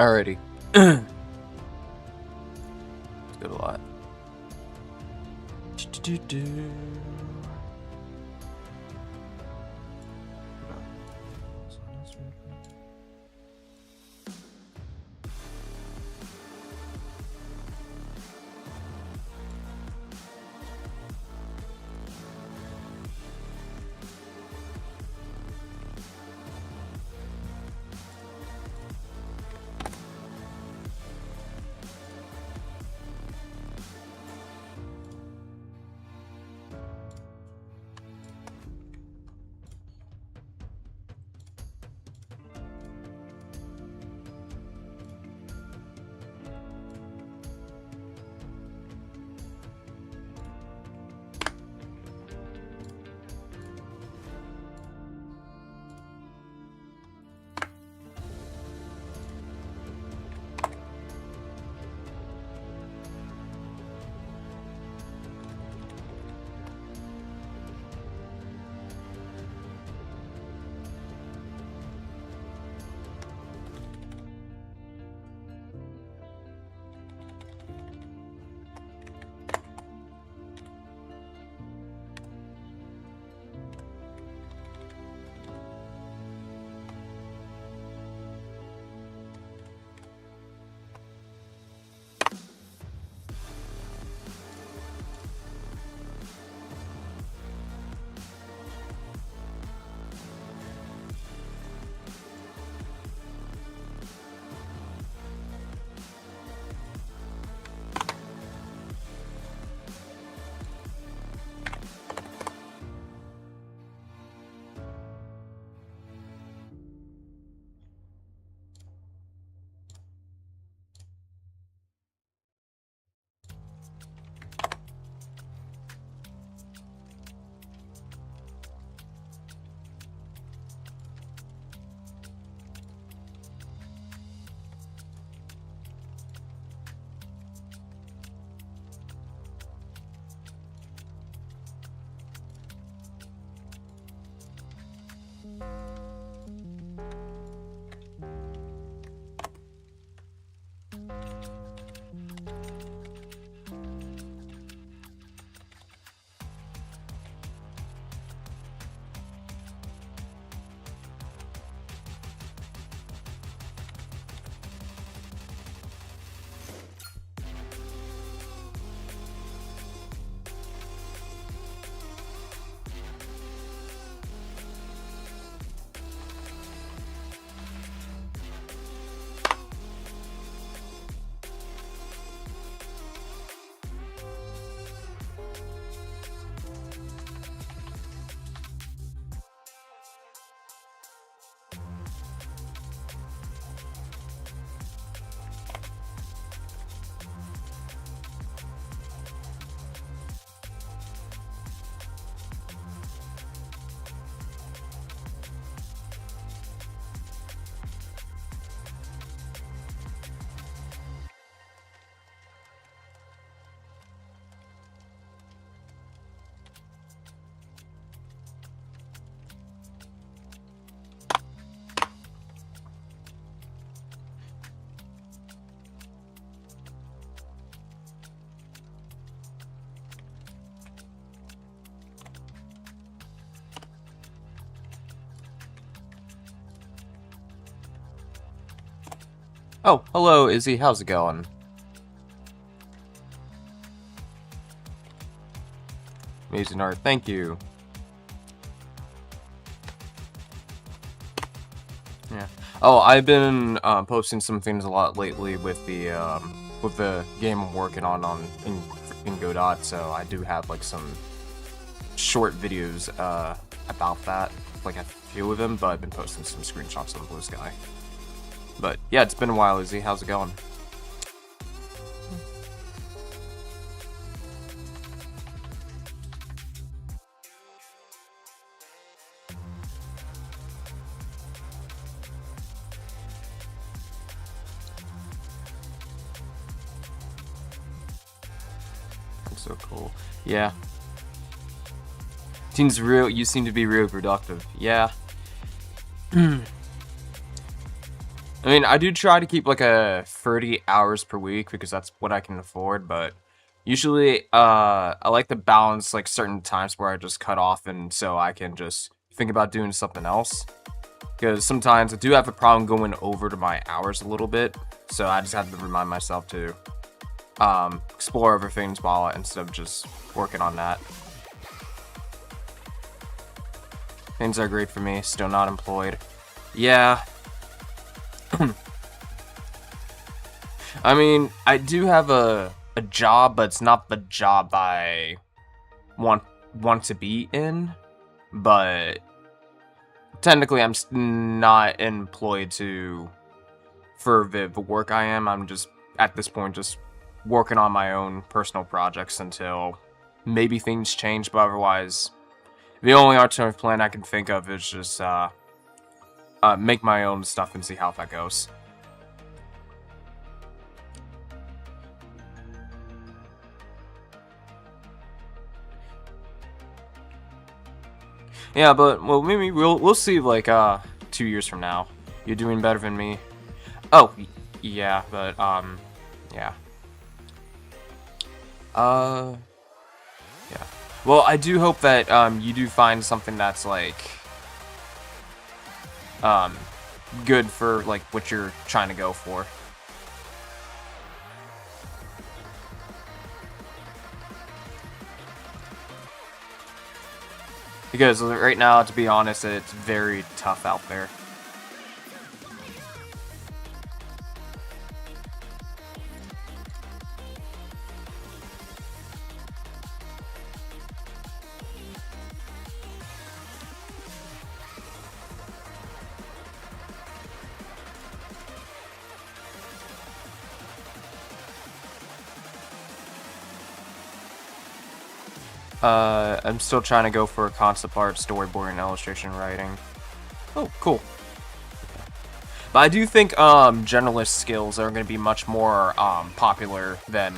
Alrighty. Let's go to a lot. Oh, hello, Izzy. How's it going? Amazing art. Thank you. Yeah. Oh, I've been posting some things a lot lately with the game I'm working on in Godot. So I do have like some short videos about that, like a few of them. But I've been posting some screenshots on Blue Sky. But yeah, it's been a while, Izzy. How's it going? That's so cool. Yeah. You seem to be real productive. Yeah. I mean, I do try to keep like a 30 hours per week because that's what I can afford, but usually I like to balance like certain times where I just cut off and so I can just think about doing something else. Because sometimes I do have a problem going over to my hours a little bit, so I just have to remind myself to explore other things while instead of just working on that. Things are great for me, still not employed. Yeah. I mean, I do have a job, but it's not the job I want to be in. But technically, I'm not employed for the work I am. I'm just at this point just working on my own personal projects until maybe things change. But otherwise, the only alternative plan I can think of is just make my own stuff and see how that goes. Yeah, but well, maybe we'll see like 2 years from now. You're doing better than me. Oh, yeah, but yeah. Yeah. Well, I do hope that you do find something that's like good for like what you're trying to go for. Because right now, to be honest, it's very tough out there. I'm still trying to go for a concept art, storyboard, and illustration writing. Oh, cool. But I do think generalist skills are going to be much more popular than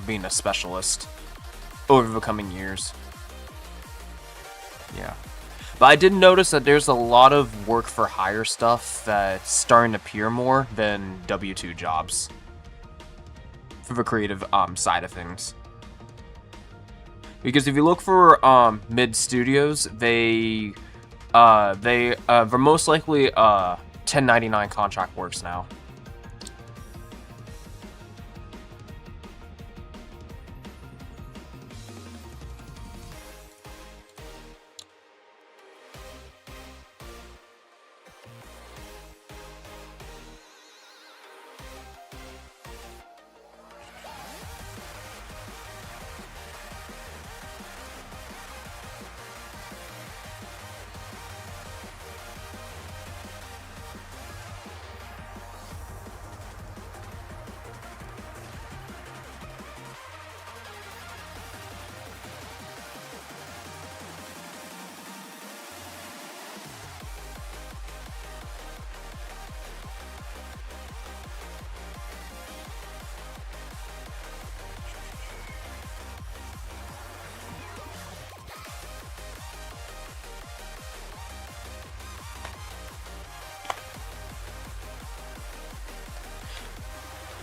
being a specialist over the coming years. Yeah. But I did notice that there's a lot of work for hire stuff that's starting to appear more than W-2 jobs for the creative side of things. Because if you look for mid studios, they're most likely 1099 contract works now.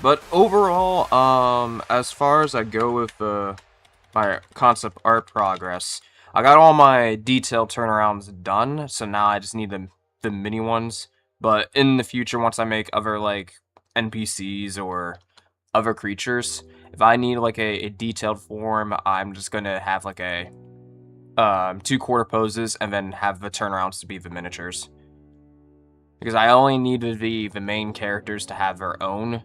But overall, as far as I go with my concept art progress, I got all my detailed turnarounds done, so now I just need the mini ones. But in the future, once I make other like NPCs or other creatures, if I need like a detailed form, I'm just gonna have like a 2-quarter poses and then have the turnarounds to be the miniatures. Because I only needed the main characters to have their own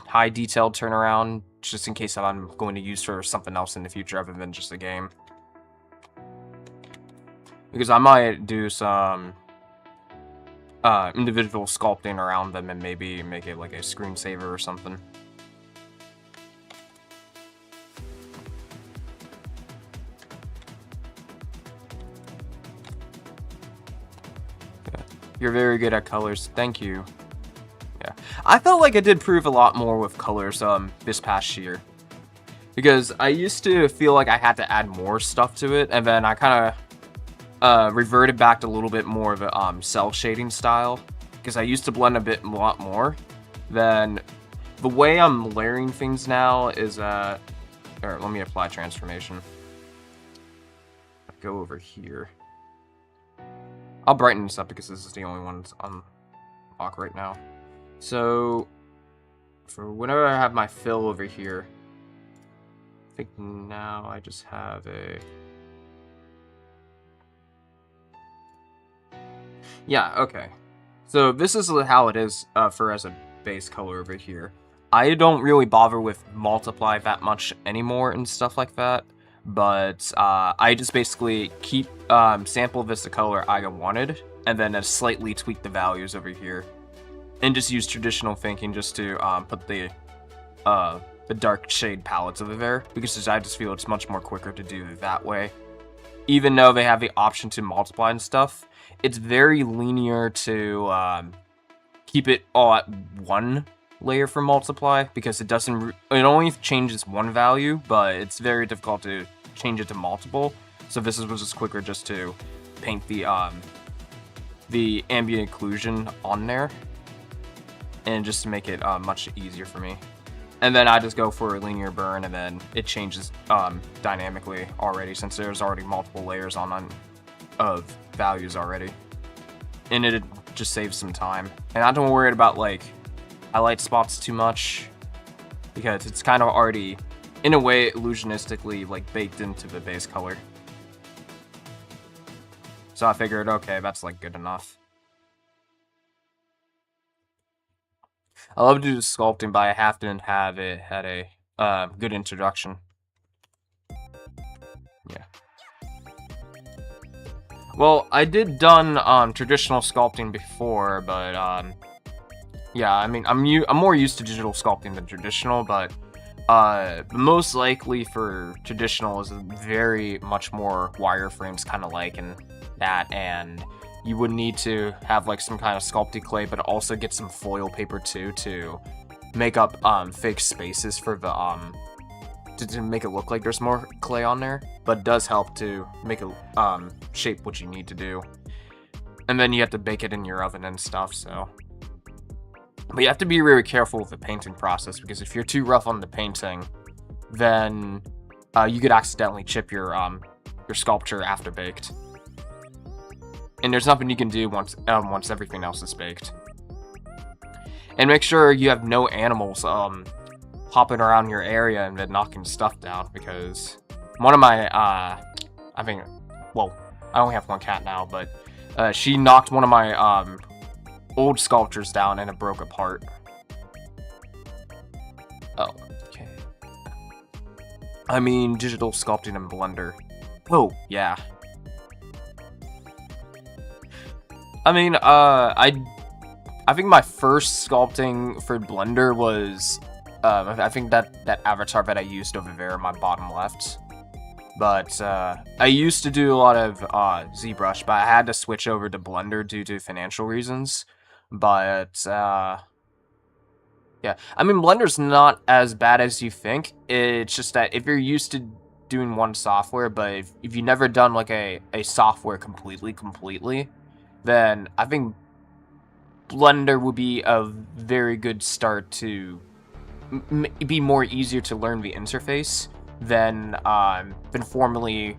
high detailed turnaround, just in case I'm going to use for something else in the future other than just a game. Because I might do some individual sculpting around them and maybe make it like a screensaver or something. Yeah. You're very good at colors. Thank you. Yeah, I felt like I did prove a lot more with colors this past year. Because I used to feel like I had to add more stuff to it, and then I kind of reverted back to a little bit more of a cell shading style. because I used to blend a lot more, then the way I'm layering things now is that, or let me apply transformation. Go over here. I'll brighten this up because this is the only one that's on lock right now. So for whenever I have my fill over here, I think now I just have a... Yeah, okay. So this is how it is for as a base color over here. I don't really bother with multiply that much anymore and stuff like that, but I just basically keep sample this the color I wanted, and then slightly tweak the values over here, and just use traditional thinking just to put the dark shade palettes over there, because I just feel it's much more quicker to do that way. Even though they have the option to multiply and stuff, it's very linear to keep it all at one layer for multiply, because it only changes one value, but it's very difficult to change it to multiple. So this was just quicker just to paint the ambient occlusion on there, and just to make it much easier for me. And then I just go for a linear burn, and then it changes dynamically already, since there's already multiple layers of values already, and it just saves some time. And I don't worry about like highlight spots too much, because it's kind of already, in a way, illusionistically like baked into the base color. So I figured, okay, that's like good enough. I love to do sculpting, but I have to have it had a good introduction. Yeah. Well, I did done traditional sculpting before, but yeah, I mean, I'm more used to digital sculpting than traditional, but most likely for traditional is very much more wireframes kind of like and that, and you would need to have like some kind of sculpty clay, but also get some foil paper too to make up fake spaces for the to make it look like there's more clay on there, but it does help to make it shape what you need to do. And then you have to bake it in your oven and stuff, so. But you have to be really careful with the painting process, because if you're too rough on the painting, then you could accidentally chip your sculpture after baked. And there's nothing you can do once everything else is baked. And make sure you have no animals hopping around your area and then knocking stuff down, because one of my I think, well, I only have one cat now, but she knocked one of my old sculptures down and it broke apart. Oh, okay. I mean, digital sculpting in Blender. Oh, yeah. I mean, I think my first sculpting for Blender was, I think that avatar that I used over there in my bottom left. But I used to do a lot of ZBrush, but I had to switch over to Blender due to financial reasons. But yeah, I mean, Blender's not as bad as you think. It's just that if you're used to doing one software, but if you've never done like a software completely, then I think Blender would be a very good start to be more easier to learn the interface than formerly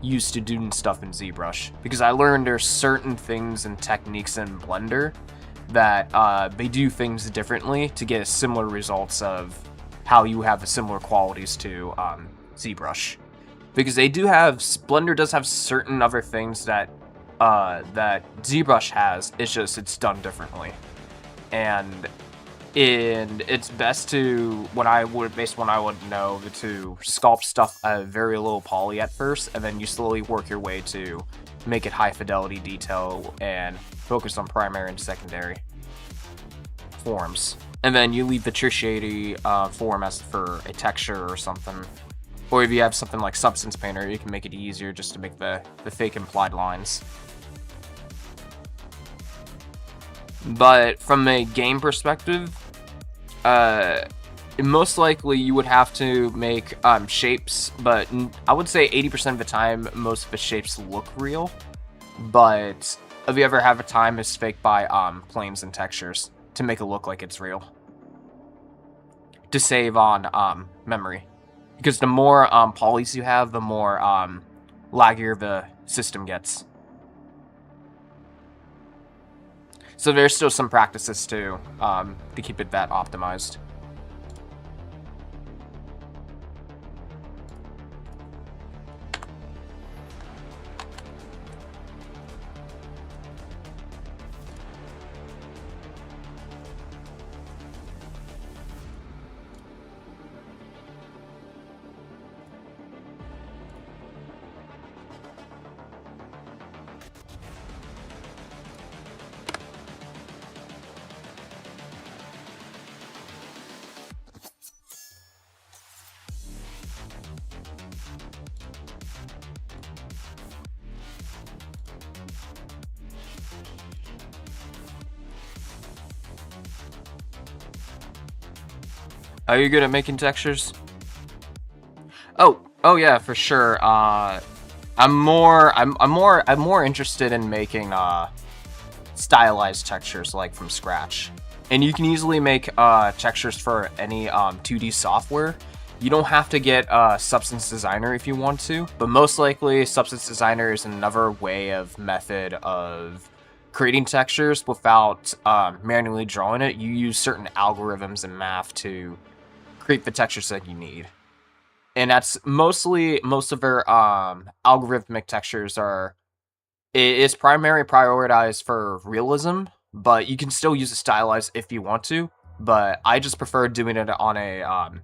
used to doing stuff in ZBrush, because I learned there's certain things and techniques in Blender that they do things differently to get similar results of how you have similar qualities to ZBrush, because Blender does have certain other things that ZBrush has. It's just it's done differently, and it's best to based on what I would know, to sculpt stuff at very low poly at first, and then you slowly work your way to make it high fidelity detail and focus on primary and secondary forms. And then you leave the tertiary form as for a texture or something. Or if you have something like Substance Painter, you can make it easier just to make the fake implied lines. But from a game perspective, most likely you would have to make shapes, but I would say 80% of the time most of the shapes look real, but if you ever have a time, is fake by planes and textures to make it look like it's real. To save on memory. Because the more polys you have, the more laggier the system gets. So there's still some practices to keep it that optimized. Are you good at making textures? Oh yeah, for sure. I'm more interested in making stylized textures like from scratch. And you can easily make textures for any 2D software. You don't have to get Substance Designer if you want to, but most likely Substance Designer is another method of creating textures without manually drawing it. You use certain algorithms and math to create the textures that you need. And that's most of their algorithmic textures is primarily prioritized for realism, but you can still use a stylized if you want to. But I just prefer doing it on a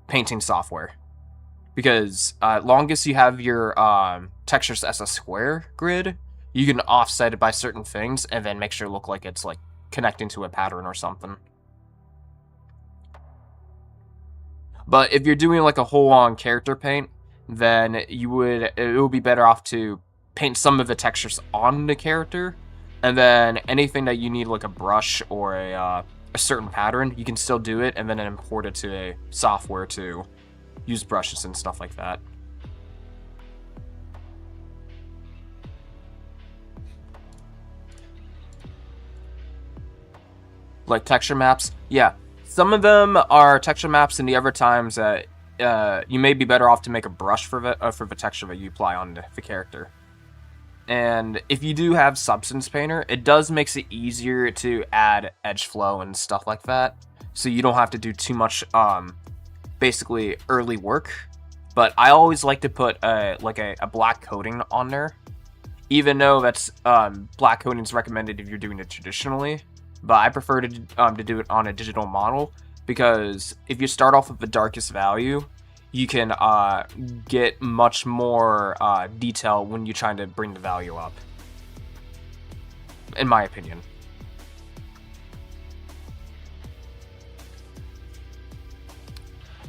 painting software, because long as you have your textures as a square grid, you can offset it by certain things and then make sure it look like it's like connecting to a pattern or something. But if you're doing like a whole-on character paint, then it would be better off to paint some of the textures on the character, and then anything that you need like a brush or a certain pattern, you can still do it and then import it to a software to use brushes and stuff like that. Like texture maps, yeah. Some of them are texture maps, and the other times that you may be better off to make a brush for the texture that you apply on the character. And if you do have Substance Painter, it does makes it easier to add edge flow and stuff like that, so you don't have to do too much basically early work. But I always like to put a black coating on there, even though that's black coating is recommended if you're doing it traditionally. But I prefer to do it on a digital model, because if you start off with the darkest value, you can get much more detail when you're trying to bring the value up, in my opinion.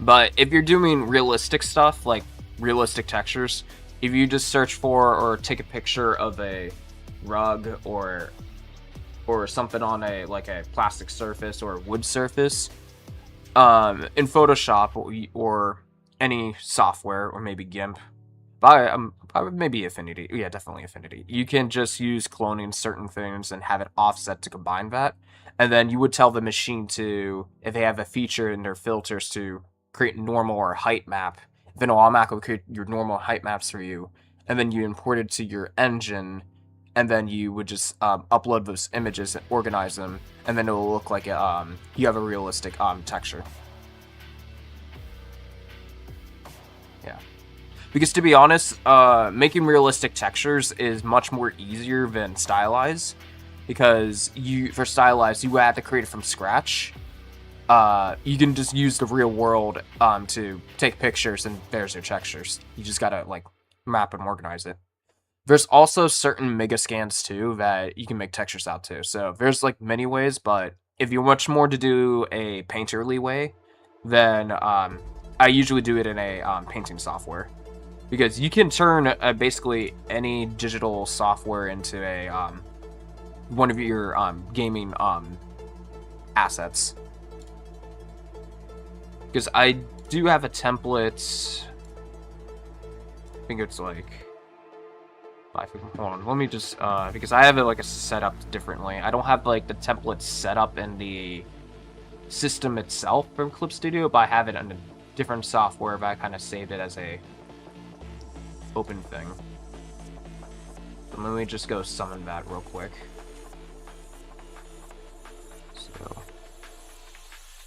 But if you're doing realistic stuff, like realistic textures, if you just search for or take a picture of a rug or something on a plastic surface or a wood surface, in Photoshop or any software, or maybe GIMP, maybe Affinity, yeah, definitely Affinity, you can just use cloning certain things and have it offset to combine that, and then you would tell the machine to, if they have a feature in their filters, to create normal or height map, then it'll automatically create your normal height maps for you, and then you import it to your engine. And then you would just upload those images and organize them, and then it will look like you have a realistic texture. Yeah, because to be honest, making realistic textures is much more easier than stylized, because for stylized you have to create it from scratch. You can just use the real world to take pictures, and there's your textures. You just gotta map and organize it. There's also certain mega scans too that you can make textures out to. So there's many ways, but if you much more to do a painterly way, then I usually do it in a painting software, because you can turn basically any digital software into a one of your gaming assets. Because I do have a template. I think it's Hold on, let me just, because I have it like a set up differently. I don't have like the template set up in the system itself from Clip Studio, but I have it in a different software, but I kind of saved it as a open thing. So let me just go summon that real quick.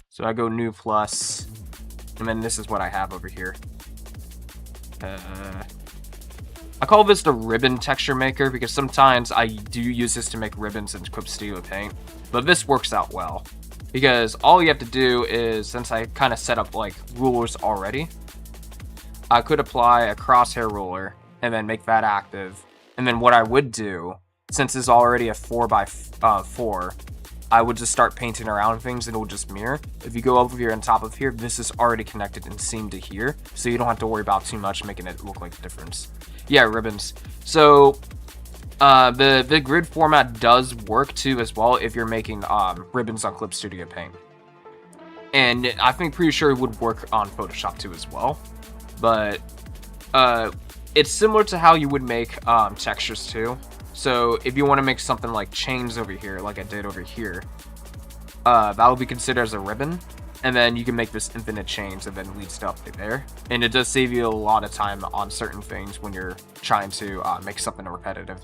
So I go new plus, and then this is what I have over here. I call this the ribbon texture maker because sometimes I do use this to make ribbons in Clip Studio Paint, but this works out well because all you have to do is, since I kind of set up like rulers already, I could apply a crosshair ruler and then make that active. And then what I would do, since it's already a 4x4, I would just start painting around things and it will just mirror. If you go over here on top of here, this is already connected and seamed to here, so you don't have to worry about too much making it look like a difference. Yeah, ribbons. So the grid format does work too as well if you're making ribbons on Clip Studio Paint. And I think pretty sure it would work on Photoshop too as well. But it's similar to how you would make textures too. So if you want to make something like chains over here, like I did over here, that will be considered as a ribbon. And then you can make this infinite chains and then lead stuff to there. And it does save you a lot of time on certain things when you're trying to make something repetitive.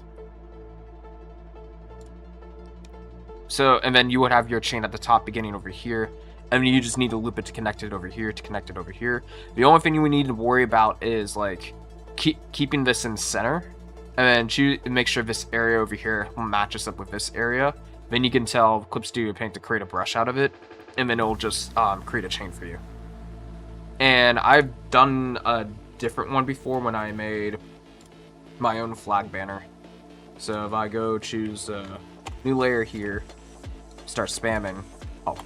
So, and then you would have your chain at the top beginning over here. And then you just need to loop it to connect it over here, to connect it over here. The only thing you would need to worry about is like keeping this in center. And then make sure this area over here matches up with this area. Then you can tell Clip Studio Paint to create a brush out of it. And then it'll just create a chain for you. And I've done a different one before when I made my own flag banner. So if I go choose a new layer here, start spamming. Oh,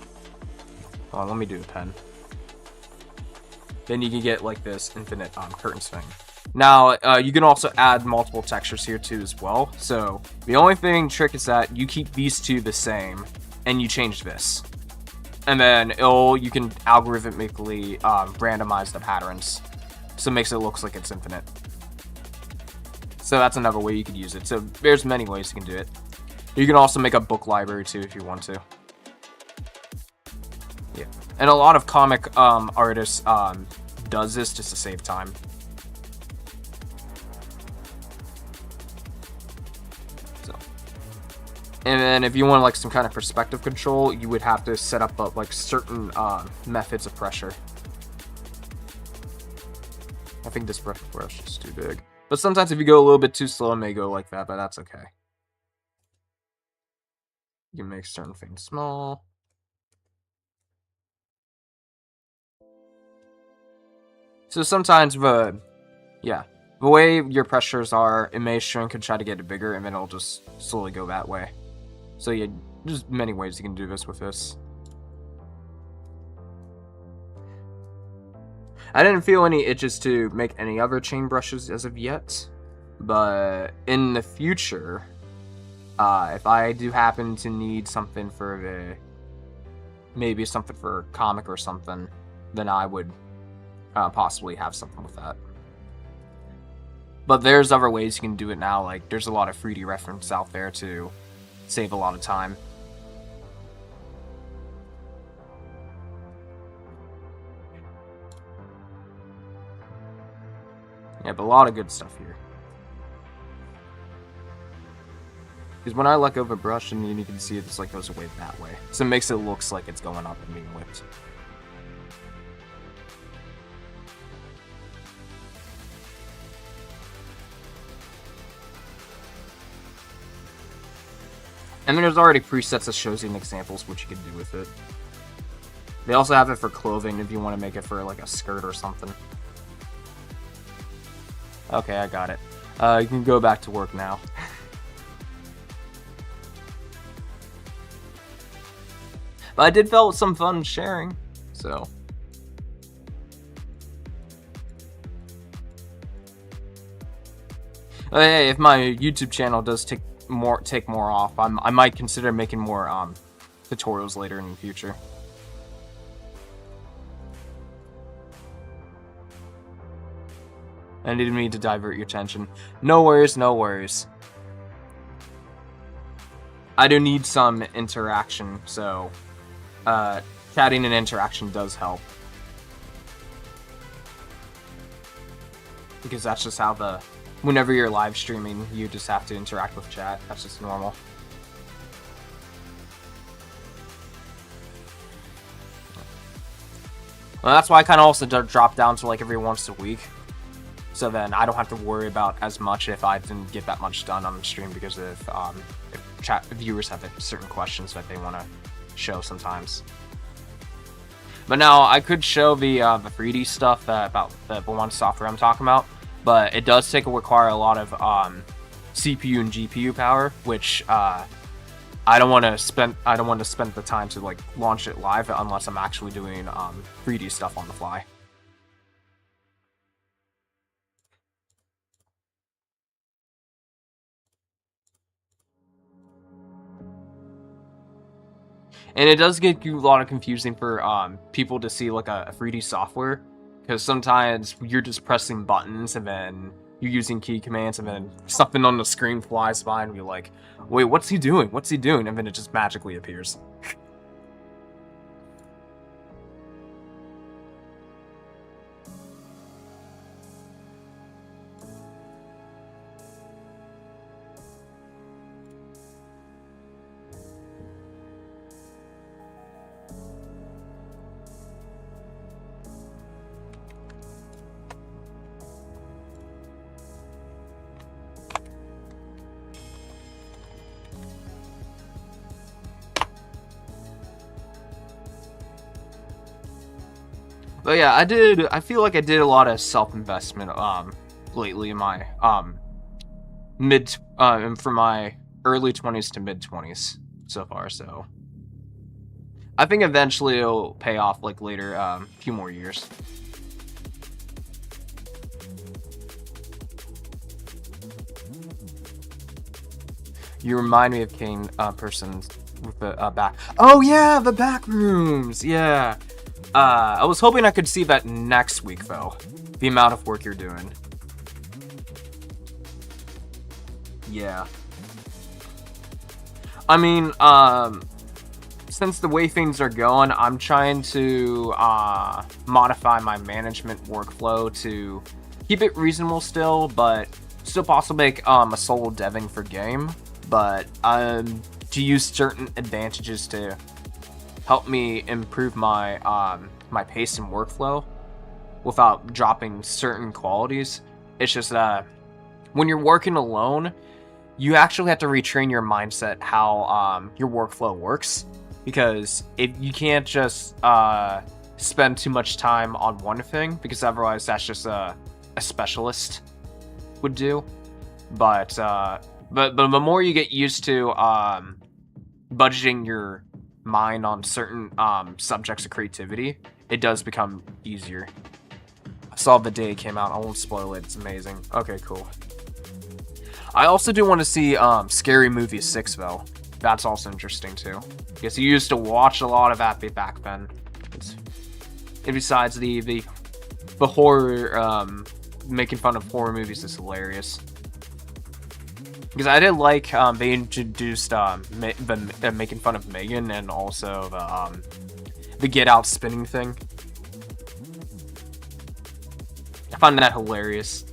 let me do a pen. Then you can get like this infinite curtains thing. Now, you can also add multiple textures here too as well. So the only trick is that you keep these two the same and you change this. And then you can algorithmically randomize the patterns. So it makes it look like it's infinite. So that's another way you could use it. So there's many ways you can do it. You can also make a book library too if you want to. Yeah. And a lot of comic artists does this just to save time. And then if you want like some kind of perspective control, you would have to set up like certain methods of pressure. I think this brush is too big. But sometimes if you go a little bit too slow, it may go like that, but that's okay. You can make certain things small. So sometimes the way your pressures are, it may shrink and try to get it bigger, and then it'll just slowly go that way. So yeah, there's many ways you can do this with this. I didn't feel any itches to make any other chain brushes as of yet, but in the future, if I do happen to need something for maybe something for comic or something, then I would possibly have something with that. But there's other ways you can do it now, like there's a lot of 3D reference out there to save a lot of time. Yeah, but a lot of good stuff here. Because when I let go of a brush, and you can see it just like goes away that way. So it makes it look like it's going up and being whipped. And then there's already presets that shows you examples what you can do with it. They also have it for clothing if you want to make it for like a skirt or something. Okay, I got it. You can go back to work now. But I did feel some fun sharing, so. Hey, if my YouTube channel does take more off, I might consider making more tutorials later in the future. I didn't mean to divert your attention. No worries, no worries. I do need some interaction, so chatting and interaction does help. Because that's just how whenever you're live streaming, you just have to interact with chat. That's just normal. Well, that's why I kind of also drop down to like every once a week. So then I don't have to worry about as much if I didn't get that much done on the stream, because if chat viewers have certain questions that they want to show sometimes. But now I could show the 3D stuff about the one software I'm talking about, but it does require a lot of CPU and GPU power, which I don't want to spend the time to like launch it live unless I'm actually doing 3D stuff on the fly. And it does get a lot of confusing for people to see like a 3D software, because sometimes you're just pressing buttons and then you're using key commands and then something on the screen flies by and you're like, wait, what's he doing? What's he doing? And then it just magically appears. But yeah, I feel like I did a lot of self-investment lately in my from my early 20s to mid 20s so far, so I think eventually it'll pay off like later, a few more years. You remind me of Kane person with the back. Oh yeah, the back rooms. Yeah. I was hoping I could see that next week though. The amount of work you're doing. Yeah. I mean, since the way things are going, I'm trying to modify my management workflow to keep it reasonable still, but still possibly make a solo deving for game, but to use certain advantages to help me improve my my pace and workflow without dropping certain qualities. It's just when you're working alone, you actually have to retrain your mindset how your workflow works, because if you can't just spend too much time on one thing, because otherwise that's just a specialist would do. But the more you get used to budgeting your mind on certain subjects of creativity, it does become easier. I saw the day it came out. I won't spoil it. It's amazing. Okay, cool. I also do want to see Scary Movie 6 though. That's also interesting too, because you used to watch a lot of that back then. And besides the horror, making fun of horror movies is hilarious. Because I did like they introduced making fun of Megan, and also the Get Out spinning thing. I find that hilarious.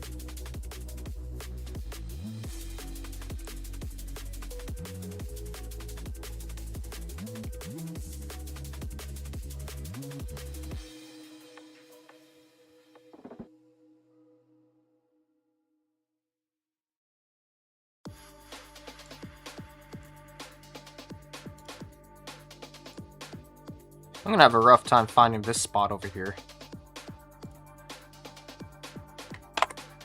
I'm gonna have a rough time finding this spot over here.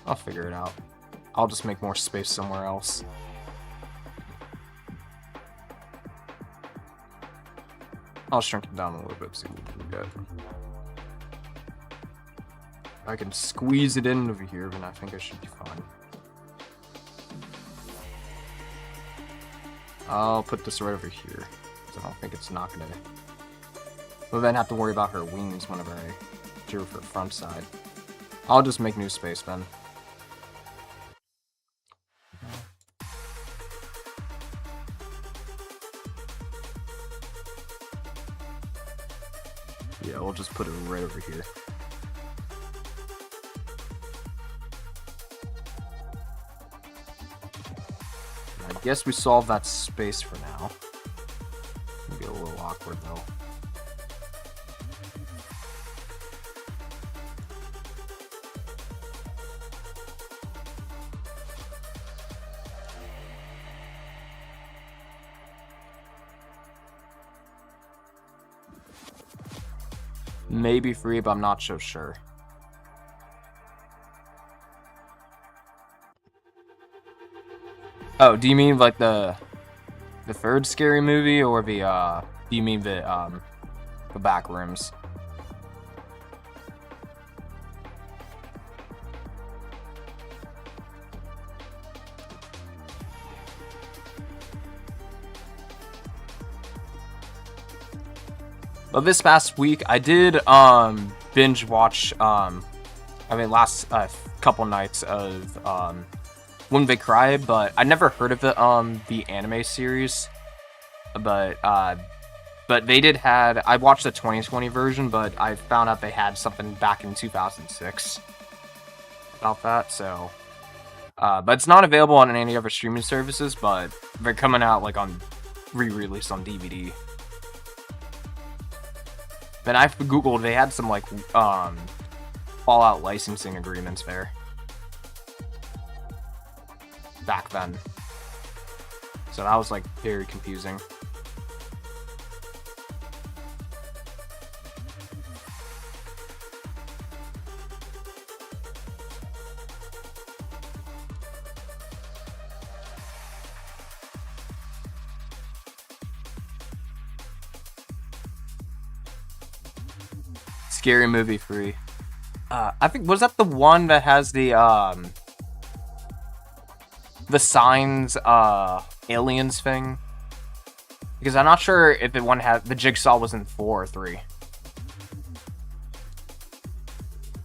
I'll figure it out. I'll just make more space somewhere else. I'll shrink it down a little bit, see what we can get. I can squeeze it in over here, then I think I should be fine. I'll put this right over here, because I don't think it's not gonna... We'll then have to worry about her wings whenever I do her front side. I'll just make new space then. Yeah, we'll just put it right over here. I guess we solved that space for now. It'll get a little awkward though. Maybe free, but I'm not so sure. Oh, do you mean like the third scary movie, or the do you mean the back rooms? But this past week, I did binge watch last couple nights of When They Cry, but I never heard of the anime series. But they did had, I watched the 2020 version, but I found out they had something back in 2006 about that. So, but it's not available on any other streaming services, but they're coming out like on re-release on DVD. Then I googled, they had some like Fallout licensing agreements there back then, so that was like very confusing. Scary Movie free. I think, was that the one that has the Signs aliens thing? Because I'm not sure if the one had the Jigsaw was in 4 or 3.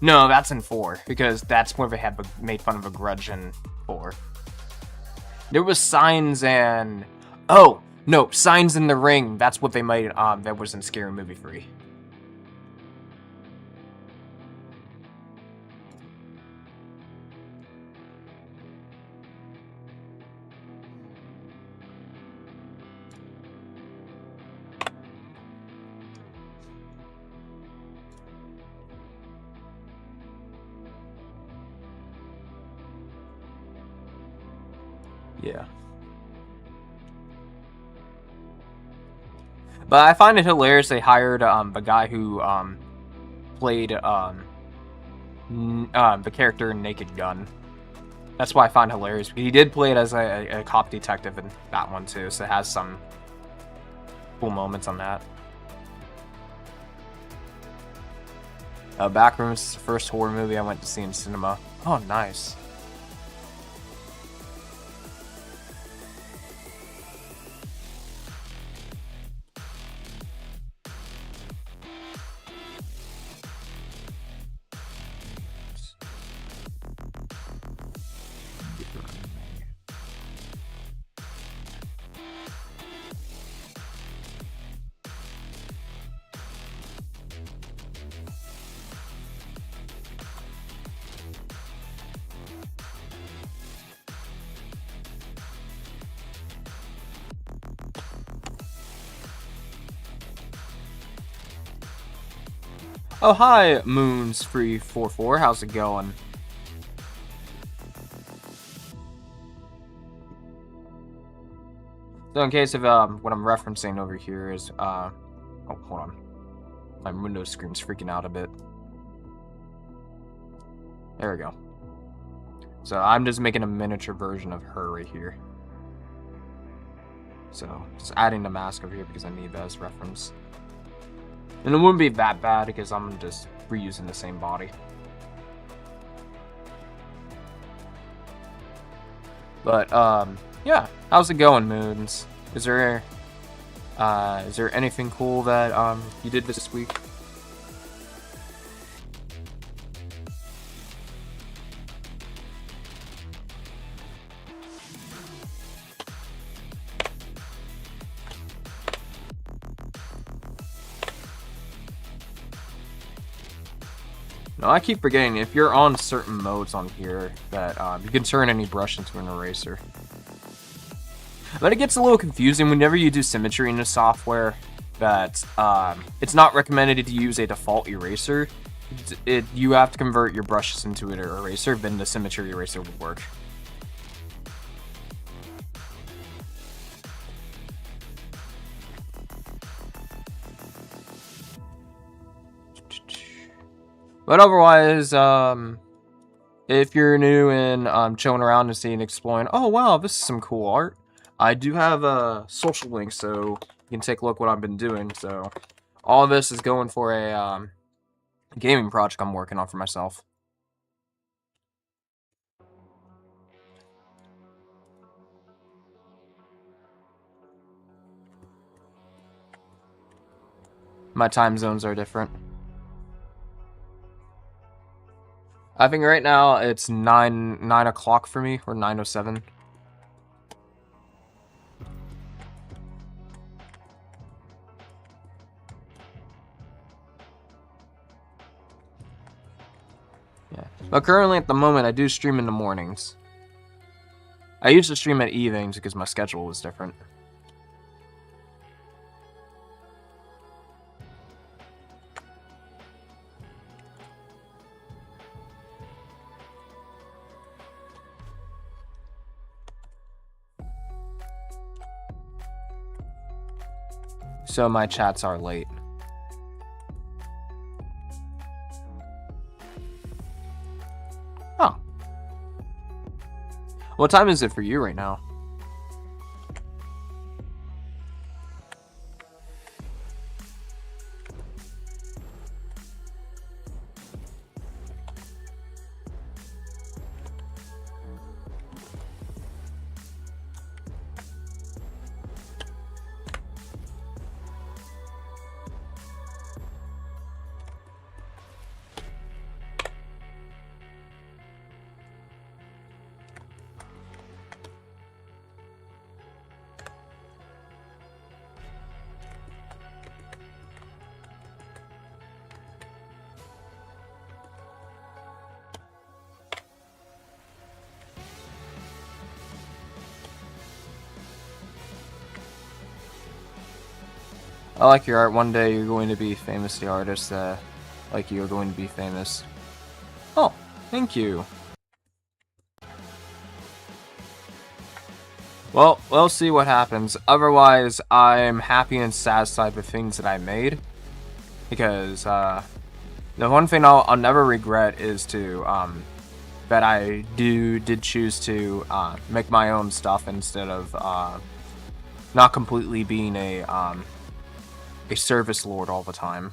No, that's in 4, because that's where they had made fun of a grudge in 4. There was Signs and Signs in the Ring. That's what they made. That was in Scary Movie 3. Yeah. But I find it hilarious they hired the guy who played the character in Naked Gun. That's why I find it hilarious. He did play it as a cop detective in that one too, so it has some cool moments on that. Backrooms is the first horror movie I went to see in cinema. Oh, nice. Oh, hi, Moons344. How's it going? So in case of what I'm referencing over here is oh, hold on. My Windows screen's freaking out a bit. There we go. So I'm just making a miniature version of her right here. So just adding the mask over here because I need that as reference. And it wouldn't be that bad because I'm just reusing the same body. But yeah, how's it going, Moons? Is there anything cool that you did this week? Oh, I keep forgetting, if you're on certain modes on here, that you can turn any brush into an eraser. But it gets a little confusing whenever you do symmetry in the software, that it's not recommended to use a default eraser. You have to convert your brushes into an eraser, then the symmetry eraser would work. But otherwise, if you're new and chilling around and seeing, exploring, oh wow, this is some cool art. I do have a social link, so you can take a look what I've been doing. So all of this is going for a gaming project I'm working on for myself. My time zones are different. I think right now it's 9 o'clock for me, or 9:07. Yeah, but currently at the moment I do stream in the mornings. I used to stream at evenings because my schedule was different. So my chats are late. Oh. What time is it for you right now? I like your art. One day you're going to be famous, the artist. Like you're going to be famous. Oh, thank you. Well, we'll see what happens. Otherwise, I'm happy and satisfied with things that I made. Because, the one thing I'll never regret is to, that I did choose to, make my own stuff instead of, not completely being a service lord all the time.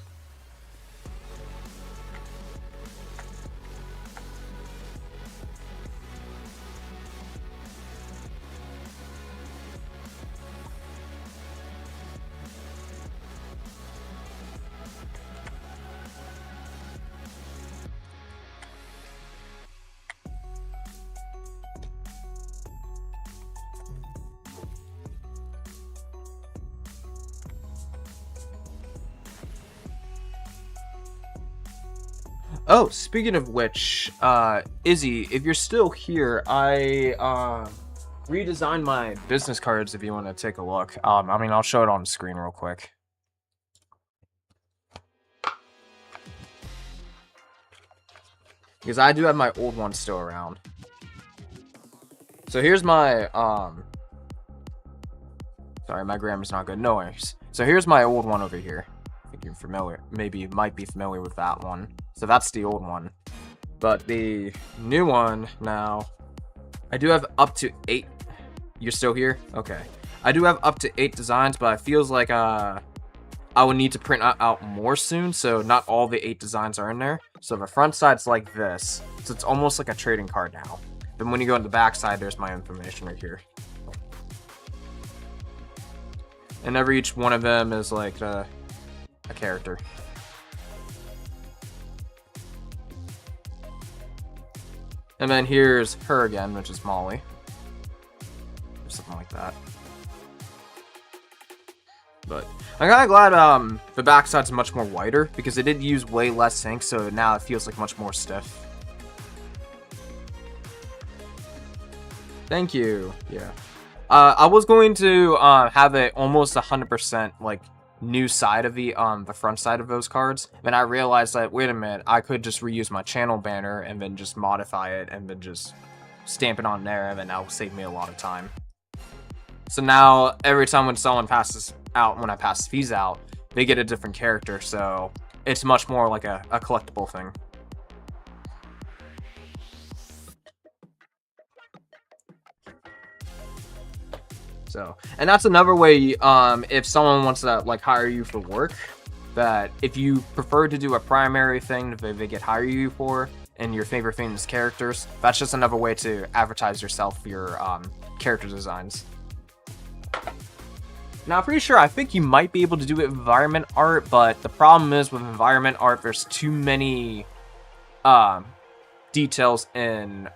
Oh, speaking of which, Izzy, if you're still here, I redesigned my business cards if you want to take a look. I mean, I'll show it on the screen real quick. Because I do have my old one still around. So here's my, sorry, my grammar's not good. No worries. So here's my old one over here. I think you're familiar, maybe you might be familiar with that one. So that's the old one. But the new one now, I do have up to 8. You're still here? Okay. I do have up to 8 designs, but it feels like I would need to print out more soon, so not all the 8 designs are in there. So the front side's like this. So it's almost like a trading card now. Then when you go to the back side, there's my information right here. And every each one of them is like a character. And then here's her again, which is Molly. Or something like that. But I'm kind of glad the backside's much more wider, because it did use way less ink, so now it feels like much more stiff. Thank you. Yeah. I was going to have it almost 100% like new side of the front side of those cards, and I realized that, wait a minute, I could just reuse my channel banner and then just modify it and then just stamp it on there, and then that will save me a lot of time. So now every time when someone passes out, when I pass these out, they get a different character, so it's much more like a collectible thing. So, and that's another way, if someone wants to like hire you for work, that if you prefer to do a primary thing that they get hire you for, and your favorite thing is characters, that's just another way to advertise yourself for your character designs. Now, I'm pretty sure, I think you might be able to do environment art, but the problem is with environment art, there's too many details in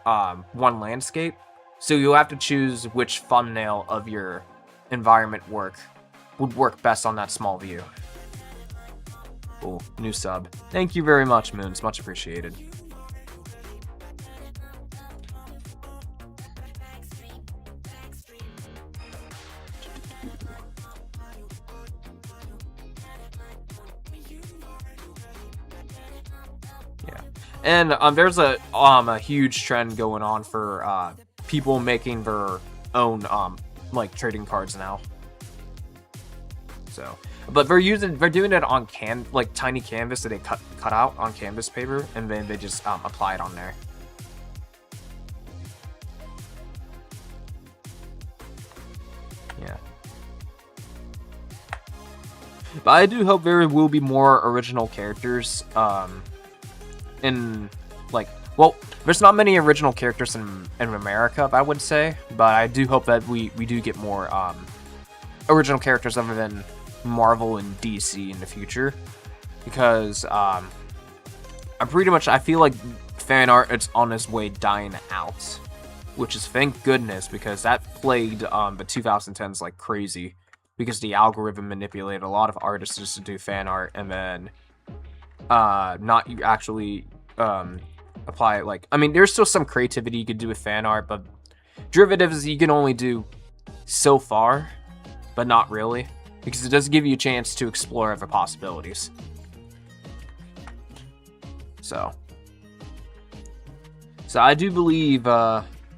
one landscape. So you'll have to choose which thumbnail of your environment would work best on that small view. Cool, new sub. Thank you very much, Moons. Much appreciated. Yeah, and there's a huge trend going on for people making their own like trading cards now. So, but they're doing it on like tiny canvas that they cut out on canvas paper, and then they just apply it on there. Yeah. But I do hope there will be more original characters in like, well, there's not many original characters in America, I would say, but I do hope that we do get more original characters other than Marvel and DC in the future, because I feel like fan art is on its way dying out, which is thank goodness, because that plagued the 2010s like crazy, because the algorithm manipulated a lot of artists just to do fan art and then not actually apply it. Like, I mean, there's still some creativity you could do with fan art, but derivatives you can only do so far, but not really, because it does give you a chance to explore other possibilities. So I do believe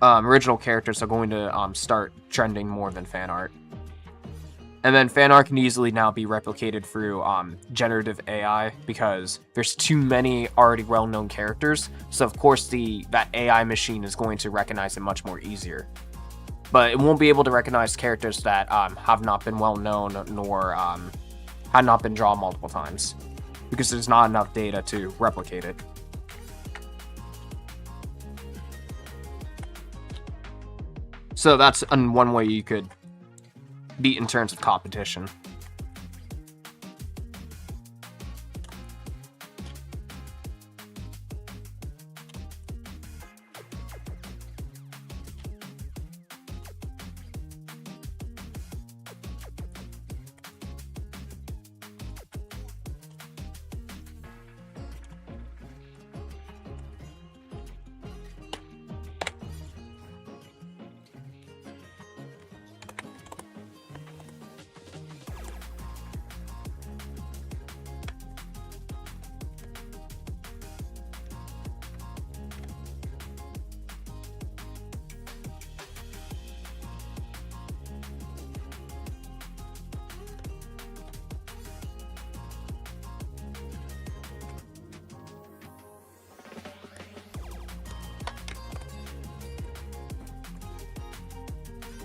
original characters are going to start trending more than fan art. And then fan art can easily now be replicated through generative AI, because there's too many already well-known characters. So of course that AI machine is going to recognize it much more easier. But it won't be able to recognize characters that have not been well-known nor had not been drawn multiple times, because there's not enough data to replicate it. So that's one way you could beat in terms of competition.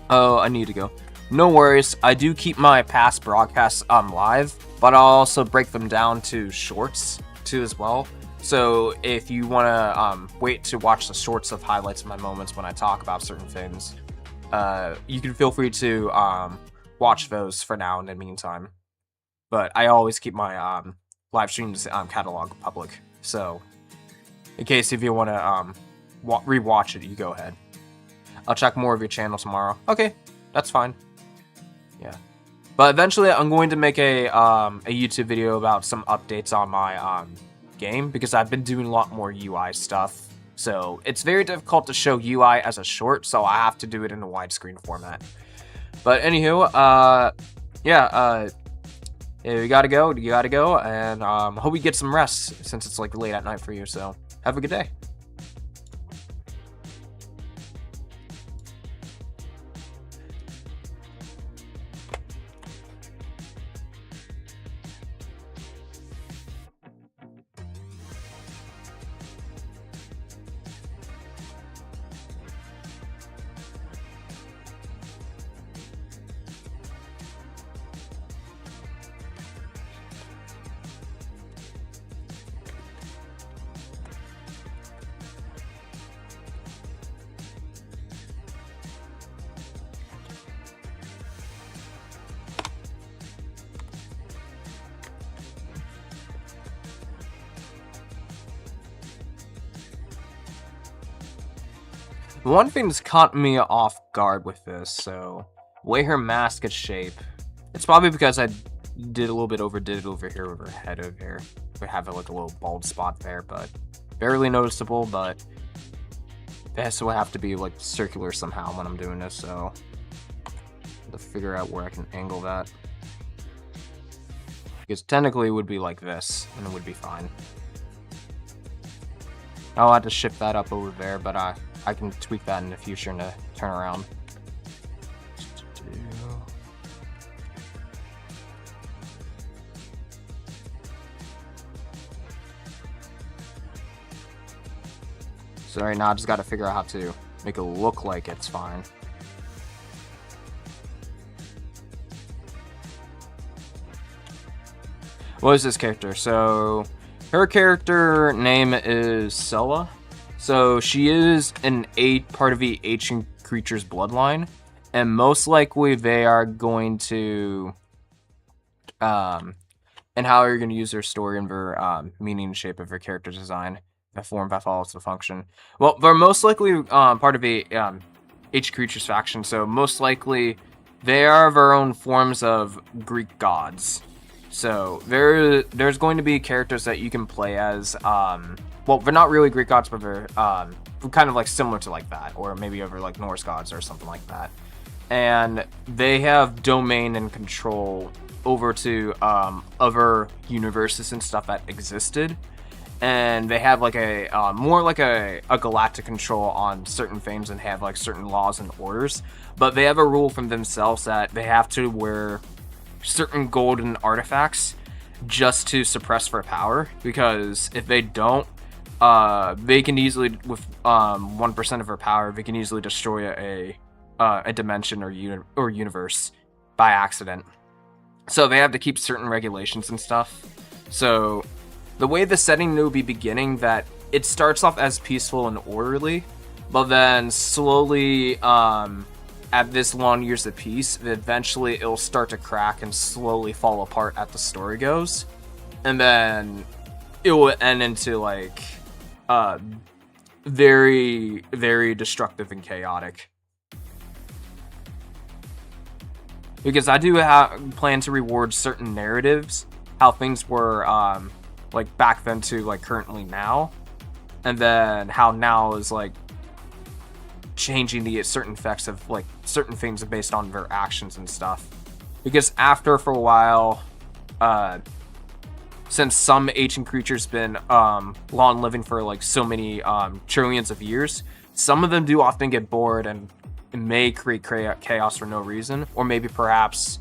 Oh, I need to go. No worries, I do keep my past broadcasts live, but I'll also break them down to shorts too as well. So if you want to wait to watch the shorts of highlights of my moments when I talk about certain things, you can feel free to watch those for now in the meantime. But I always keep my live streams catalog public, so in case if you want to rewatch it, you go ahead. I'll check more of your channel tomorrow. Okay, that's fine. Yeah. But eventually, I'm going to make a YouTube video about some updates on my game, because I've been doing a lot more UI stuff. So it's very difficult to show UI as a short, so I have to do it in a widescreen format. But anywho, yeah, you gotta go, and hope you get some rest, since it's like late at night for you. So have a good day. One thing that's caught me off guard with this, so way her mask is shape. It's probably because I did a little bit overdid it over here with her head over here. We have like a little bald spot there, but barely noticeable. But this will have to be like circular somehow when I'm doing this, so I have to figure out where I can angle that. Because technically it would be like this, and it would be fine. I'll have to shift that up over there, but I can tweak that in the future to turn around. So right now I just got to figure out how to make it look like it's fine. What is this character? So her character name is Sella. So she is part of the ancient creature's bloodline, and most likely they are going to, and how you're going to use their story and their meaning and shape of their character design, the form that follows the function. Well, they're most likely part of the ancient creatures faction, so most likely they are their own forms of Greek gods. So there's going to be characters that you can play as. Well, they're not really Greek gods, but they're kind of like similar to like that, or maybe over like Norse gods or something like that. And they have domain and control over to other universes and stuff that existed. And they have like a more like a galactic control on certain things and have like certain laws and orders. But they have a rule from themselves that they have to wear certain golden artifacts just to suppress their power, because if they don't, they can easily, with 1% of their power, they can easily destroy a dimension or universe by accident. So they have to keep certain regulations and stuff. So the way the setting will be beginning, that it starts off as peaceful and orderly, but then slowly, at this long years of peace, eventually it'll start to crack and slowly fall apart as the story goes, and then it will end into like very, very destructive and chaotic. Because I do plan to reward certain narratives, how things were like back then to like currently now, and then how now is like changing the certain effects of like certain things based on their actions and stuff. Because after for a while, since some ancient creatures been long living for like so many trillions of years, some of them do often get bored and may create chaos for no reason, or maybe perhaps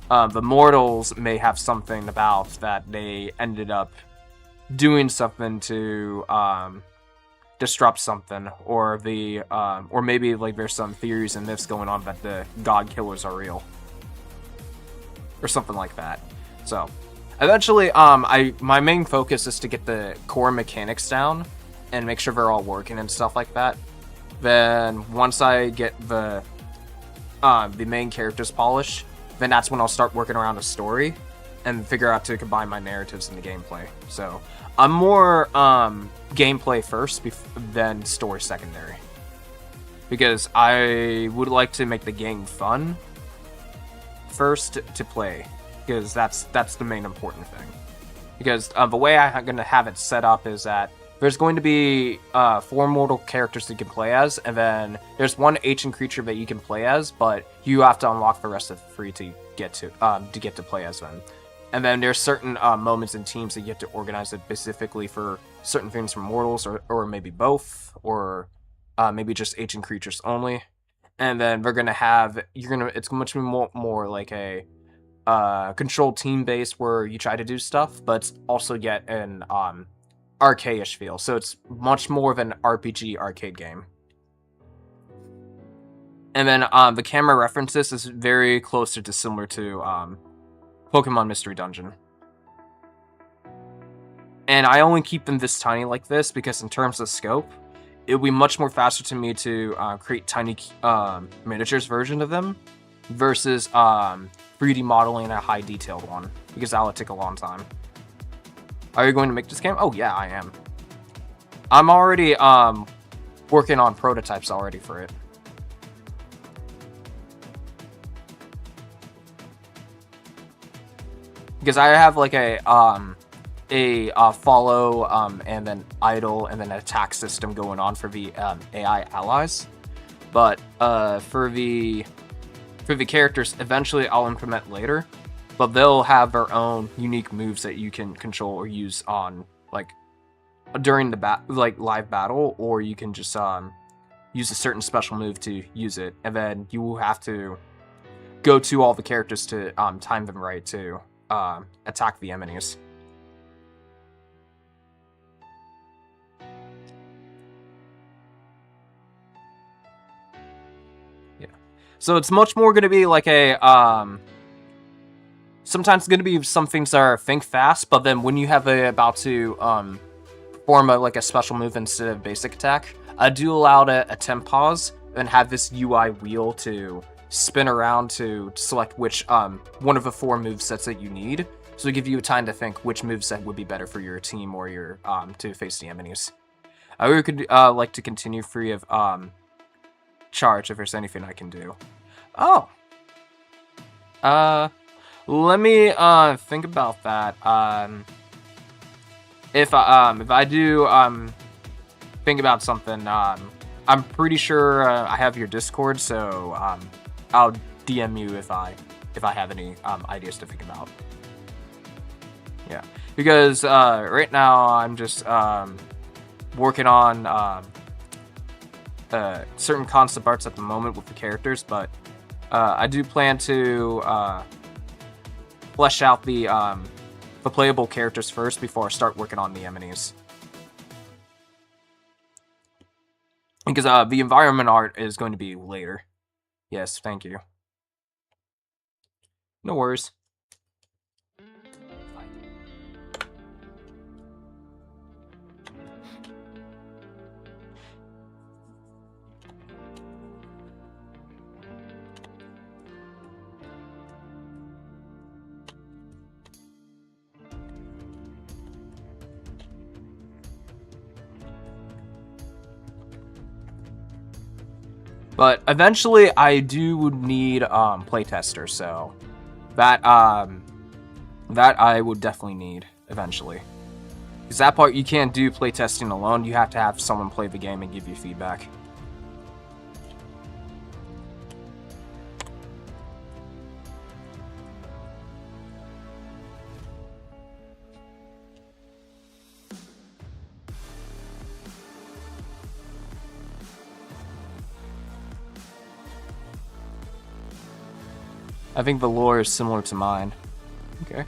the mortals may have something about that they ended up doing something to disrupt something, or or maybe like there's some theories and myths going on that the god killers are real, or something like that. So eventually, my main focus is to get the core mechanics down and make sure they're all working and stuff like that. Then once I get the main characters polished, then that's when I'll start working around a story and figure out to combine my narratives and the gameplay. So I'm more gameplay first, then story secondary, because I would like to make the game fun first to play, because that's the main important thing. Because the way I'm going to have it set up is that there's going to be 4 mortal characters that you can play as, and then there's 1 ancient creature that you can play as, but you have to unlock the rest of the 3 to get to play as them. And then there's certain moments and teams that you have to organize it specifically for certain things from mortals, or maybe both, or maybe just ancient creatures only. And then we're gonna have it's much more like a controlled team base where you try to do stuff, but it's also get an arcade-ish feel. So it's much more of an RPG arcade game. And then the camera references is very closer to similar to Pokemon Mystery Dungeon. And I only keep them this tiny like this because in terms of scope, it would be much more faster to me to create tiny miniatures version of them versus 3D modeling a high detailed one, because that would take a long time. Are you going to make this game? Oh yeah, I am. I'm already working on prototypes already for it. Because I have like a follow and then idle and then an attack system going on for the AI allies, but for the characters eventually I'll implement later, but they'll have their own unique moves that you can control or use on like during the live battle, or you can just use a certain special move to use it, and then you will have to go to all the characters to time them right to attack the enemies. Yeah. So it's much more going to be like a sometimes it's going to be some things that are think fast, but then when you have about to perform a special move instead of basic attack, I do allow a temp pause and have this UI wheel to spin around to select which one of the 4 movesets that you need, so give you time to think which moveset would be better for your team or your to face the enemies. I would like to continue free of charge if there's anything I can do. Oh, let me think about that. If I do think about something, I'm pretty sure I have your Discord, so I'll DM you if I have any ideas to think about. Yeah, because right now I'm just working on certain concept arts at the moment with the characters, but I do plan to flesh out the playable characters first before I start working on the enemies. Because the environment art is going to be later. Yes, thank you. No worries. But eventually, I do need playtesters, so that I would definitely need eventually. Because that part you can't do playtesting alone. You have to have someone play the game and give you feedback. I think the lore is similar to mine. Okay.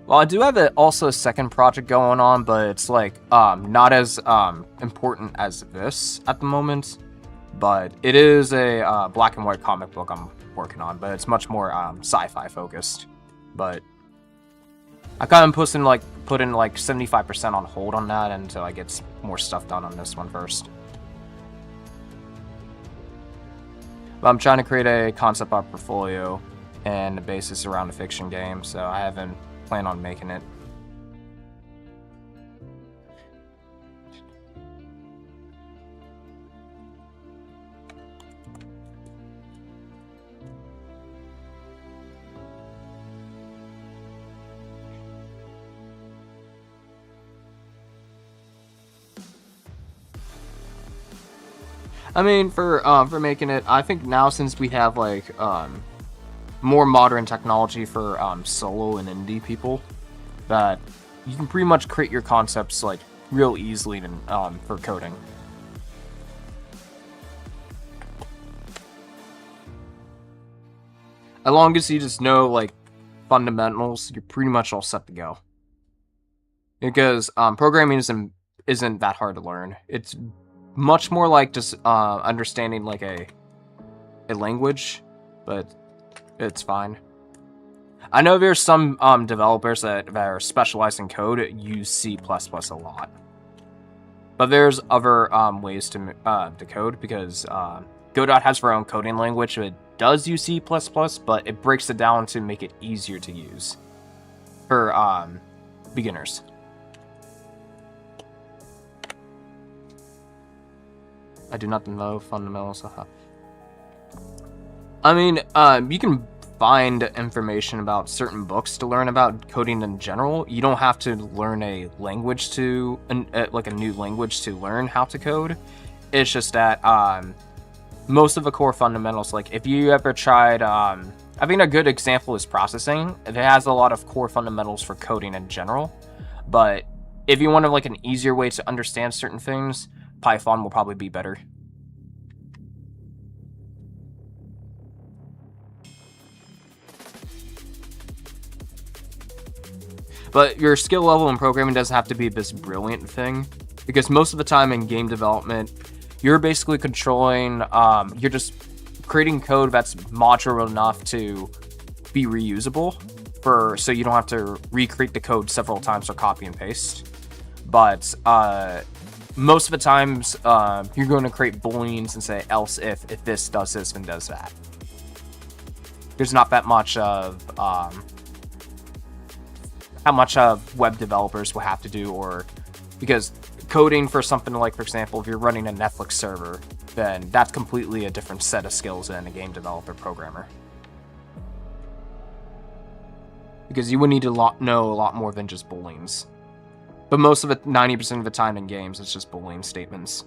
Well, I do have also a second project going on, but it's like not as important as this at the moment. But it is a black and white comic book I'm working on, but it's much more sci-fi focused. But I kind of put in like 75% on hold on that until I get more stuff done on this one first. But I'm trying to create a concept art portfolio and a basis around a fiction game, so I haven't planned on making it. I mean, for making it, I think now since we have like more modern technology for solo and indie people, that you can pretty much create your concepts like real easily for coding. As long as you just know like fundamentals, you're pretty much all set to go. Because programming isn't that hard to learn. It's much more like just understanding like a language, but it's fine. I know there's some developers that are specialized in code use C++ a lot, but there's other ways to code, because Godot has their own coding language. It does use C++, but it breaks it down to make it easier to use for beginners. I do not know fundamentals. I mean, you can find information about certain books to learn about coding in general. You don't have to learn a language like a new language to learn how to code. It's just that most of the core fundamentals, like if you ever tried, I think a good example is processing. It has a lot of core fundamentals for coding in general, but if you want like an easier way to understand certain things, Python will probably be better. But your skill level in programming doesn't have to be this brilliant thing, because most of the time in game development, you're basically controlling, you're just creating code that's modular enough to be reusable, so you don't have to recreate the code several times or copy and paste. But most of the times, you're going to create booleans and say else if this does this and does that. There's not that much of how much web developers will have to do, or because coding for something like, for example, if you're running a Netflix server, then that's completely a different set of skills than a game developer programmer. Because you would need to know a lot more than just booleans. But most of it, 90% of the time in games, it's just boolean statements.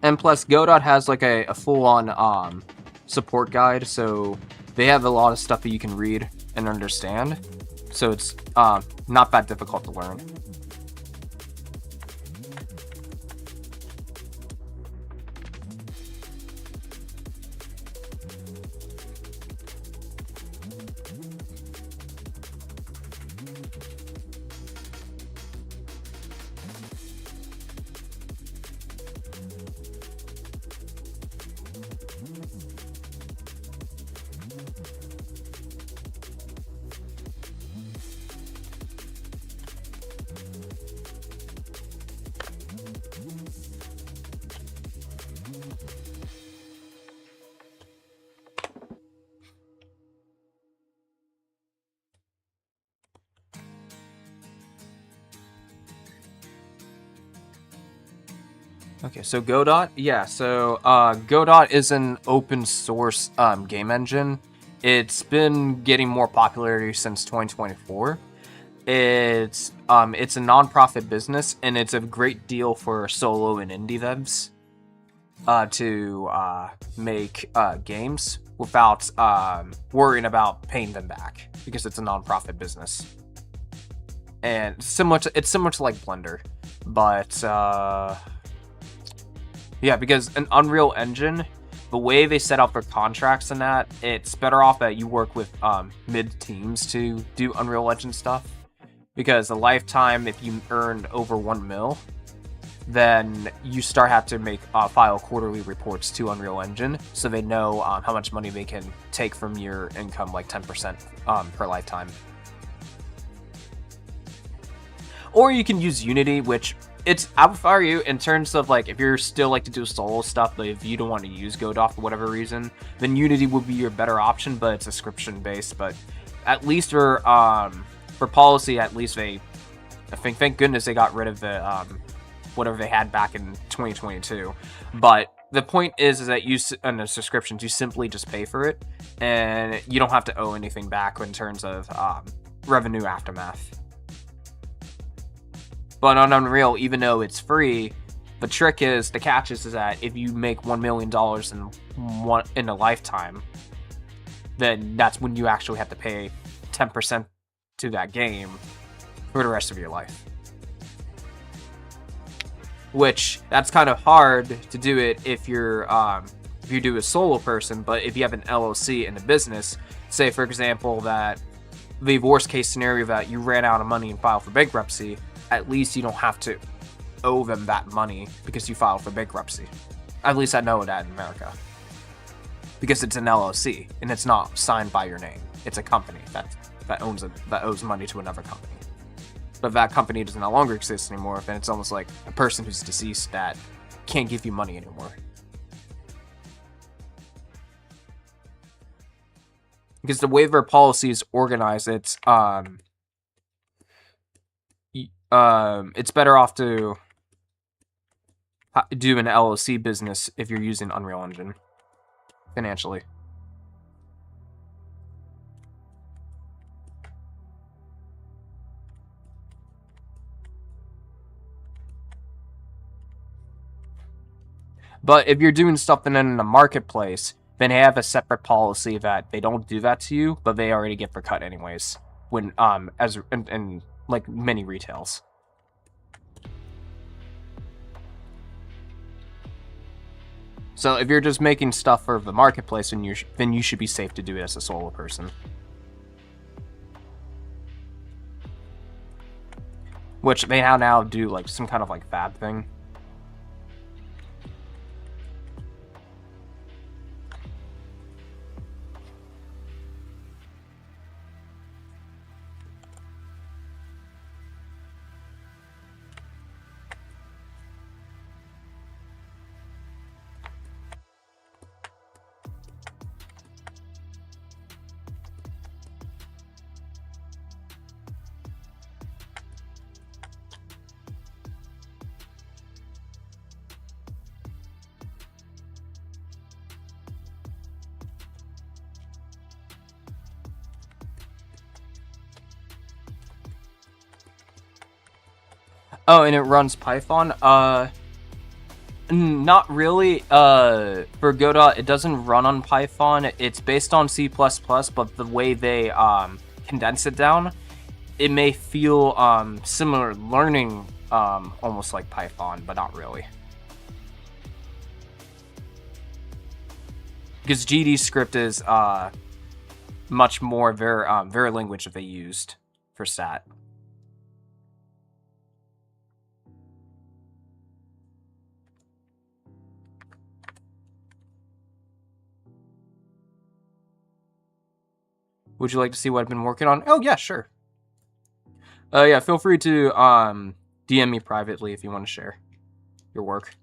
And plus, Godot has like a full-on support guide, so they have a lot of stuff that you can read and understand. So it's not that difficult to learn. Okay, so Godot, yeah, so Godot is an open source game engine. It's been getting more popularity since 2024. It's a non-profit business, and it's a great deal for solo and indie devs to make games without worrying about paying them back, because it's a non-profit business. And it's similar to like Blender, but yeah, because an Unreal Engine, the way they set up their contracts and that, it's better off that you work with mid-teams to do Unreal Engine stuff. Because a lifetime, if you earned over 1 mil, then you have to make file quarterly reports to Unreal Engine, so they know how much money they can take from your income, like 10% per lifetime. Or you can use Unity, which it's out for you in terms of like if you're still like to do solo stuff, but if you don't want to use Godot for whatever reason, then Unity would be your better option. But it's subscription based. But at least for policy, at least I think, thank goodness they got rid of the whatever they had back in 2022. But the point is that you on the subscriptions, you simply just pay for it, and you don't have to owe anything back in terms of revenue aftermath. But on Unreal, even though it's free, the catch is that if you make $1 million in a lifetime, then that's when you actually have to pay 10% to that game for the rest of your life. Which, that's kind of hard to do it if you do a solo person, but if you have an LLC in the business, say for example that the worst case scenario that you ran out of money and filed for bankruptcy, at least you don't have to owe them that money because you filed for bankruptcy. At least I know that in America. Because it's an LLC, and it's not signed by your name. It's a company that owes money to another company. But if that company does no longer exist anymore, then it's almost like a person who's deceased that can't give you money anymore. Because the way their policy is organized, it's better off to do an LLC business if you're using Unreal Engine financially. But if you're doing something in the marketplace, then they have a separate policy that they don't do that to you, but they already get their cut anyways. When in like many retails. So if you're just making stuff for the marketplace, then you should be safe to do it as a solo person. Which they now do like some kind of like fab thing. Oh, and it runs Python? Not really. For Godot, it doesn't run on Python. It's based on C++, but the way they condense it down, it may feel similar learning, almost like Python, but not really. Because GDScript is much more their language that they used for stat. Would you like to see what I've been working on? Oh, yeah, sure. Yeah, feel free to DM me privately if you want to share your work.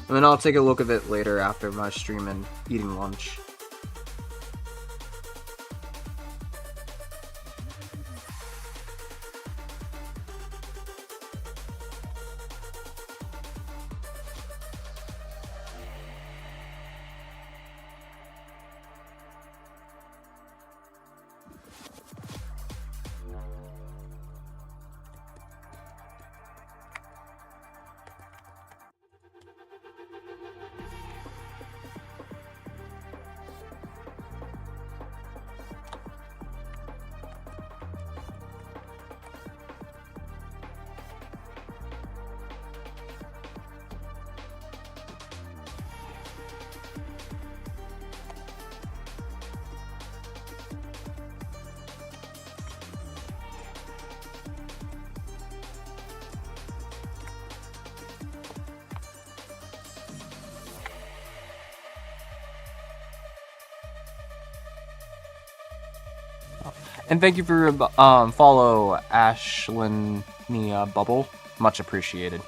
And then I'll take a look at it later after my stream and eating lunch. And thank you for your follow, Ashlinia Bubble. Much appreciated.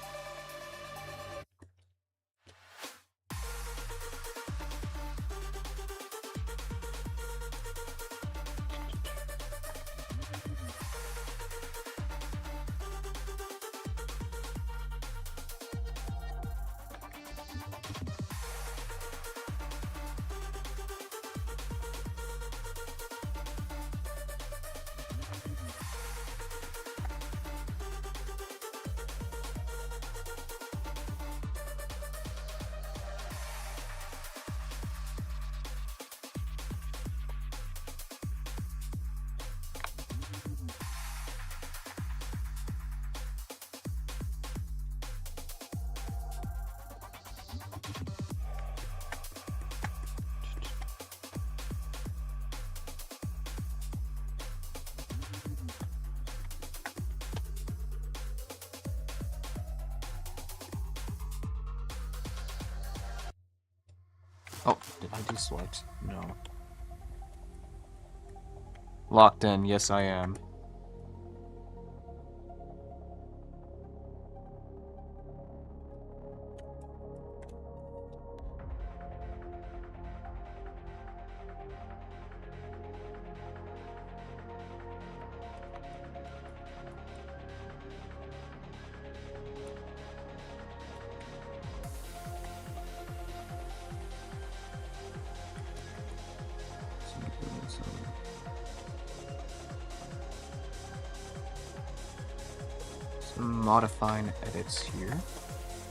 Oh, did I do swipes? No. Locked in, yes I am. Modifying edits here.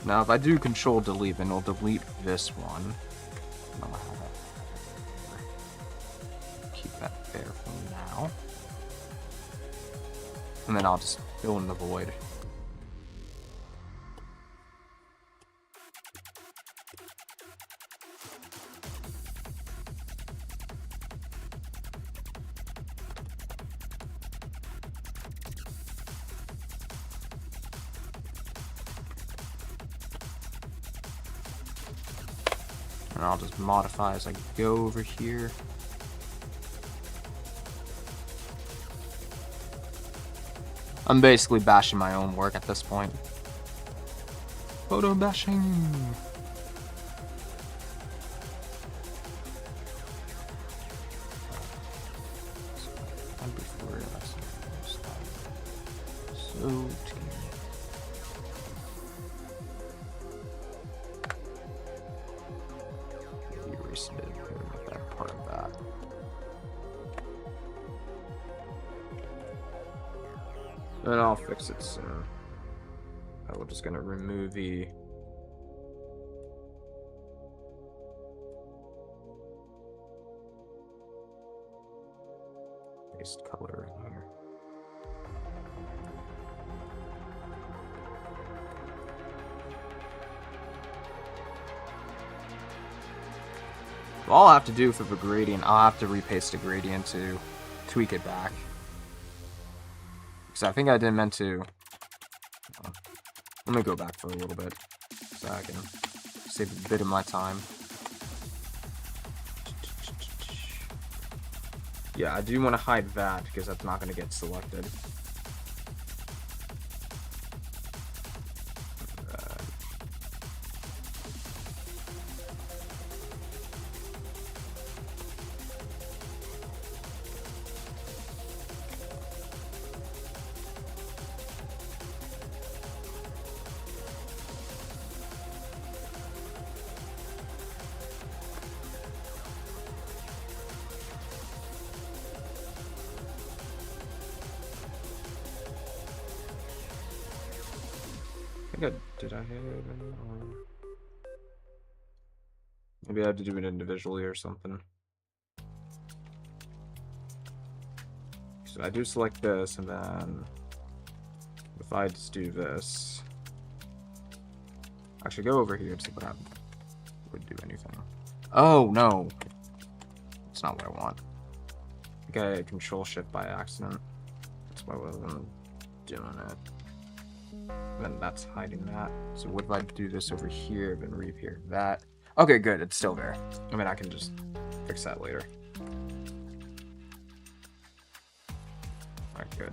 Now, if I do Control Delete, then it'll delete this one. I'll have that. Keep that there for now. And then I'll just fill in the void. And I'll just modify as I go over here. I'm basically bashing my own work at this point. Photo bashing! So that part of that. And I'll fix it soon. We're just gonna remove the paste color in here. All I have to do for the gradient, I'll have to repaste the gradient to tweak it back. Because I think I didn't meant to. Let me go back for a little bit so I can save a bit of my time. Yeah, I do want to hide that because that's not going to get selected. I think did I hit it? Maybe I had to do it individually or something. So I do select this, and then if I just do this, actually go over here to see what I would do anything. Oh no, that's not what I want. I think I control shift by accident. That's why I wasn't doing it. Then that's hiding that. So what if I do this over here and reappear that? Okay, good. It's still there. I mean, I can just fix that later. Alright, good.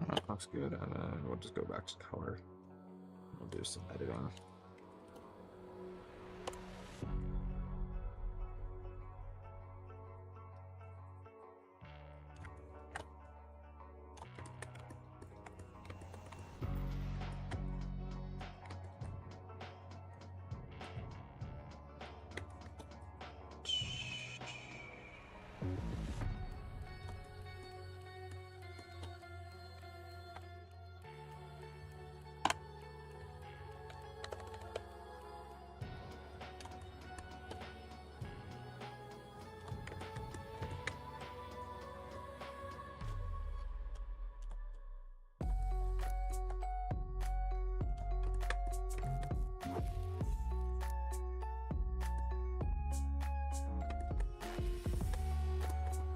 That looks good, and then we'll just go back to color. We'll do some editing.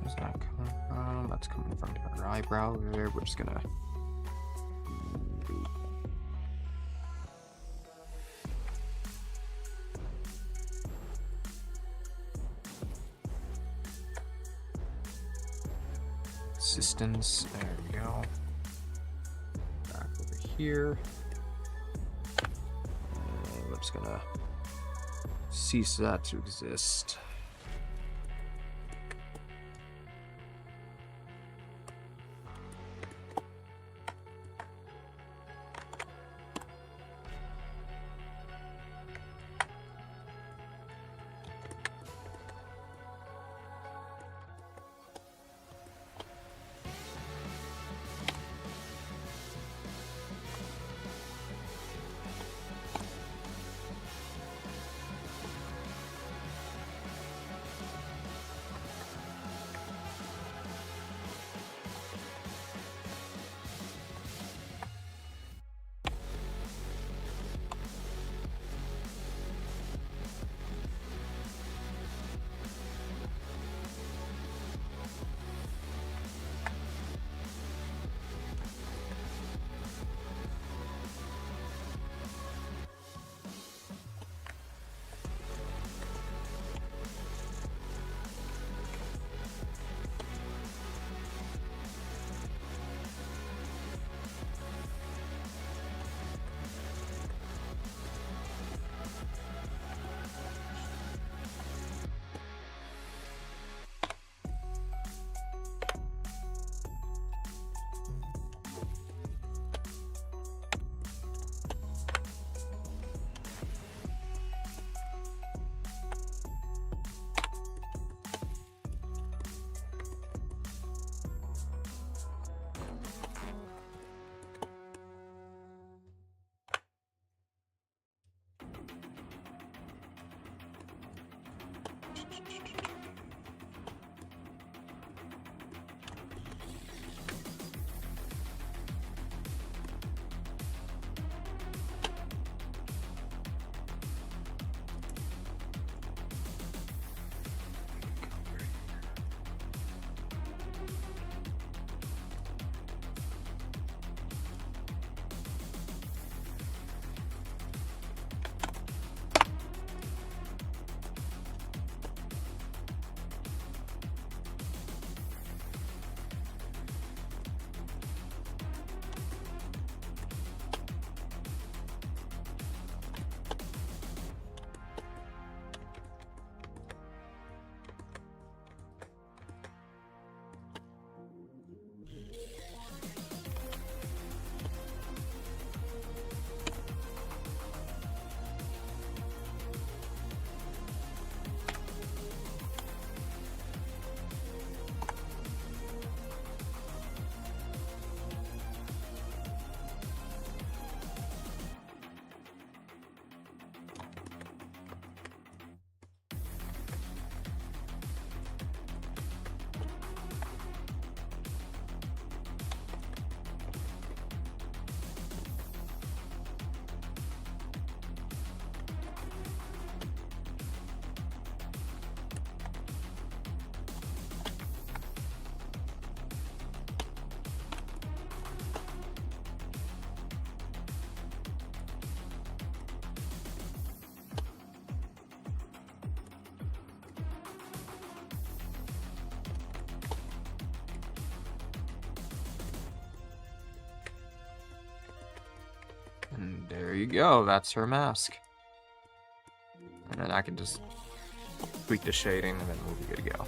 Where's that coming from? That's coming from her eyebrow there. We're just gonna assistance. There we go. Back over here. And we're just gonna cease that to exist. And there you go, that's her mask. And then I can just tweak the shading and then we'll be good to go.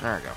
There we go.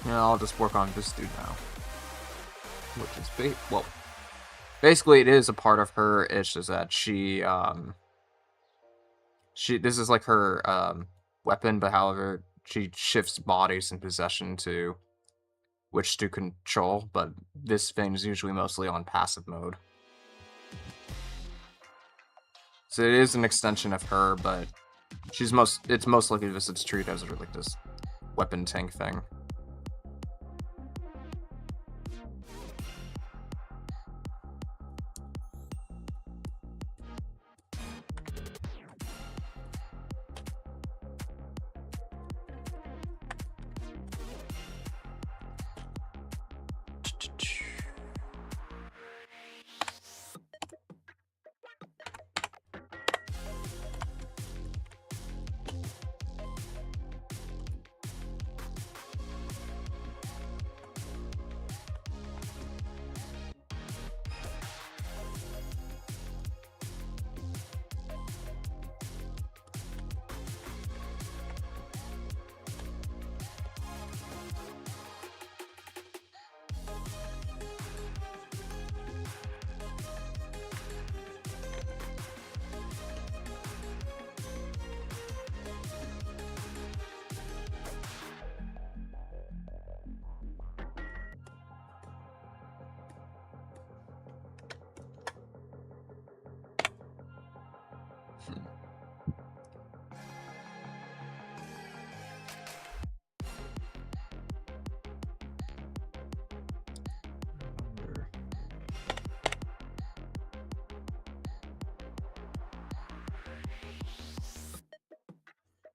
Yeah, I'll just work on this dude now. Which is well, basically it is a part of her. It's just that she this is like her weapon, but however she shifts bodies in possession to which to control, but this thing is usually mostly on passive mode. So it is an extension of her, but it's most likely just it's treated as like this weapon tank thing.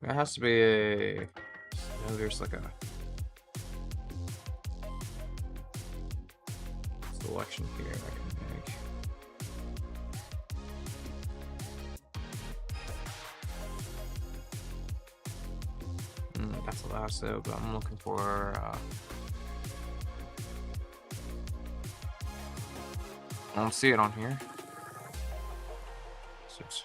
There has to be a... No, there's like a... selection here I can make. That's a lasso, but I'm looking for... I don't see it on here. So it's...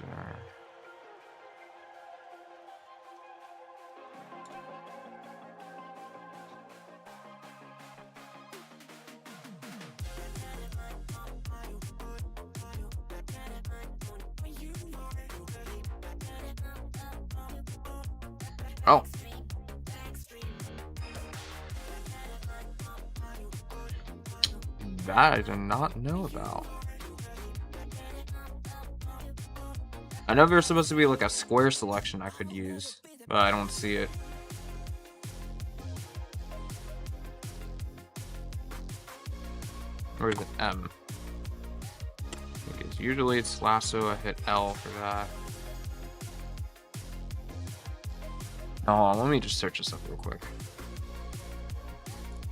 Oh. That I did not know about. I know there's supposed to be like a square selection I could use, but I don't see it. Where's the M? Because usually it's lasso, I hit L for that. Oh, let me just search this up real quick.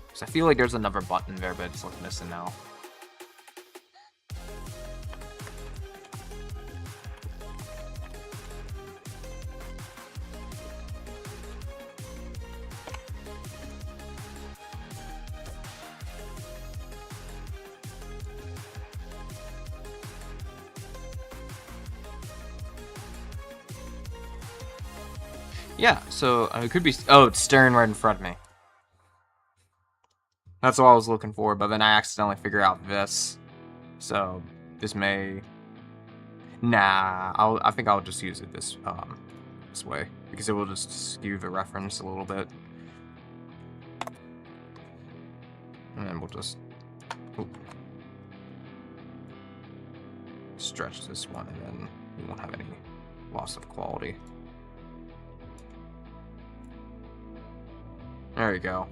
Because I feel like there's another button there, but it's like missing now. Yeah, so it could be... Oh, it's staring right in front of me. That's what I was looking for, but then I accidentally figure out this. So, this may... Nah, I think I'll just use it this way. Because it will just skew the reference a little bit. And then we'll just... stretch this one, and then we won't have any loss of quality. There you go.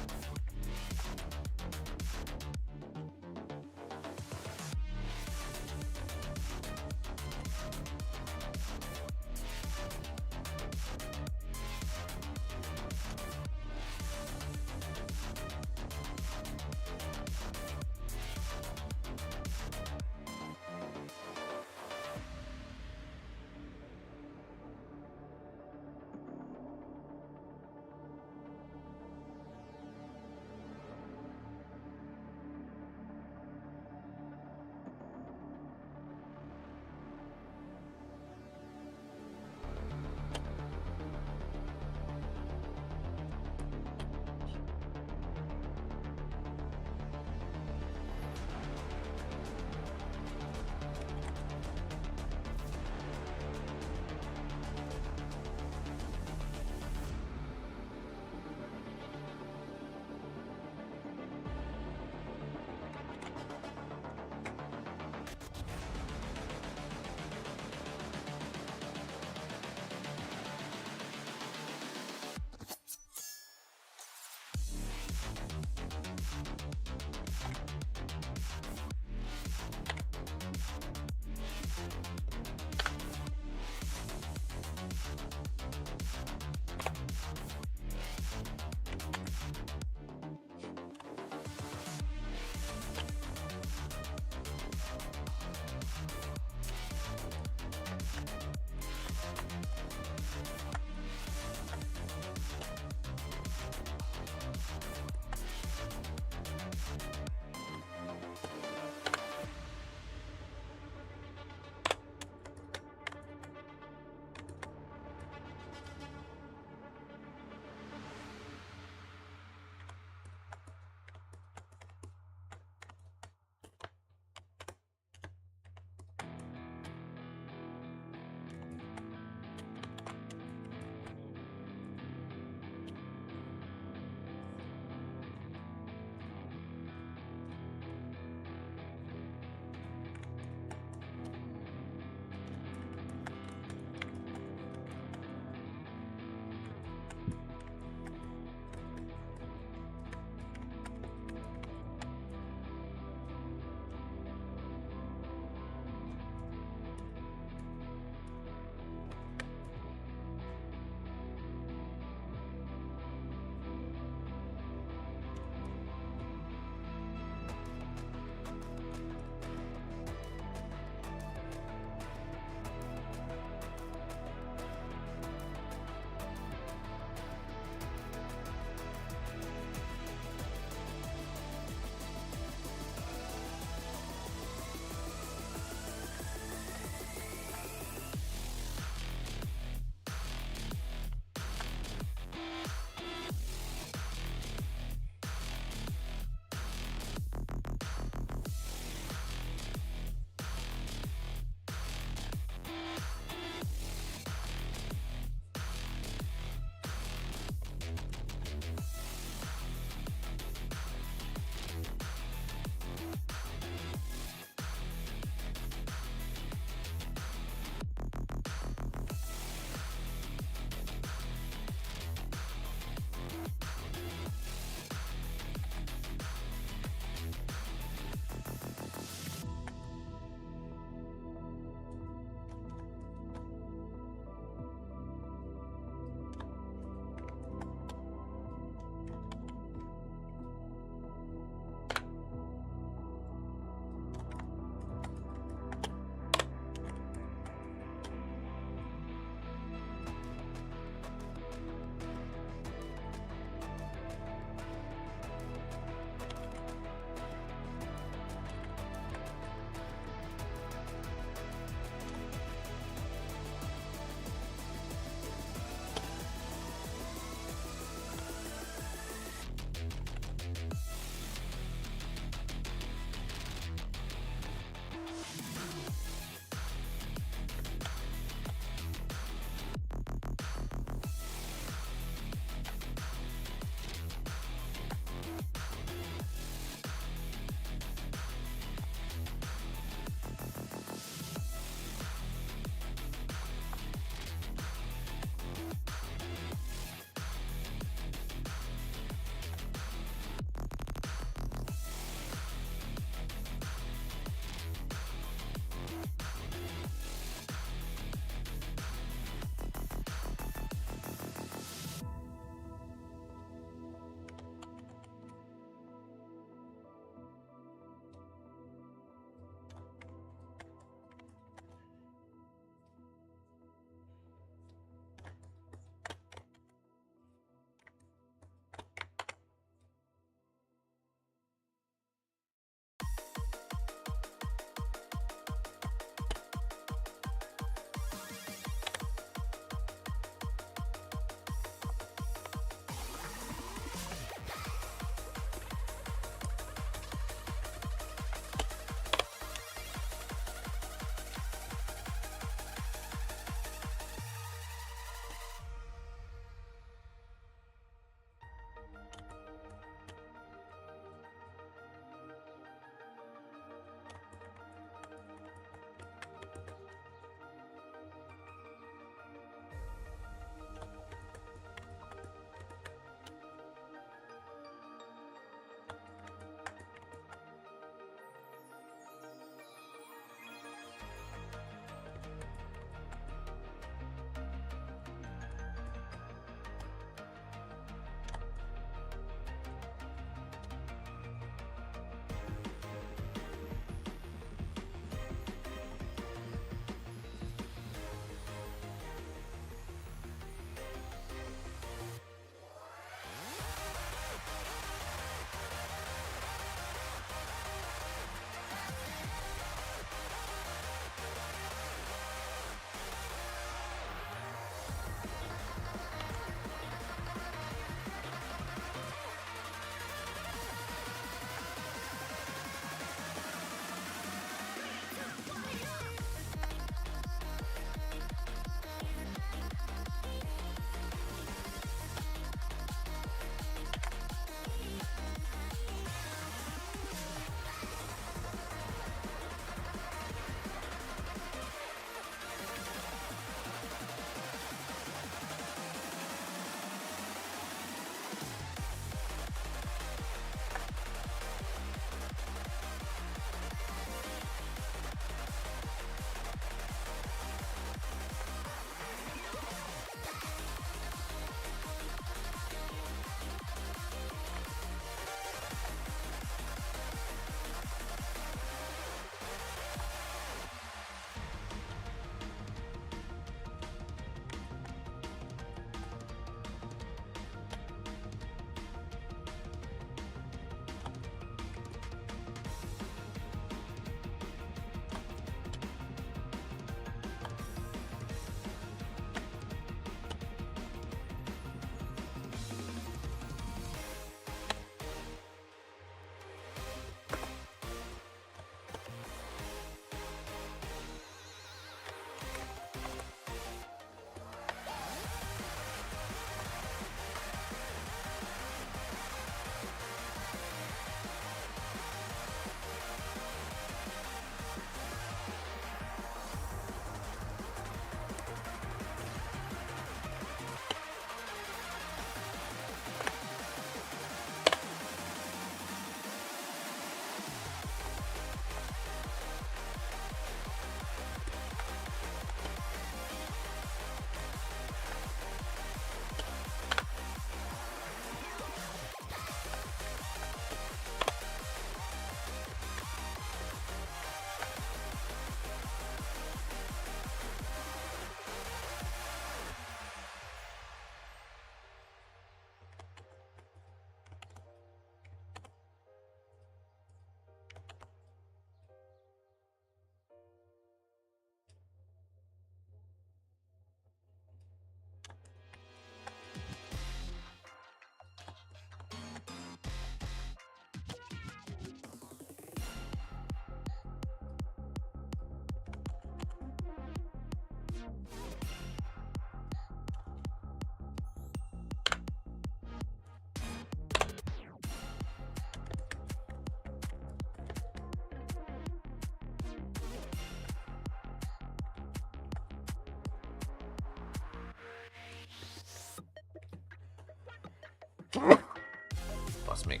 Bless me.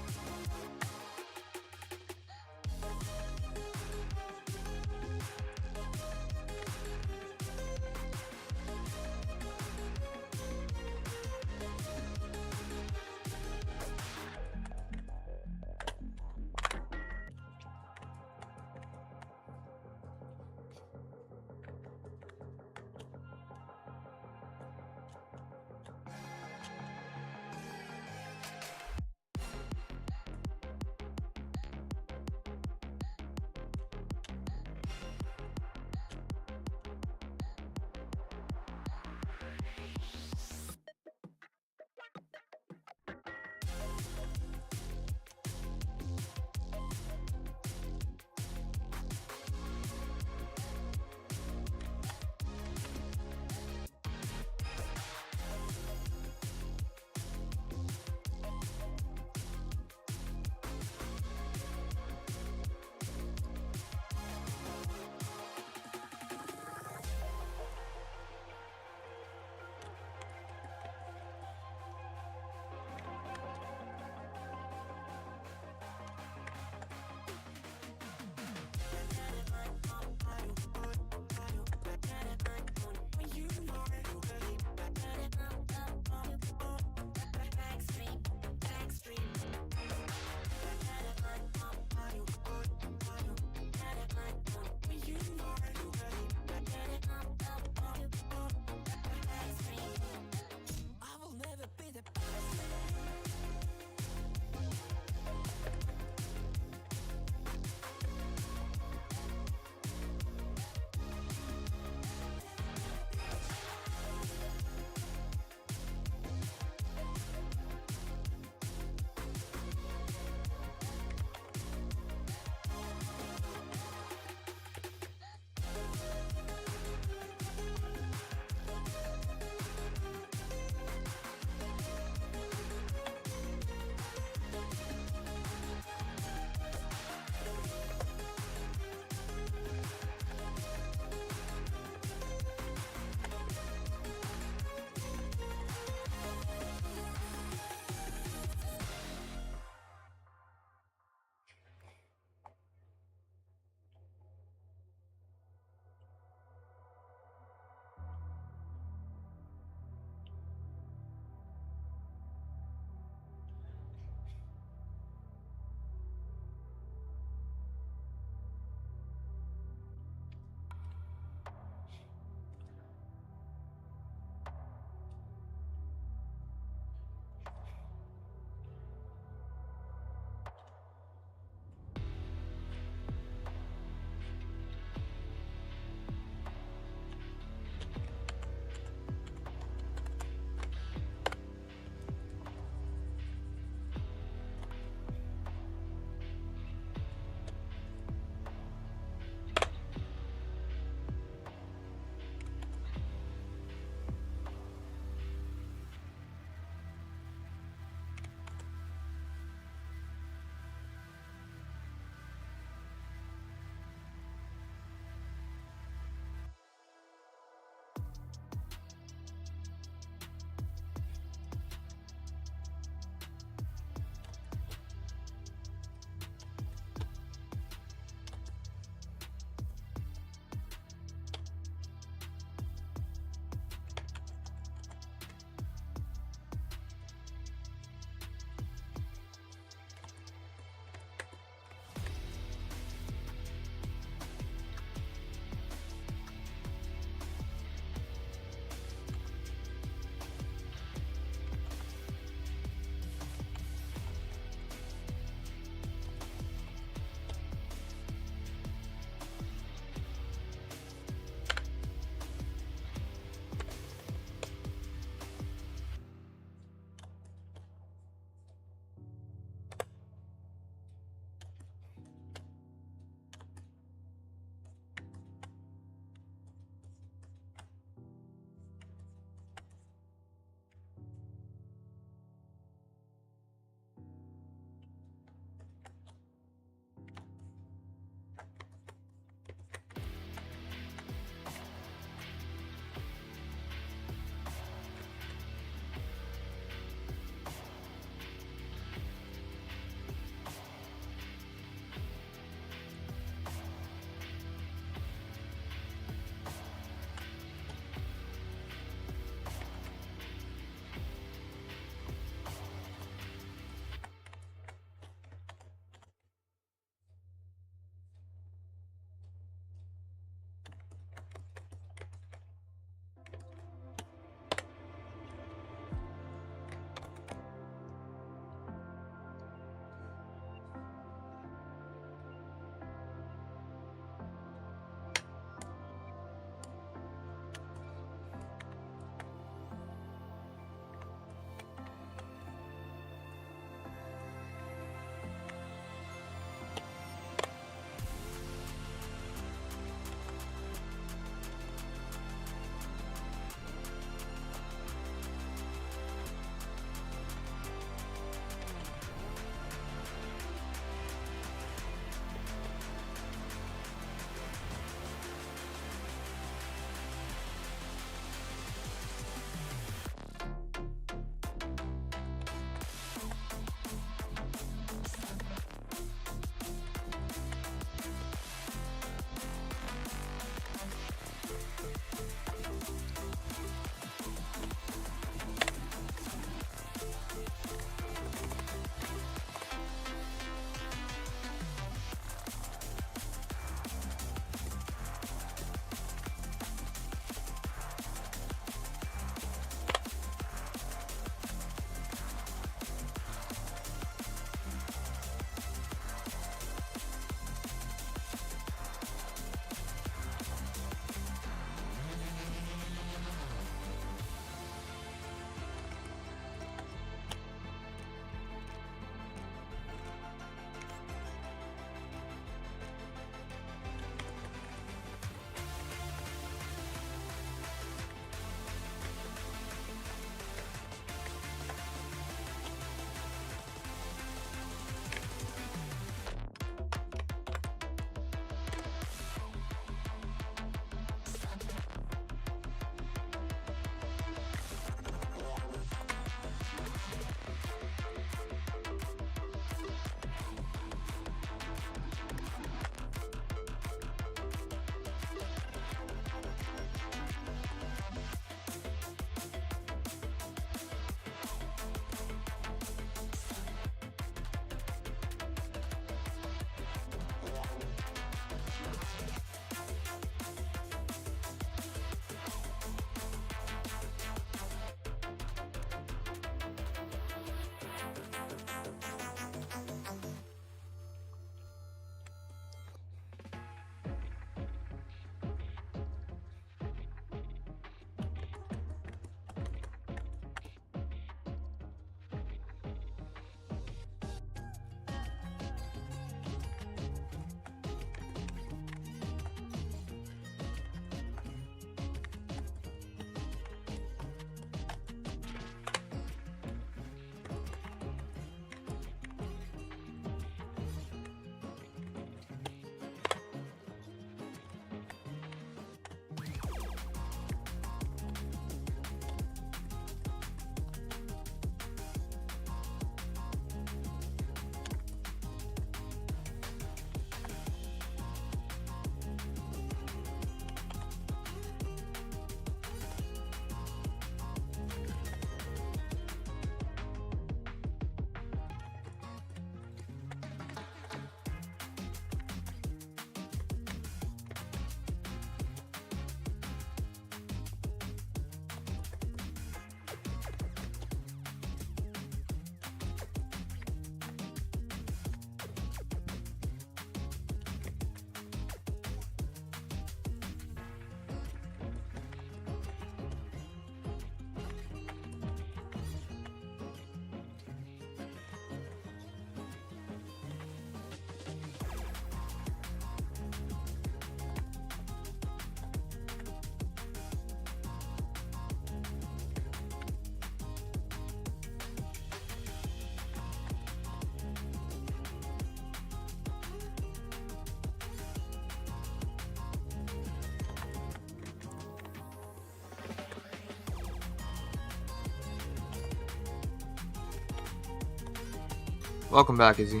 Welcome back, Izzy.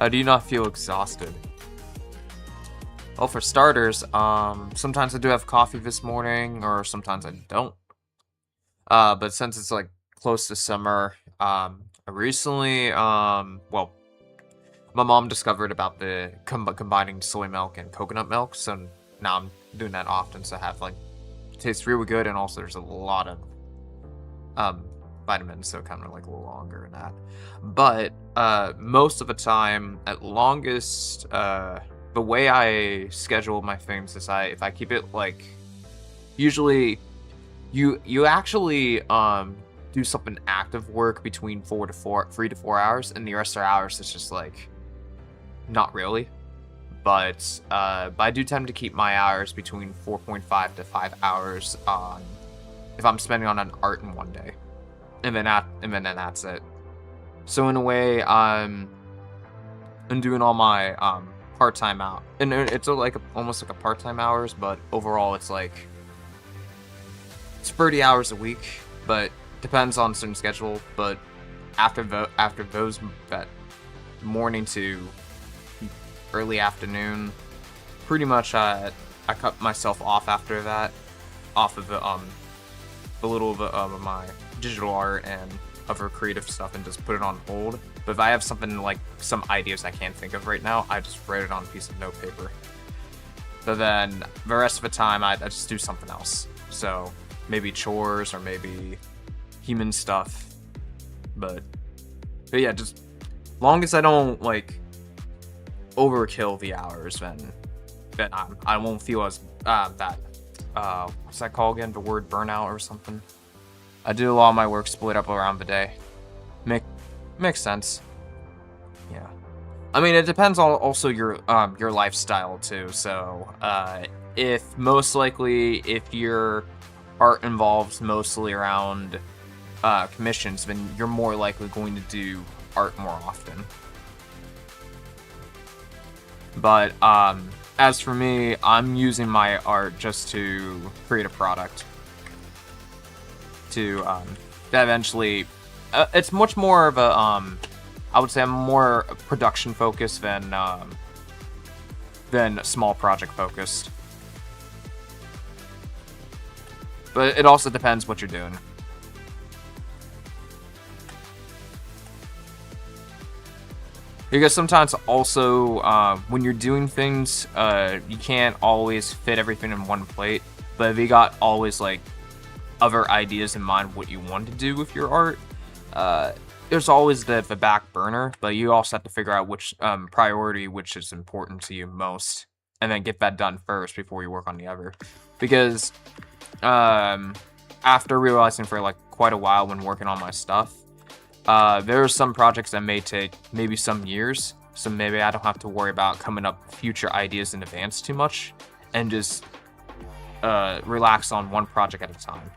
Do you not feel exhausted? Well, for starters, sometimes I do have coffee this morning, or sometimes I don't. But since it's like close to summer, recently, well, my mom discovered about the combining soy milk and coconut milk, so now I'm doing that often. So I have like, it tastes really good, and also there's a lot of vitamins, so kind of like a little longer in that. But most of the time, at longest, the way I schedule my things is if I keep it like, usually you actually do something active work between 3 to 4 hours, and the rest of the hours is just like not really. But I do tend to keep my hours between 4.5 to 5 hours if I'm spending on an art in one day, and then that's it. So in a way, I'm doing all my part-time out, and it's almost like a part-time hours, but overall it's like it's 30 hours a week, but depends on certain schedule. But after those, that morning to early afternoon, pretty much I cut myself off after that, off of a little bit of my digital art and other creative stuff, and just put it on hold. But if I have something like some ideas I can't think of right now, I just write it on a piece of notepaper. But then the rest of the time, I just do something else. So maybe chores or maybe human stuff. But yeah, just long as I don't like overkill the hours, then I won't feel as what's that called again? The word burnout or something. I do a lot of my work split up around the day. Makes sense. Yeah. I mean, it depends on also your lifestyle too. So if your art involves mostly around commissions, then you're more likely going to do art more often. But as for me, I'm using my art just to create a product. To that eventually, it's much more of a I would say I'm more production focused than small project focused. But it also depends what you're doing. Because sometimes also, when you're doing things, you can't always fit everything in one plate. But if you got always like other ideas in mind what you want to do with your art, there's always the back burner. But you also have to figure out which priority, which is important to you most, and then get that done first before you work on the other. Because after realizing for like quite a while when working on my stuff, there are some projects that may take maybe some years, so maybe I don't have to worry about coming up with future ideas in advance too much, and just relax on one project at a time.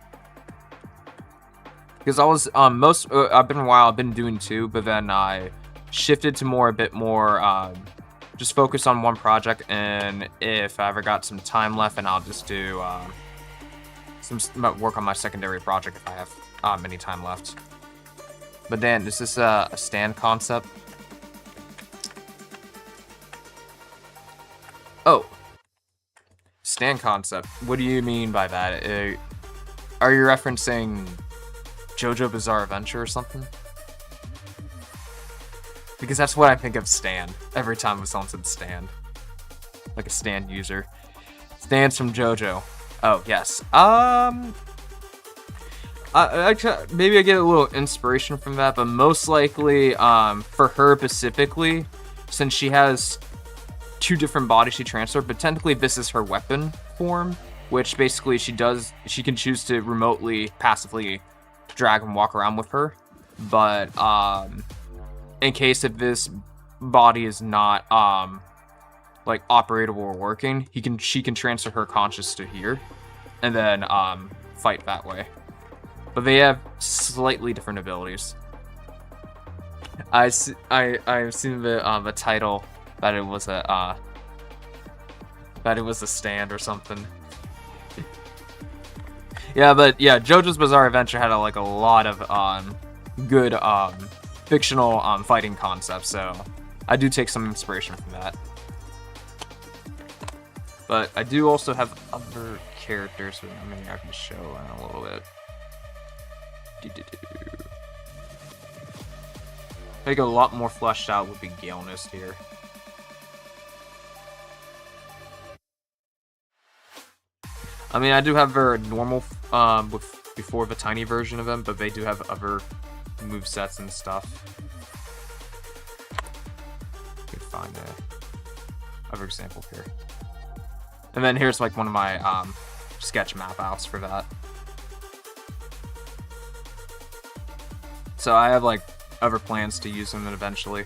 Because I was I've been doing two, but then I shifted to a bit more just focus on one project, and if I ever got some time left, and I'll just do some work on my secondary project if I have any time left. But Dan, is this a stand concept? Oh. Stand concept. What do you mean by that? Are you referencing JoJo Bizarre Adventure or something? Because that's what I think of stand every time someone said stand. Like a stand user. Stands from JoJo. Oh, yes. Maybe I get a little inspiration from that, but most likely, for her specifically, since she has two different bodies she transferred, but technically this is her weapon form, which basically she can choose to remotely, passively drag and walk around with her. But in case if this body is not like operatable or working, she can transfer her conscious to here, and then fight that way. But they have slightly different abilities. I've seen the title that it was a stand or something. Yeah, but yeah, JoJo's Bizarre Adventure had like a lot of good fictional fighting concepts, so I do take some inspiration from that. But I do also have other characters, so maybe I can show a little bit. Make it a lot more fleshed out with the Galenist here. I mean, I do have their normal, before the tiny version of them, but they do have other movesets and stuff. You can find other example here. And then here's like one of my sketch map outs for that. So I have like other plans to use them eventually.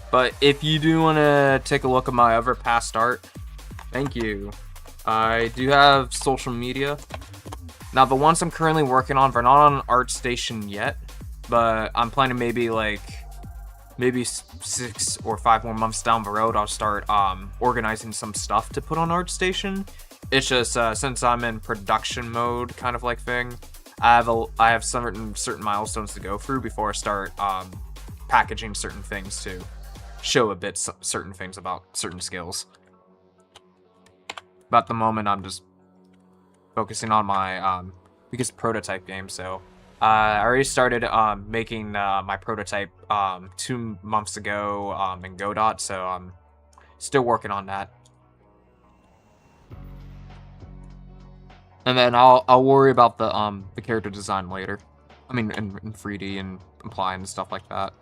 But if you do want to take a look at my other past art, thank you. I do have social media. Now the ones I'm currently working on, they're not on ArtStation yet, but I'm planning maybe 6 or 5 more months down the road, I'll start organizing some stuff to put on ArtStation. It's just since I'm in production mode kind of like thing, I have certain milestones to go through before I start packaging certain things to show a bit certain things about certain skills. But at the moment, I'm just focusing on my biggest prototype game. So I already started making my prototype 2 months ago in Godot, so I'm still working on that. And then I'll worry about the character design later. I mean, in 3D and applying and stuff like that.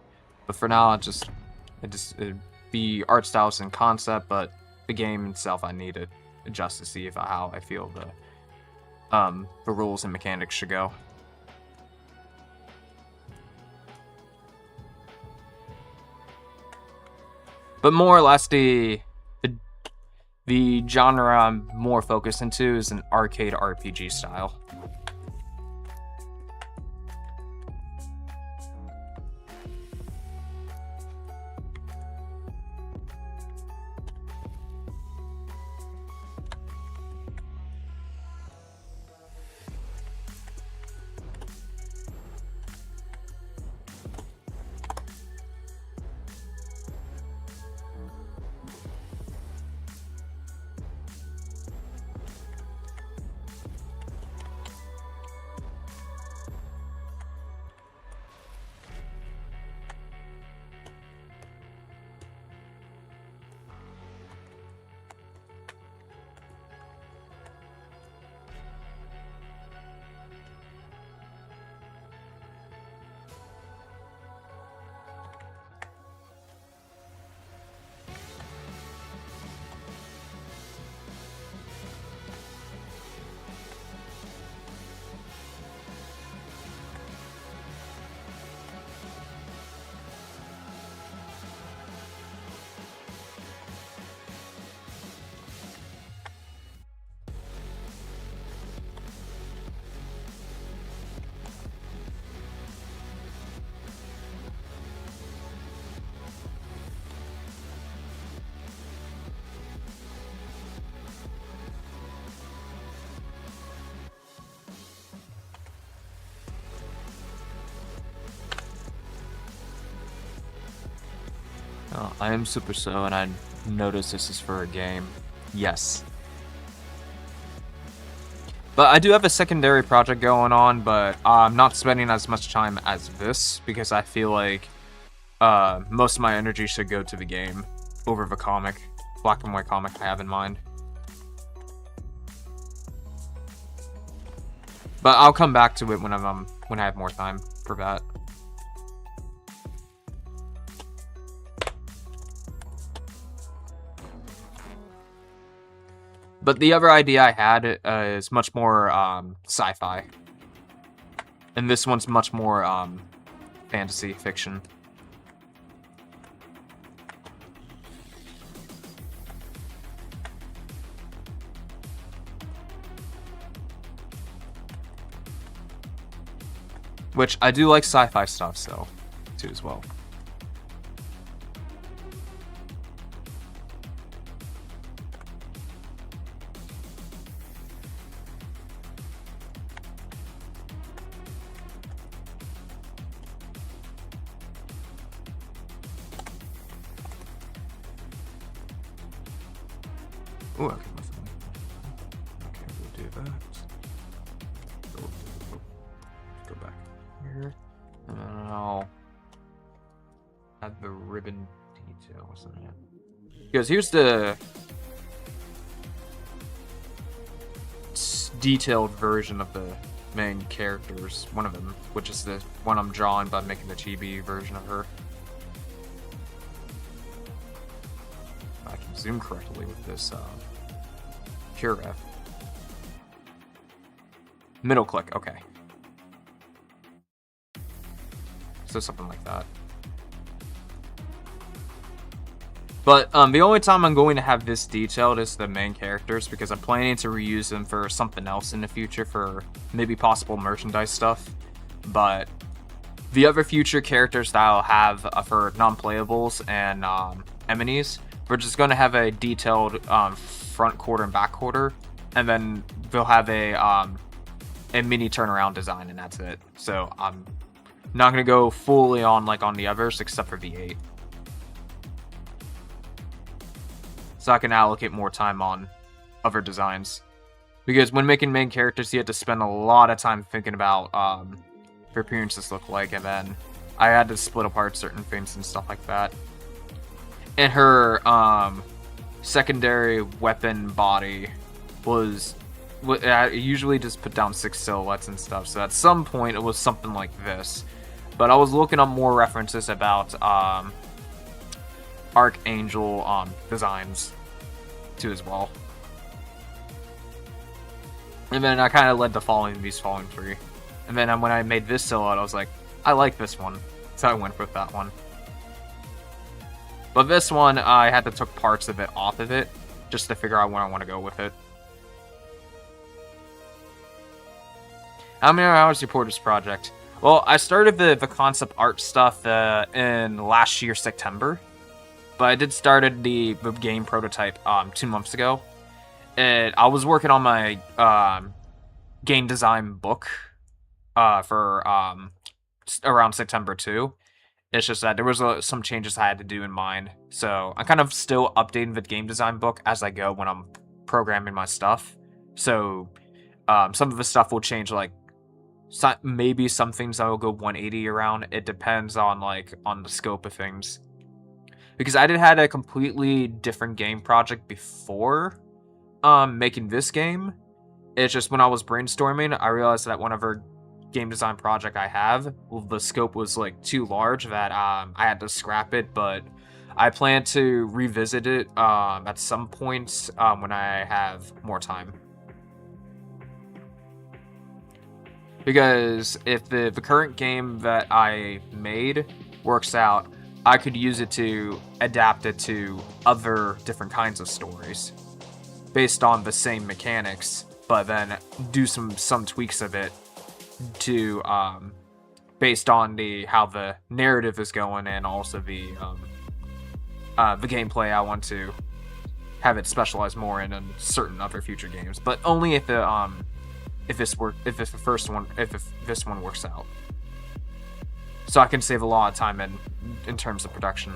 But for now, it'd be art styles and concept, but the game itself I need to adjust to see how I feel the rules and mechanics should go. But more or less the genre I'm more focused into is an arcade RPG style. I am Super So, and I noticed this is for a game. Yes. But I do have a secondary project going on, but I'm not spending as much time as this, because I feel like most of my energy should go to the game over the comic, black and white comic I have in mind. But I'll come back to it when I have more time for that. But the other idea I had is much more sci-fi. And this one's much more fantasy fiction. Which I do like sci-fi stuff, so too as well. Oh, okay, nothing. Okay, we'll do that. Go back here. And then I'll add the ribbon detail or something. Because here's the detailed version of the main characters, one of them, which is the one I'm drawing by making the chibi version of her. I can zoom correctly with this pure F. Middle click, okay. So something like that. But the only time I'm going to have this detailed is the main characters, because I'm planning to reuse them for something else in the future, for maybe possible merchandise stuff. But the other future characters that I'll have for non-playables and enemies, we're just going to have a detailed front quarter and back quarter, and then they'll have a mini turnaround design, and that's it. So I'm not going to go fully on like on the others, except for V8. So I can allocate more time on other designs. Because when making main characters, you had to spend a lot of time thinking about their appearances look like, and then I had to split apart certain things and stuff like that. And her secondary weapon body was... I usually just put down 6 silhouettes and stuff, so at some point it was something like this. But I was looking up more references about Archangel designs too as well. And then I kind of led to following these following 3. And then when I made this silhouette, I was like, I like this one. So I went with that one. But this one, I had to took parts of it off of it, just to figure out when I want to go with it. How many hours you poured this project? Well, I started the concept art stuff in last year, September. But I did started the game prototype 2 months ago. And I was working on my game design book for around September 2. It's just that there was some changes I had to do in mine. So I'm kind of still updating the game design book as I go when I'm programming my stuff. So some of the stuff will change, like maybe some things I will go 180 around. It depends on on the scope of things. Because I had a completely different game project before making this game. It's just when I was brainstorming, I realized that whenever game design project I have, well, the scope was too large that I had to scrap it. But I plan to revisit it at some point when I have more time. Because if the current game that I made works out, I could use it to adapt it to other different kinds of stories based on the same mechanics, but then do some tweaks of it to based on how the narrative is going, and also the gameplay I want to have it specialize more in certain other future games, but only if this one works out. So I can save a lot of time in terms of production.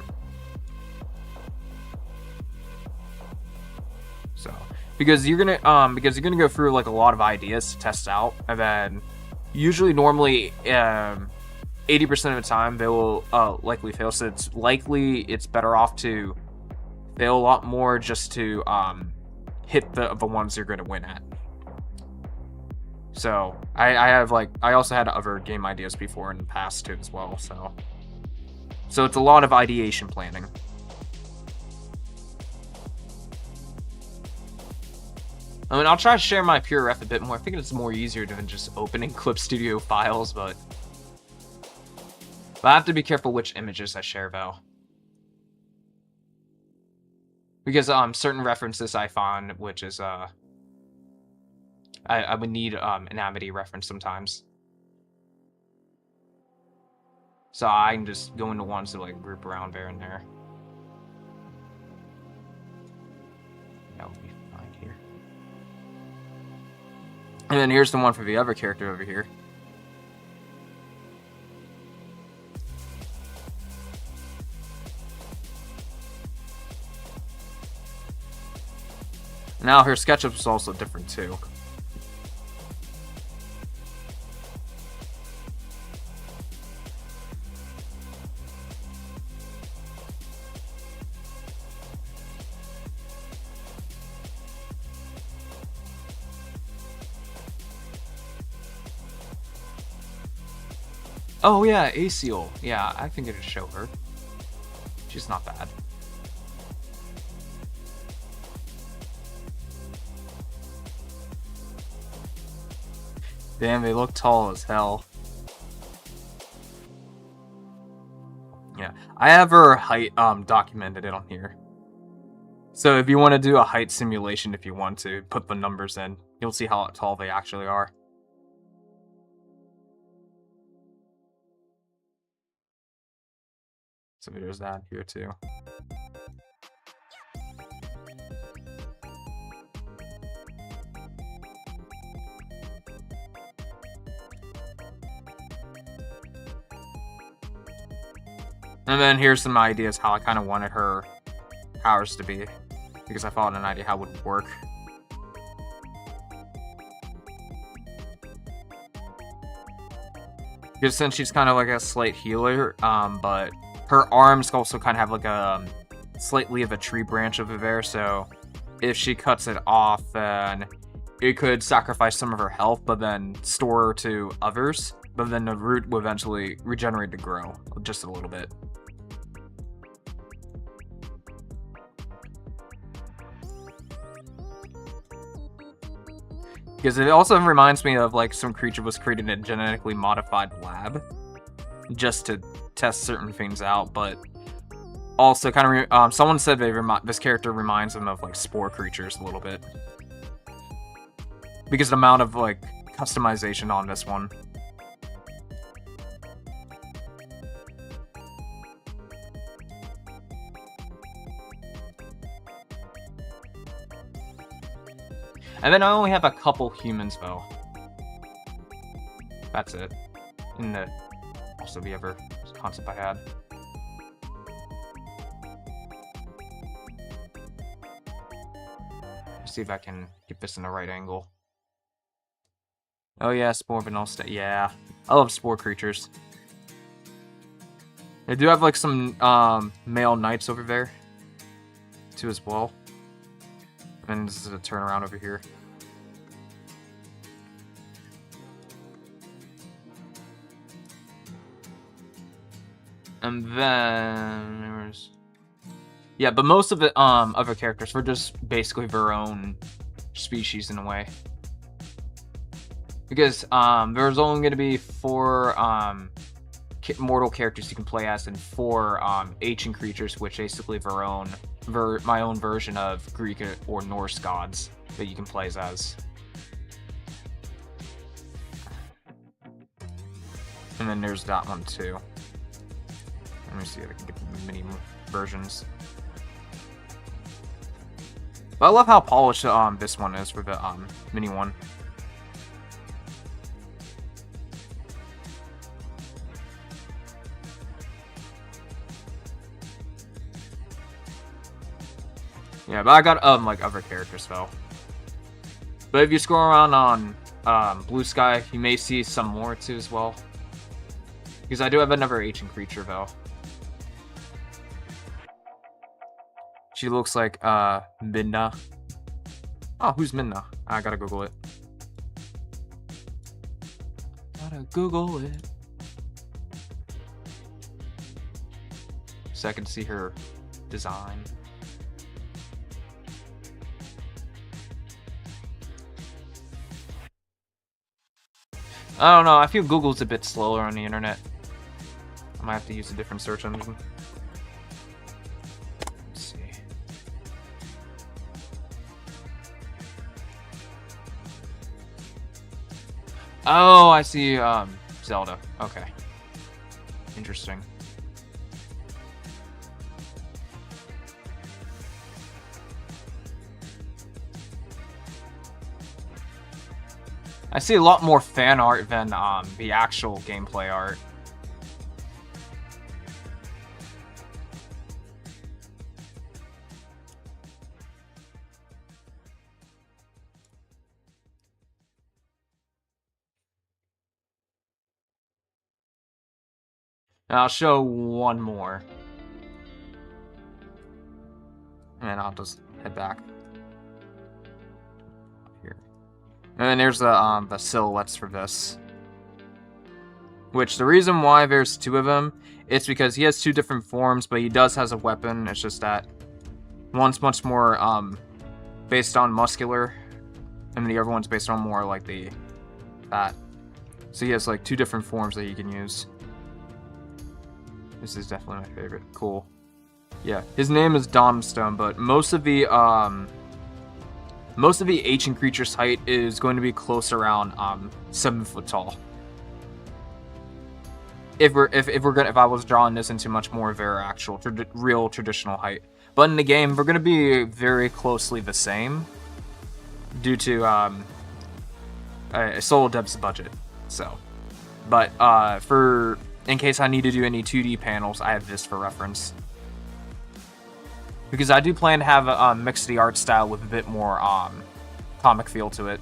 So because you're gonna go through a lot of ideas to test out, and then usually normally 80% of the time they will likely fail. So it's better off to fail a lot more just to hit the ones you're gonna win at. So I also had other game ideas before in the past too as well. So it's a lot of ideation planning. I mean, I'll try to share my pure ref a bit more. I think it's more easier than just opening Clip Studio files, but I have to be careful which images I share though. Because certain references I find, which is I would need an Amity reference sometimes. So I can just go into ones that group around there and there. That would be fine here. And then here's the one for the other character over here. Now her SketchUp is also different too. Oh yeah, Aciel. Yeah, I think it'd show her. She's not bad. Damn, they look tall as hell. Yeah, I have her height documented it on here. So if you want to do a height simulation, if you want to put the numbers in, you'll see how tall they actually are. So there's that here too. And then here's some ideas how I kind of wanted her powers to be, because I thought an idea how it would work. Because since she's kind of like a slight healer, but her arms also kind of have like a slightly of a tree branch over there, so if she cuts it off, then it could sacrifice some of her health, but then store her to others, but then the root will eventually regenerate to grow just a little bit. Because it also reminds me of like some creature was created in a genetically modified lab just to test certain things out, but also kind of someone said this character reminds them of like spore creatures a little bit because the amount of like customization on this one. And then I only have a couple humans, though. That's it. In the also the other concept I had. Let's see if I can get this in the right angle. Oh yeah, Spore Vanilla. Yeah, I love spore creatures. They do have like some male knights over there, too, as well. And this is a turnaround over here. And then there's... Yeah, but most of the other characters were just basically their own species in a way. Because there's only going to be 4 mortal characters you can play as, and 4 ancient creatures, which basically their own my own version of Greek or Norse gods that you can play as. And then there's that one too. Let me see if I can get the mini versions. But I love how polished this one is for the mini one. Yeah, but I got like other characters though. But if you scroll around on Blue Sky, you may see some more too as well. Because I do have another ancient creature though. She looks like Midna. Oh, who's Midna? I gotta Google it. Gotta Google it. So I can see her design. I don't know, I feel Google's a bit slower on the internet. I might have to use a different search engine. Let's see. Oh, I see, Zelda. Okay. Interesting. I see a lot more fan art than the actual gameplay art. And I'll show one more. And I'll just head back here. And then there's the silhouettes for this. Which, the reason why there's two of them, it's because he has two different forms, but he does has a weapon. It's just that one's much more based on muscular, and the other one's based on more like the fat. So he has like two different forms that he can use. This is definitely my favorite. Cool. Yeah, his name is Domstone, but most of the ancient creature's height is going to be close around 7 foot tall. If I was drawing this into much more of their actual real traditional height, but in the game we're gonna be very closely the same due to Solo Dev's budget. So, but in case I need to do any 2D panels, I have this for reference. Because I do plan to have mix the art style with a bit more comic feel to it.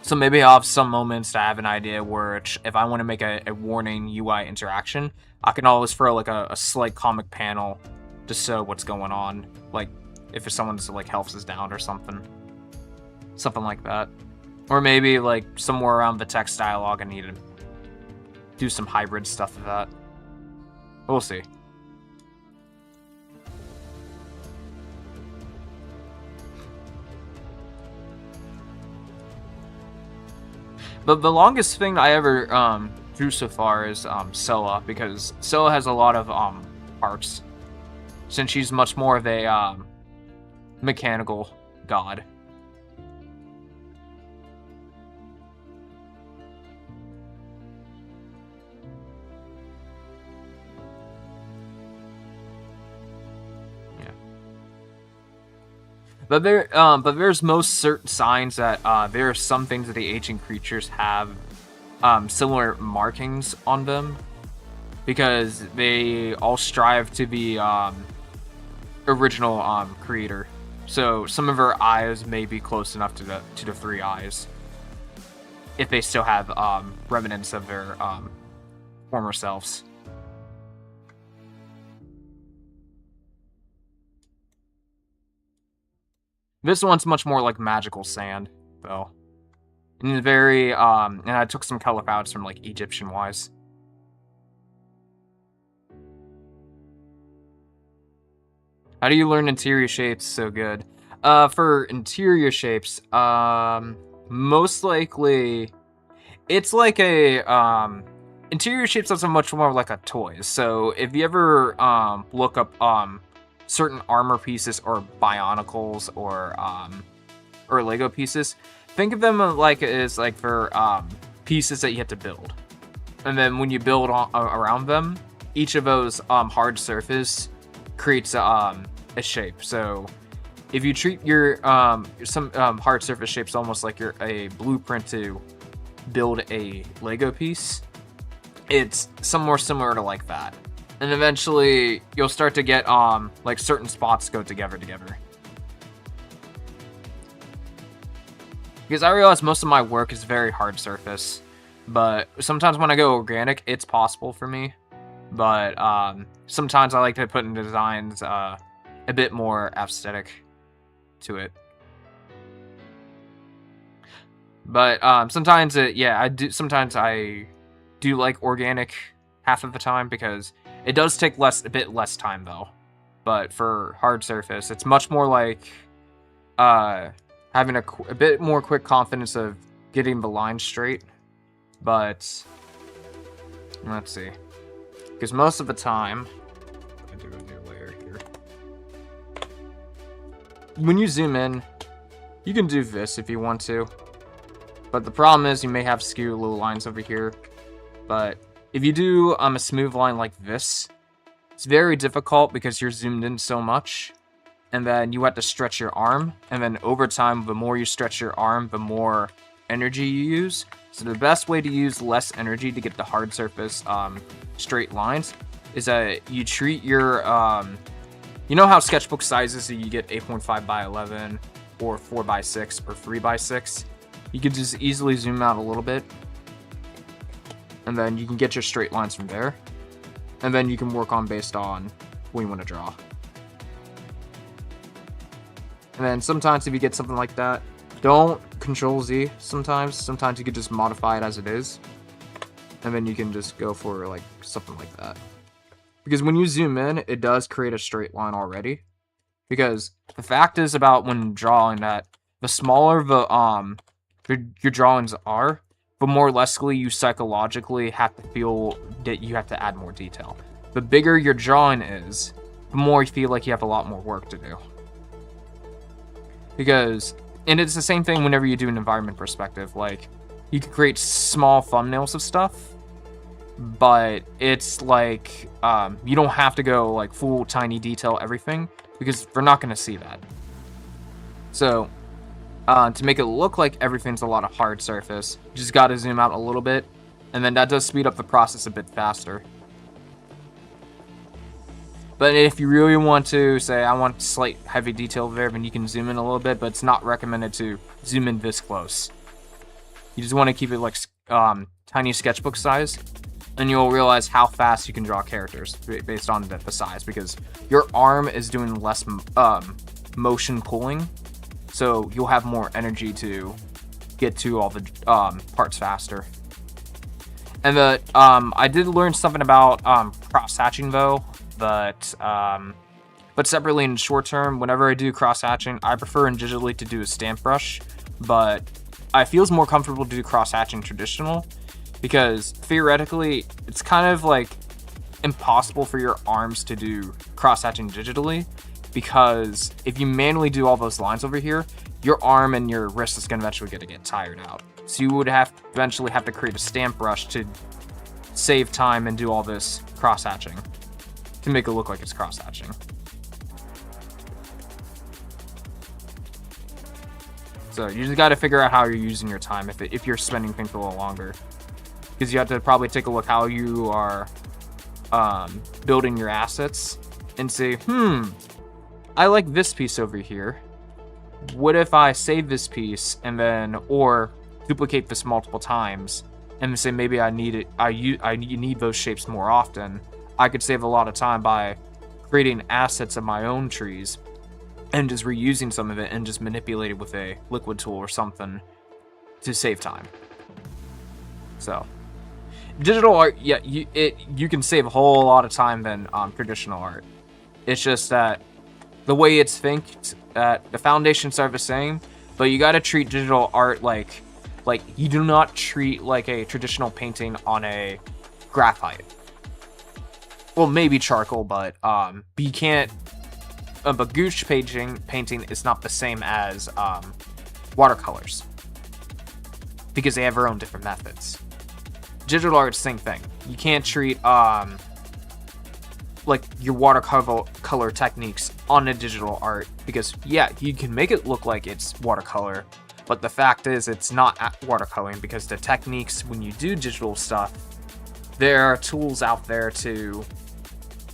So maybe I'll have some moments to have an idea where if I want to make a warning UI interaction, I can always throw like a slight comic panel to show what's going on. Like if someone's like health is down or something. Something like that. Or maybe like somewhere around the text dialogue I need to do some hybrid stuff with that. We'll see. But the longest thing I ever drew so far is Scylla, because Scylla has a lot of parts, since she's much more of a mechanical god. But there's most certain signs that there are some things that the ancient creatures have similar markings on them, because they all strive to be original creator. So some of her eyes may be close enough to the three eyes, if they still have remnants of their former selves. This one's much more like magical sand, though. And very, and I took some color palettes from, like, Egyptian wise. How do you learn interior shapes so good? For interior shapes, most likely, it's like a, interior shapes are much more like a toy. So if you ever, look up, certain armor pieces or bionicles or Lego pieces, think of them like as like for pieces that you have to build, and then when you build around them, each of those hard surface creates a shape. So if you treat your some hard surface shapes almost like you're a blueprint to build a Lego piece, it's somewhere similar to like that. And eventually, you'll start to get, like, certain spots go together. Because I realize most of my work is very hard surface. But sometimes when I go organic, it's possible for me. But, sometimes I like to put in designs, a bit more aesthetic to it. But, sometimes I do like organic half of the time, because it does take a bit less time, though. But for hard surface, it's much more like having a bit more quick confidence of getting the line straight. But let's see, because most of the time, I do a new layer here. When you zoom in, you can do this if you want to. But the problem is you may have skew little lines over here. But if you do a smooth line like this, it's very difficult because you're zoomed in so much, and then you have to stretch your arm, and then over time, the more you stretch your arm, the more energy you use. So the best way to use less energy to get the hard surface straight lines is that you treat your, you know how sketchbook sizes, you get 8.5 by 11, or 4 by 6, or 3 by 6? You can just easily zoom out a little bit, and then you can get your straight lines from there. and then you can work on based on what you want to draw. And then sometimes if you get something like that, don't Control Z sometimes you could just modify it as it is, and then you can just go for like something like that. Because when you zoom in, it does create a straight line already. Because the fact is about when drawing that the smaller the your drawings are, the more lessly you psychologically have to feel that you have to add more detail. The bigger your drawing is, the more you feel like you have a lot more work to do. Because, and it's the same thing whenever you do an environment perspective. Like, you can create small thumbnails of stuff, but it's like, you don't have to go like full tiny detail everything, because we're not going to see that. So, to make it look like everything's a lot of hard surface, you just got to zoom out a little bit, and then that does speed up the process a bit faster. But if you really want to say, I want slight heavy detail there, then you can zoom in a little bit, but it's not recommended to zoom in this close. You just want to keep it like tiny sketchbook size, and you'll realize how fast you can draw characters based on the size, because your arm is doing less motion pulling, so you'll have more energy to get to all the parts faster. And I did learn something about cross-hatching though, but separately in short term, whenever I do cross-hatching, I prefer in digitally to do a stamp brush, but I feels more comfortable to do cross-hatching traditional, because theoretically it's kind of like impossible for your arms to do cross-hatching digitally, because if you manually do all those lines over here, your arm and your wrist is going to eventually get tired out. So you would eventually have to create a stamp brush to save time and do all this cross-hatching to make it look like it's cross-hatching. So you just got to figure out how you're using your time if you're spending things a little longer, because you have to probably take a look how you are building your assets and say, I like this piece over here. What if I save this piece and then, or duplicate this multiple times, and then say maybe I need it. I need those shapes more often. I could save a lot of time by creating assets of my own trees and just reusing some of it and just manipulate it with a liquid tool or something to save time. So, digital art, yeah, you can save a whole lot of time than traditional art. It's just that the way it's think, the foundations are the same, but you got to treat digital art like you do not treat like a traditional painting on a graphite. Well, maybe charcoal, but you can't. But gouache painting is not the same as watercolors, because they have their own different methods. Digital art, same thing. You can't treat like your watercolor techniques on a digital art, because yeah, you can make it look like it's watercolor, but the fact is it's not watercoloring, because the techniques when you do digital stuff, there are tools out there to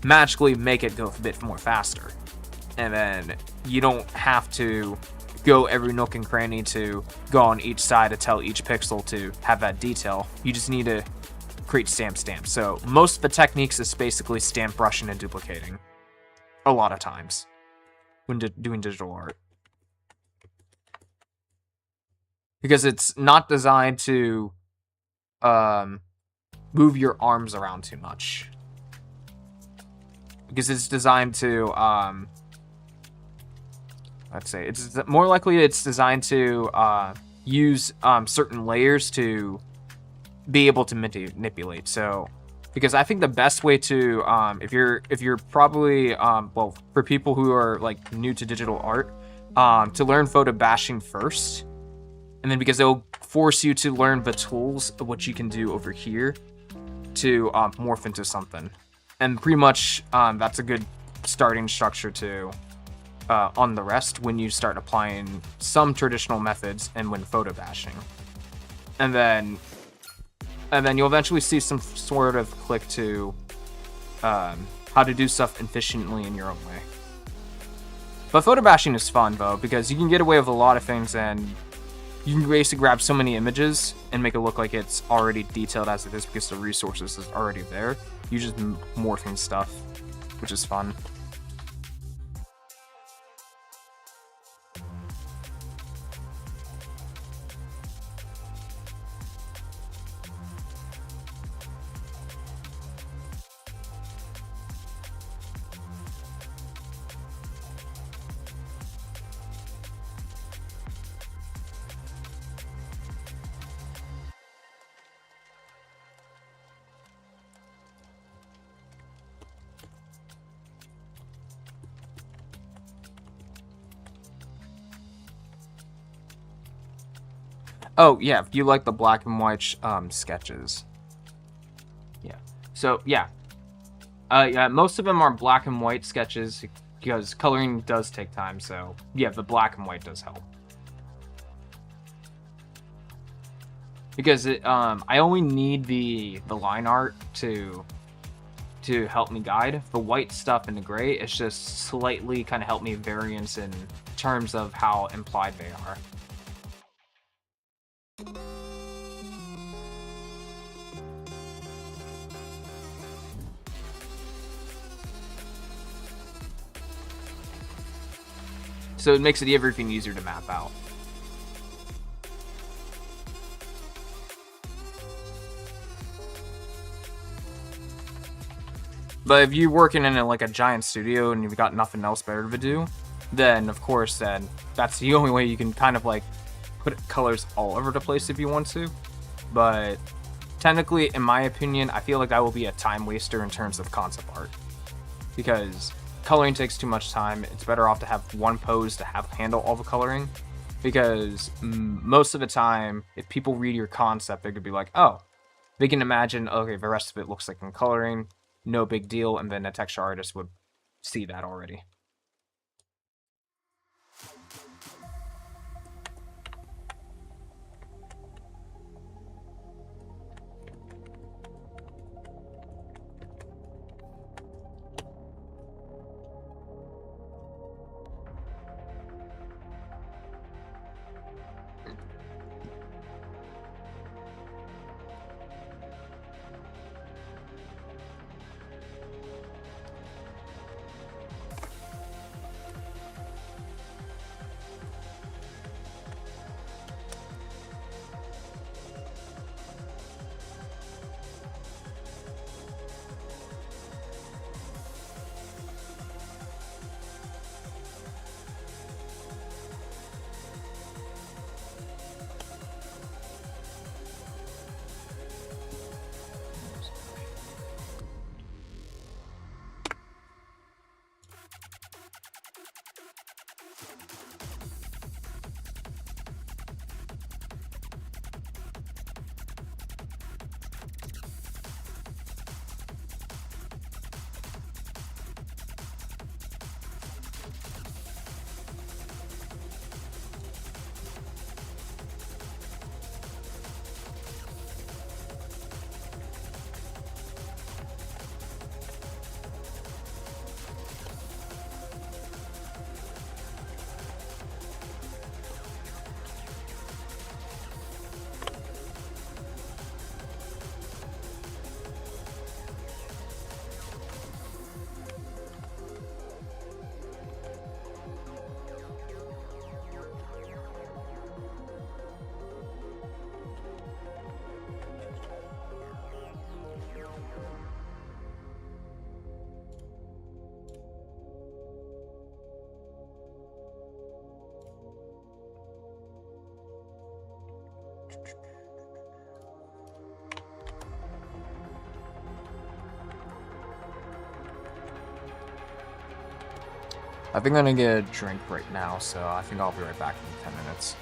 magically make it go a bit more faster, and then you don't have to go every nook and cranny to go on each side to tell each pixel to have that detail. You just need to create stamps. So most of the techniques is basically stamp brushing and duplicating a lot of times when doing digital art, because it's not designed to move your arms around too much, because it's designed to let's say it's more likely it's designed to use certain layers to be able to manipulate. So, because I think the best way to if you're probably well, for people who are like new to digital art, to learn photo bashing first, and then because it'll force you to learn the tools of what you can do over here to morph into something, and pretty much that's a good starting structure to on the rest when you start applying some traditional methods and when photo bashing, and then you'll eventually see some sort of click to how to do stuff efficiently in your own way. But photo bashing is fun though, because you can get away with a lot of things, and you can basically grab so many images and make it look like it's already detailed as it is because the resources is already there. You just morphing stuff, which is fun. Oh, yeah, if you like the black and white sketches. Yeah. So, yeah. Yeah, most of them are black and white sketches because coloring does take time, so yeah, the black and white does help. Because I only need the line art to help me guide. The white stuff and the gray, it's just slightly kind of help me variance in terms of how implied they are. So it makes it everything easier to map out. But if you're working in like a giant studio and you've got nothing else better to do, then of course, then that's the only way you can kind of like put colors all over the place if you want to. But technically, in my opinion, I feel like that will be a time waster in terms of concept art. Because coloring takes too much time. It's better off to have one pose to handle all the coloring. Because most of the time, if people read your concept, they could be like, oh, they can imagine, okay, the rest of it looks like in coloring, no big deal, and then a texture artist would see that already. I think I'm gonna get a drink right now, so I think I'll be right back in 10 minutes.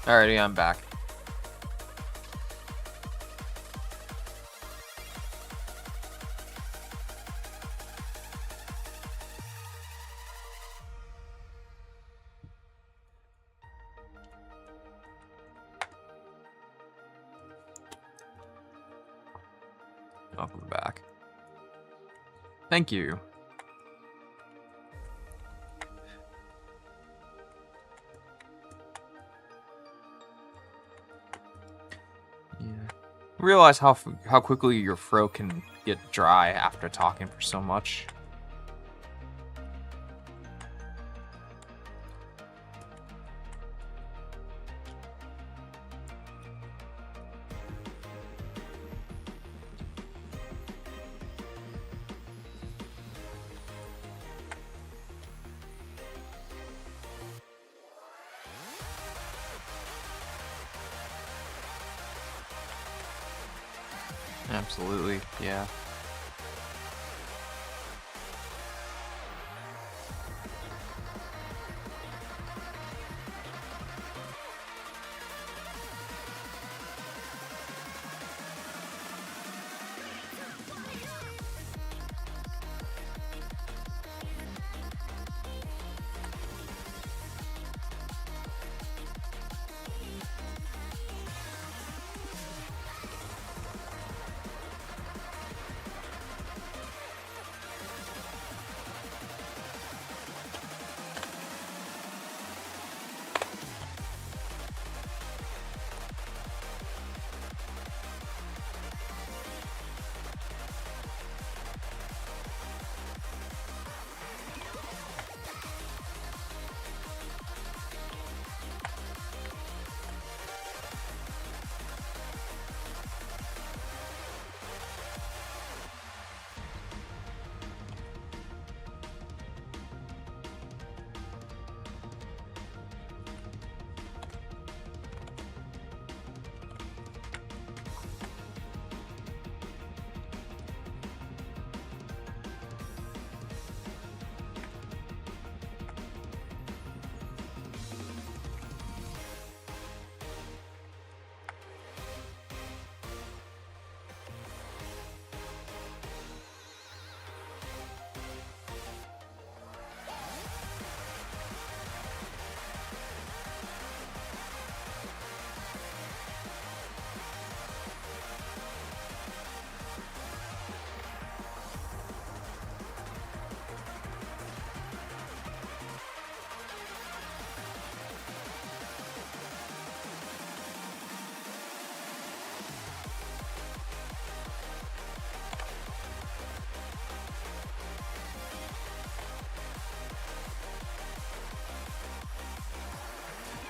Alrighty, I'm back. Welcome back. Thank you. Yeah. Realize how quickly your throat can get dry after talking for so much. Absolutely, yeah.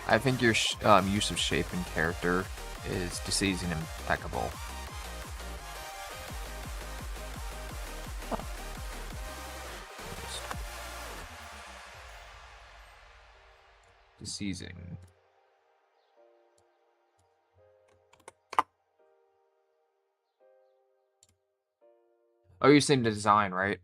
I think your use of shape and character is deceasing impeccable. Deceasing. Oh, you're saying the design, right?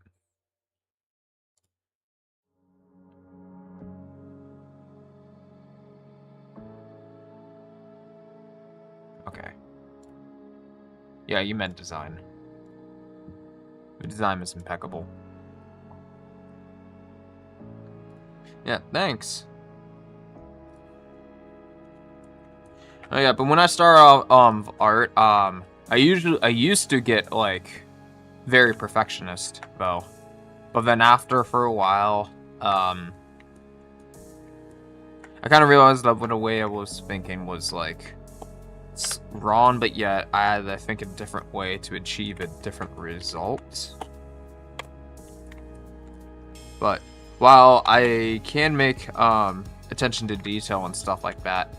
Okay. Yeah, you meant design. The design is impeccable. Yeah, thanks. Oh yeah, but when I start off art, I used to get like very perfectionist though. But then after for a while, I kind of realized that the way I was thinking was like wrong, but yet I had to think a different way to achieve a different result. But while I can make attention to detail and stuff like that,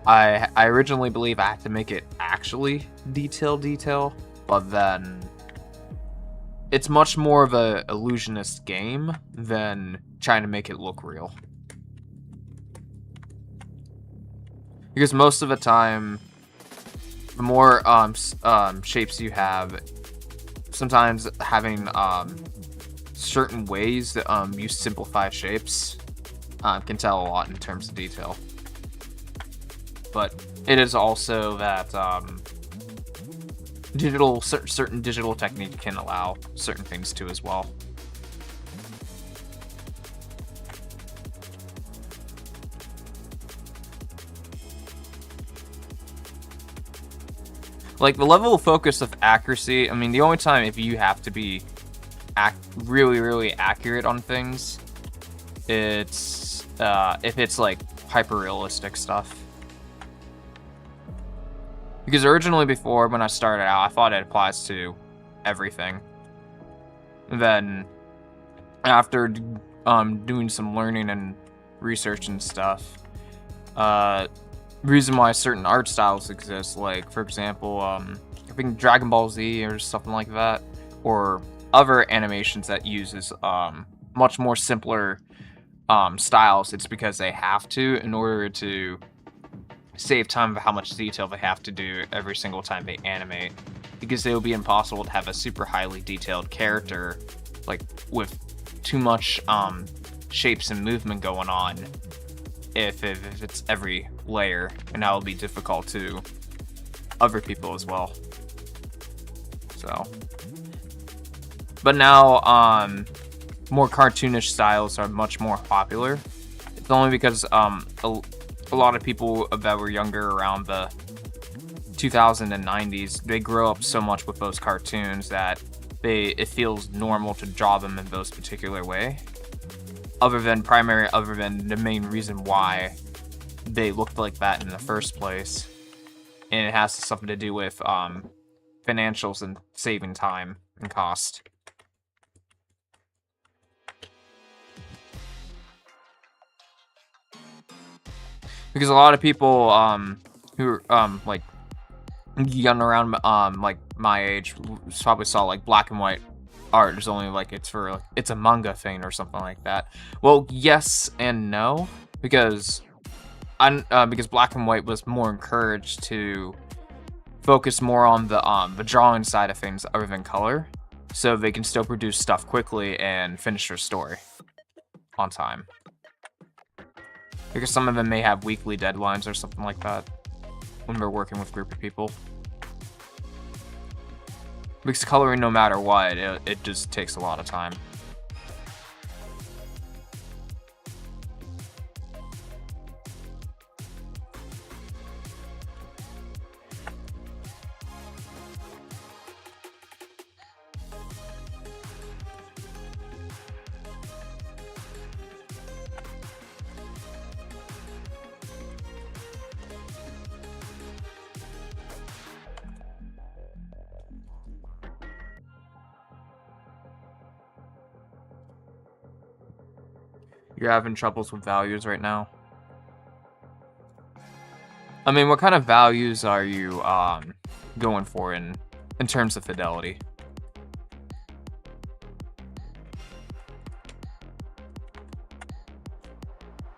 I originally believe I had to make it actually detail, but then it's much more of a illusionist game than trying to make it look real. Because most of the time, the more shapes you have, sometimes having certain ways that you simplify shapes can tell a lot in terms of detail. But it is also that certain digital technique can allow certain things to as well. Like the level of focus of accuracy, I mean, the only time if you have to be really accurate on things, it's if it's like hyper realistic stuff. Because originally before, when I started out, I thought it applies to everything. And then, after doing some learning and research and stuff, reason why certain art styles exist, like, for example, I think Dragon Ball Z or something like that, or other animations that uses much more simpler styles, it's because they have to in order to save time of how much detail they have to do every single time they animate, because it would be impossible to have a super highly detailed character like with too much shapes and movement going on if it's every layer, and that would be difficult to other people as well. So, but now more cartoonish styles are much more popular. It's only because a lot of people that were younger around the 2090s, they grow up so much with those cartoons that it feels normal to draw them in those particular way. Other than the main reason why they looked like that in the first place. And it has something to do with financials and saving time and cost. Because a lot of people who are like young around like my age probably saw like black and white art is only like it's a manga thing or something like that. Well, yes and no, because black and white was more encouraged to focus more on the drawing side of things other than color, so they can still produce stuff quickly and finish their story on time. Because some of them may have weekly deadlines or something like that when we're working with a group of people. Because coloring, no matter what, it just takes a lot of time. You're having troubles with values right now? I mean, what kind of values are you going for in terms of fidelity?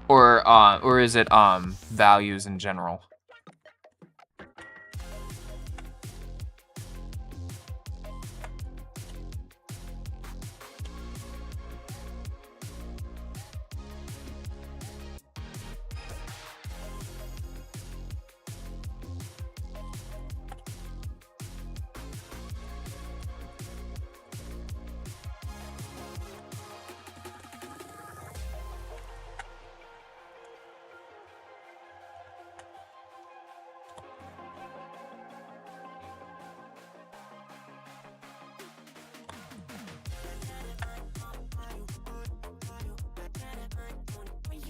Or is it values in general?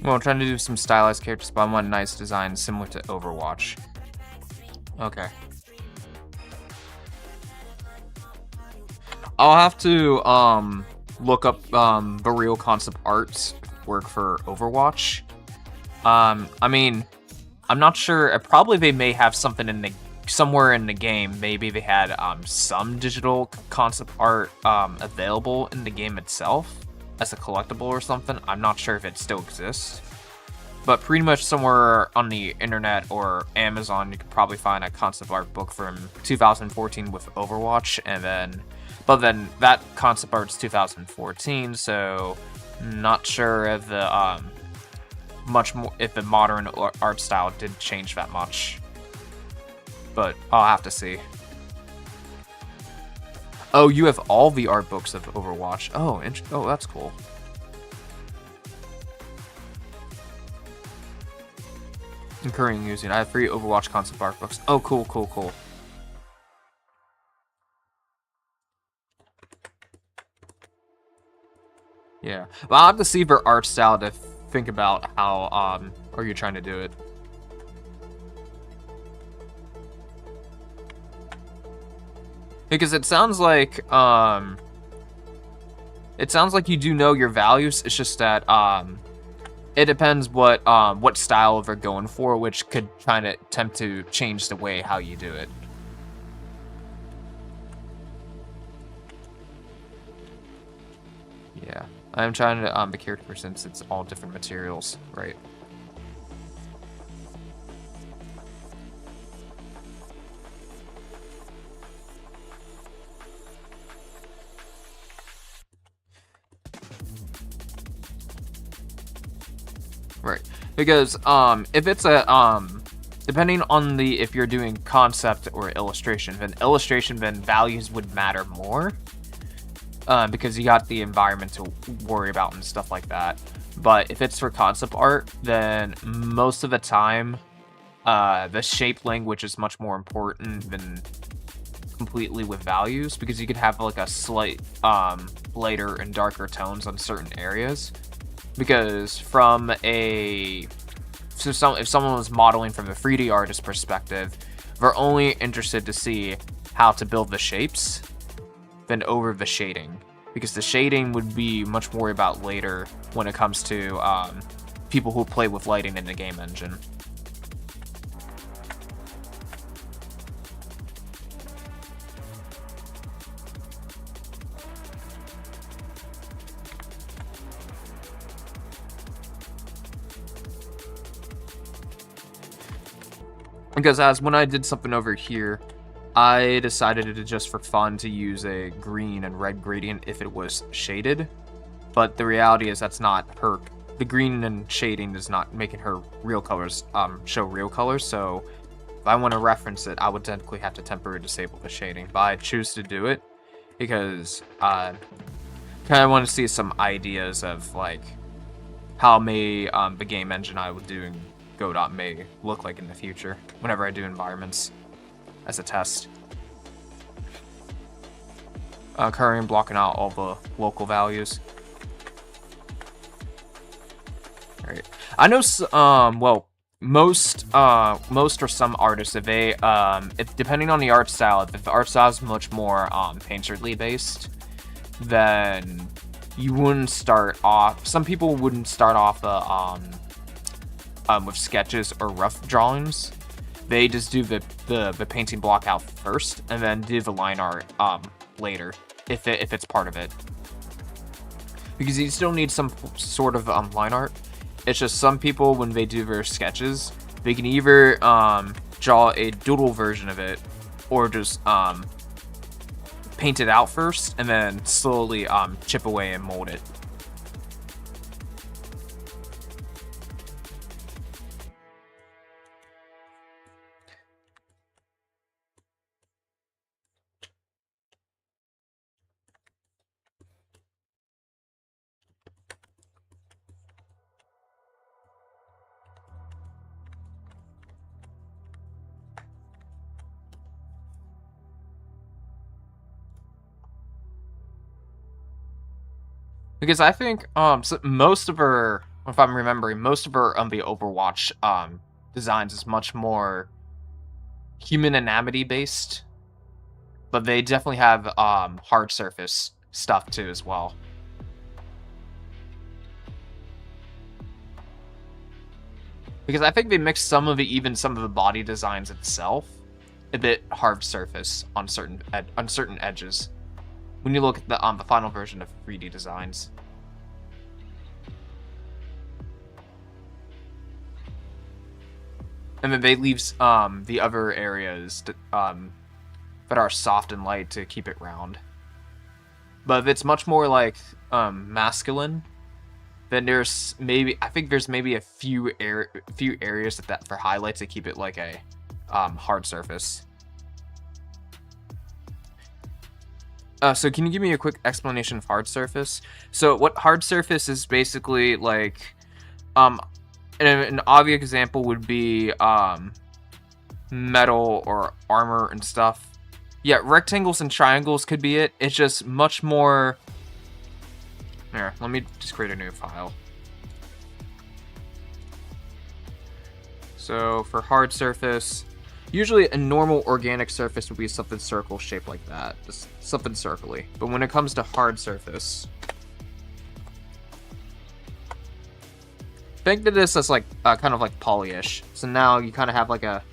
Well, I'm trying to do some stylized characters, but I want a nice design similar to Overwatch. Okay. I'll have to look up the real concept arts work for Overwatch. I mean, I'm not sure. Probably they may have something in the somewhere in the game. Maybe they had some digital concept art available in the game itself as a collectible or something. I'm not sure if it still exists. But pretty much somewhere on the internet or Amazon, you could probably find a concept art book from 2014 with Overwatch, but then that concept art's 2014, so not sure if the if the modern art style did change that much. But I'll have to see. Oh, you have all the art books of Overwatch. Oh, that's cool. Encouraging using. I have 3 Overwatch concept art books. Oh, cool, cool, cool. Yeah. Well, I'll have to see their art style to think about how are you trying to do it. Because it sounds like you do know your values. It's just that it depends what style they're going for, which could kind of attempt to change the way how you do it. Yeah, I'm trying to the character since it's all different materials, right? Right, because if it's a depending on if you're doing concept or illustration, then values would matter more, because you got the environment to worry about and stuff like that. But if it's for concept art, then most of the time, the shape language is much more important than completely with values, because you could have like a slight lighter and darker tones on certain areas. Because if someone was modeling from a 3D artist perspective, they're only interested to see how to build the shapes than over the shading. Because the shading would be much more about later when it comes to people who play with lighting in the game engine. Because as when I did something over here, I decided to just for fun to use a green and red gradient if it was shaded. But the reality is that's not her. The green and shading is not making her real colors show real colors. So if I want to reference it, I would technically have to temporarily disable the shading. But I choose to do it because I kind of want to see some ideas of like how the game engine I would do in Godot may look like in the future whenever I do environments as a test. Currently I'm blocking out all the local values. Alright. I know well, most or some artists, if they if depending on the art style, if the art style is much more painterly based, then you wouldn't start off. Some people wouldn't start off with sketches or rough drawings, they just do the painting block out first, and then do the line art later, if it's part of it. Because you still need some sort of line art. It's just some people, when they do their sketches, they can either draw a doodle version of it, or just paint it out first, and then slowly chip away and mold it. Because I think so most of her, if I'm remembering, most of her the Overwatch designs is much more human anatomy based, but they definitely have hard surface stuff too as well. Because I think they mix some of the body designs itself a bit hard surface on certain edges. When you look at the final version of 3D designs. And then they leave the other areas that are soft and light to keep it round. But if it's much more like masculine, then there's maybe a few areas that for highlights to keep it like a hard surface. So can you give me a quick explanation of hard surface? So what hard surface is basically like, an obvious example would be metal or armor and stuff. Yeah, rectangles and triangles could be it. It's just much more. Here, let me just create a new file. So for hard surface, usually a normal organic surface would be something circle shaped like that, just something circly. But when it comes to hard surface, think of this as like kind of like polyish. So now you kind of have like a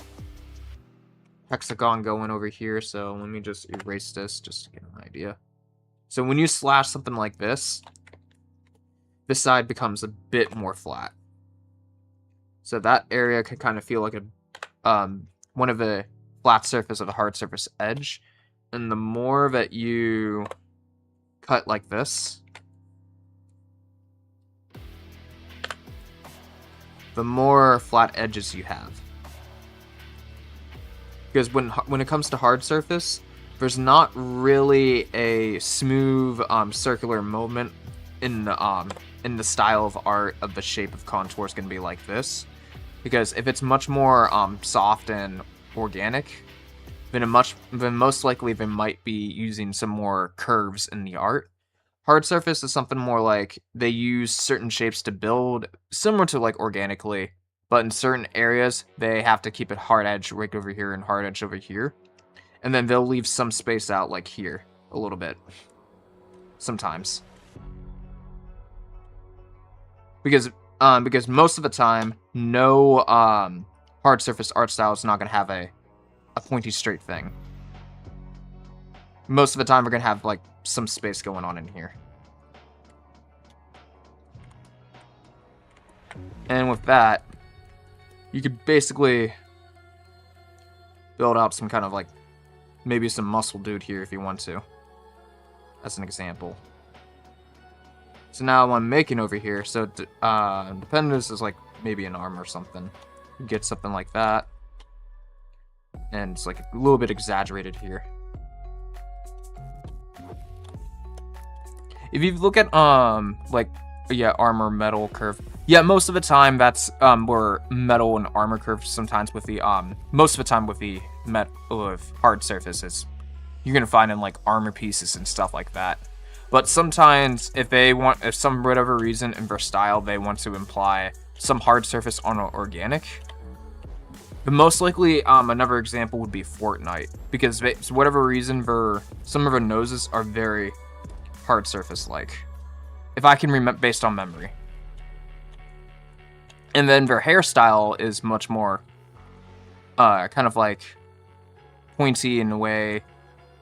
hexagon going over here. So let me just erase this just to get an idea. So when you slash something like this side becomes a bit more flat. So that area could kind of feel like a one of the flat surface of a hard surface edge. And the more that you cut like this, the more flat edges you have. Because when it comes to hard surface, there's not really a smooth circular movement in the style of art of the shape of contour is going to be like this. Because if it's much more soft and organic, then most likely they might be using some more curves in the art. Hard surface is something more like they use certain shapes to build, similar to like organically, but in certain areas they have to keep it hard edge right over here and hard edge over here. And then they'll leave some space out like here a little bit sometimes. Because most of the time, no hard surface art style is not going to have a pointy straight thing. Most of the time we're going to have like some space going on in here. And with that, you could basically build out some kind of like, maybe some muscle dude here if you want to, as an example. So now I'm making over here, so dependence is like maybe an arm or something. You get something like that. And it's like a little bit exaggerated here. If you look at like, yeah, armor, metal, curve. Yeah, most of the time that's where metal and armor curves sometimes with the most of the time with the hard surfaces. You're gonna find in like armor pieces and stuff like that. But sometimes if some whatever reason in their style they want to imply some hard surface on an organic, the most likely another example would be Fortnite, because for whatever reason some of their noses are very hard surface like, if I can remember based on memory. And then their hairstyle is much more kind of like pointy in a way,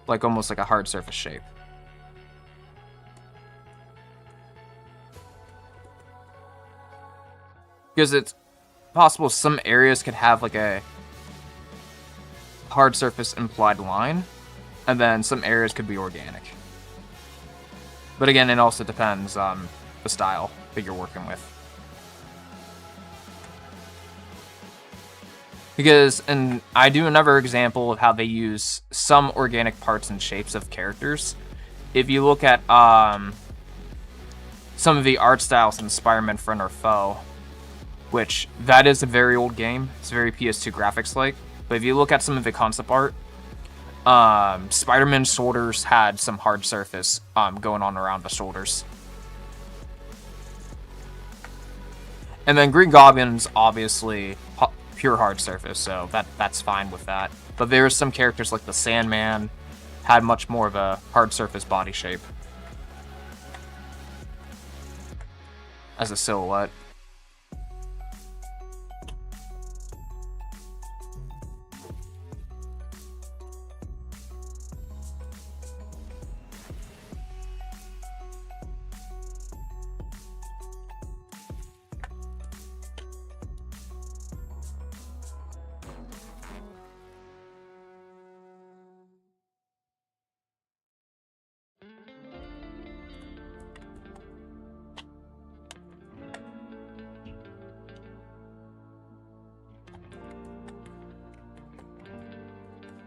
like almost like a hard surface shape. Because it's possible some areas could have like a hard surface implied line, and then some areas could be organic. But again, it also depends on the style that you're working with. Because, and I do another example of how they use some organic parts and shapes of characters. If you look at some of the art styles in Spider-Man Friend or Foe, which that is a very old game, it's very PS2 graphics like, but if you look at some of the concept art, Spider-Man's shoulders had some hard surface going on around the shoulders. And then Green Goblin's obviously pure hard surface, so that's fine with that. But there are some characters like the Sandman had much more of a hard surface body shape as a silhouette.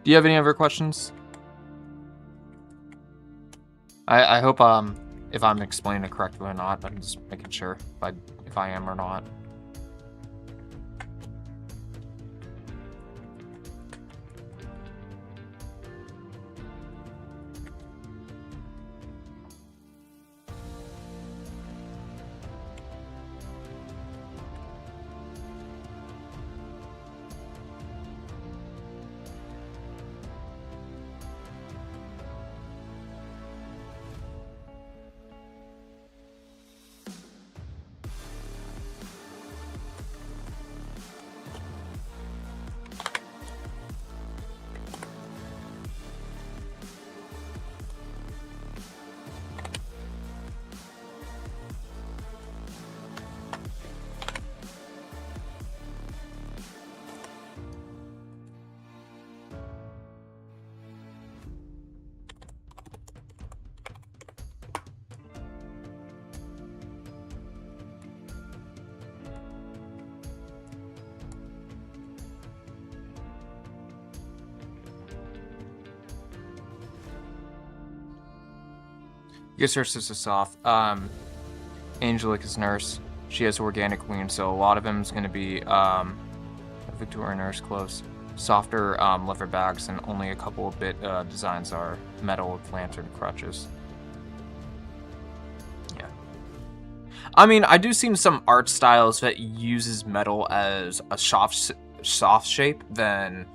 Do you have any other questions? I hope if I'm explaining it correctly or not. I'm just making sure if I am or not. Guess her sister's soft. Angelica's nurse. She has organic wounds, so a lot of them is going to be Victoria nurse clothes. Softer leather bags, and only a couple of bit designs are metal with lantern crutches. Yeah. I mean, I do see some art styles that uses metal as a soft shape than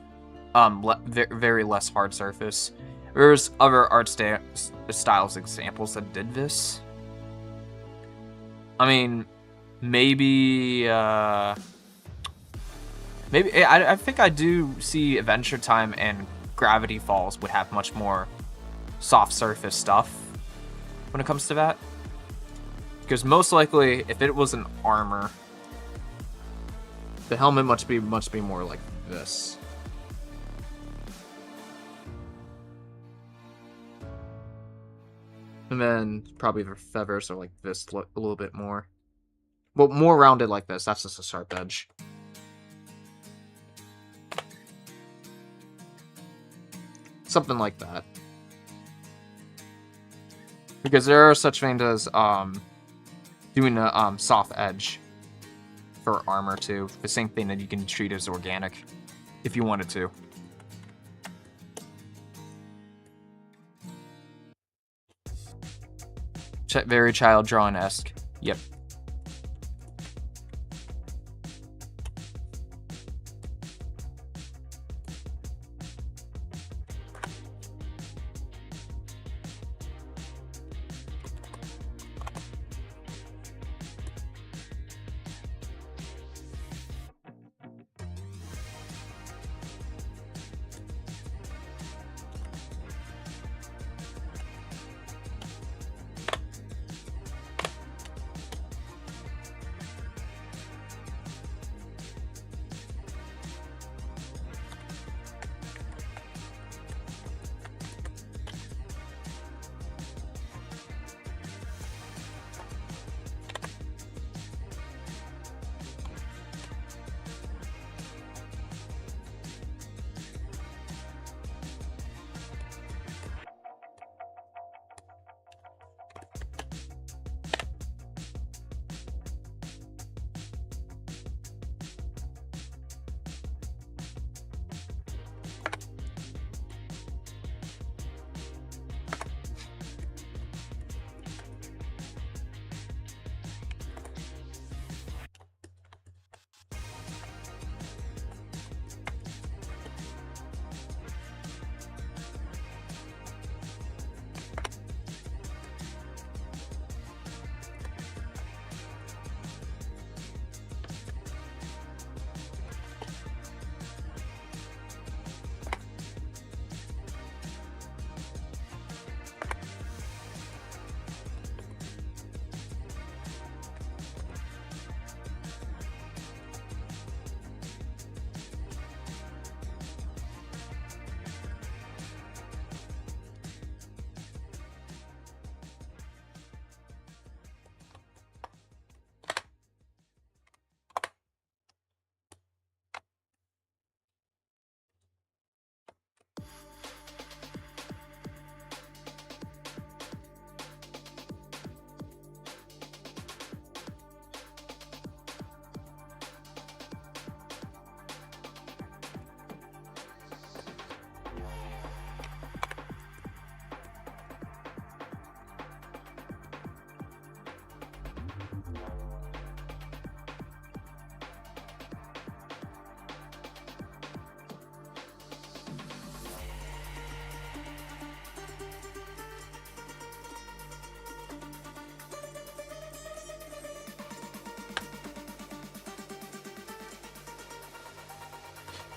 very less hard surface. There's other art styles examples that did this. I mean, maybe I think I do see Adventure Time and Gravity Falls would have much more soft surface stuff when it comes to that. Because most likely, if it was an armor, the helmet must be more like this. And then probably the feathers are like this a little bit more. Well, more rounded like this. That's just a sharp edge. Something like that. Because there are such things as doing a soft edge for armor too. The same thing that you can treat as organic if you wanted to. Very child drawn-esque. Yep.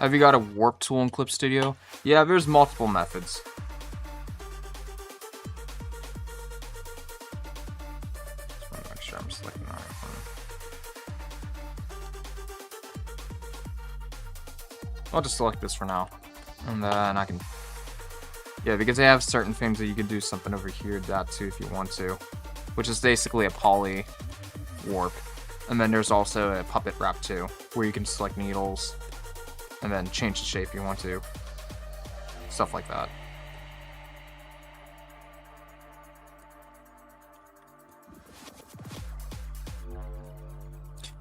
Have you got a warp tool in Clip Studio? Yeah, there's multiple methods. Just want to make sure I'm selecting the right one. I'll just select this for now. And then I can... Yeah, because they have certain things that you can do something over here, that too, if you want to. Which is basically a poly warp. And then there's also a puppet wrap too, where you can select needles and then change the shape you want to. Stuff like that.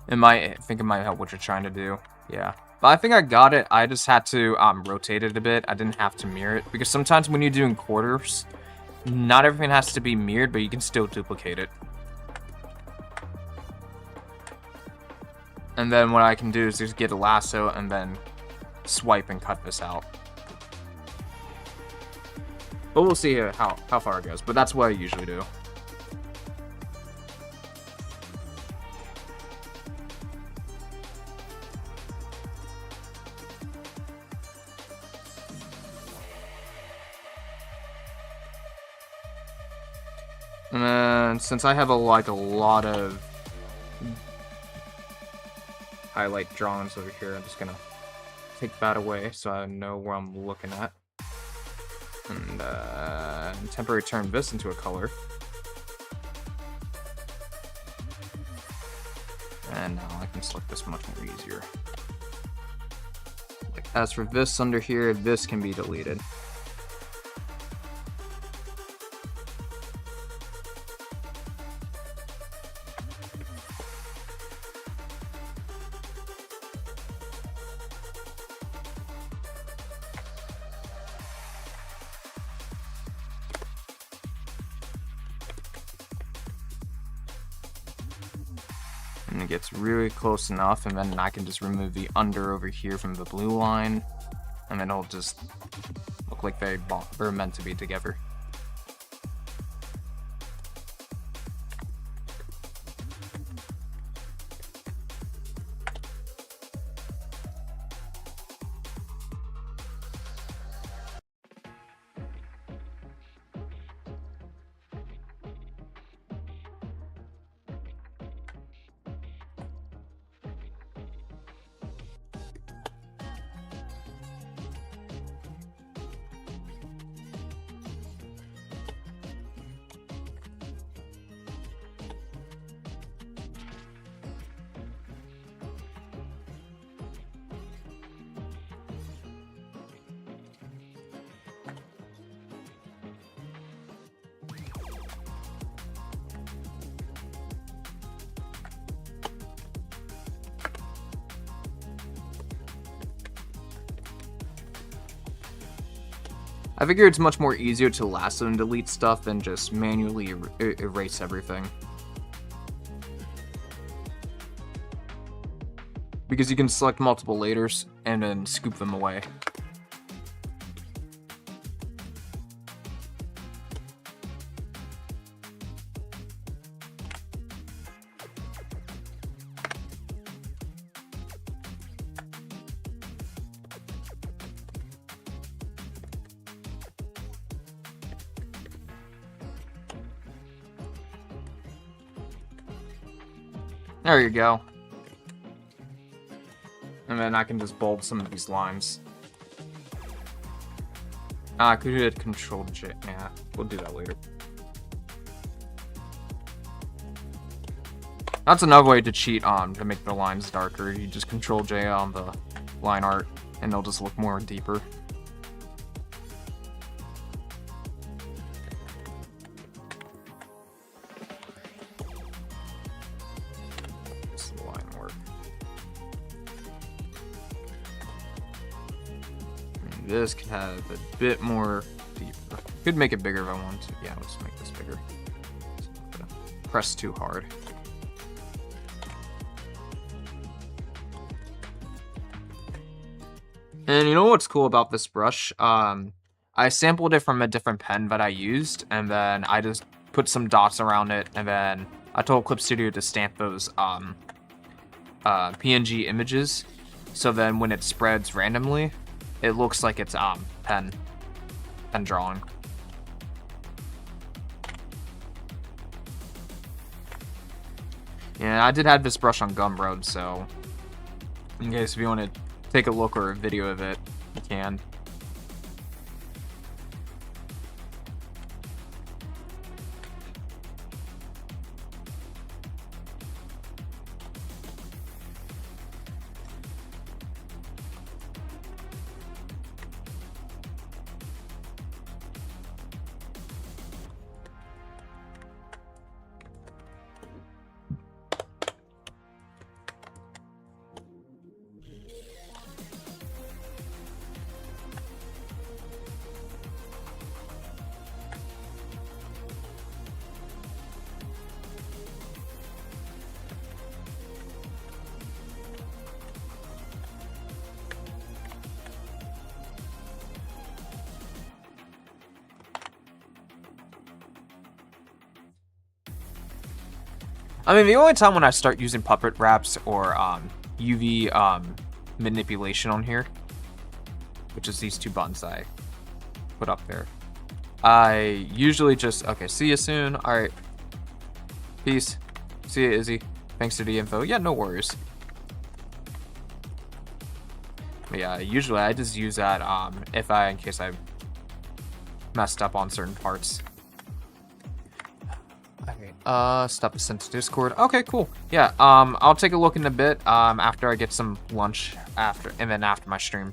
I think it might help what you're trying to do. Yeah. But I think I got it. I just had to rotate it a bit. I didn't have to mirror it. Because sometimes when you're doing quarters, not everything has to be mirrored, but you can still duplicate it. And then what I can do is just get a lasso and then swipe and cut this out. But we'll see how far it goes. But that's what I usually do. And then since I have a lot of highlight drawings over here, I'm just gonna take that away so I know where I'm looking at. And temporarily turn this into a color. And now I can select this much more easier. As for this under here, this can be deleted. And it gets really close enough, and then I can just remove the under over here from the blue line, and then it'll just look like they're meant to be together. I figure it's much more easier to lasso and delete stuff than just manually erase everything. Because you can select multiple layers and then scoop them away. There you go. And then I can just bold some of these lines. I could hit Control J. Yeah, we'll do that later. That's another way to cheat to make the lines darker. You just Control J on the line art, and they'll just look more deeper. This could have a bit more deeper. Could make it bigger if I want to. Yeah, let's make this bigger. So I'm not gonna press too hard. And you know what's cool about this brush? I sampled it from a different pen that I used, and then I just put some dots around it, and then I told Clip Studio to stamp those PNG images So then when it spreads randomly, it looks like it's pen drawing. Yeah, I did have this brush on Gumroad, so in case if you want to take a look or a video of it, you can. I mean, the only time when I start using puppet wraps or UV manipulation on here, which is these two buttons I put up there, I usually just, okay, see you soon. All right, peace. See you, Izzy. Thanks for the info. Yeah, no worries. But yeah, usually I just use that in case I messed up on certain parts. Stuff is sent to Discord. Okay, cool. Yeah, I'll take a look in a bit, after I get some lunch and then after my stream.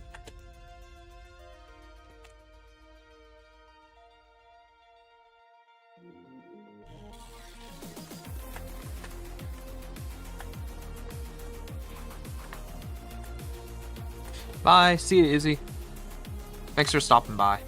Bye. See you, Izzy. Thanks for stopping by.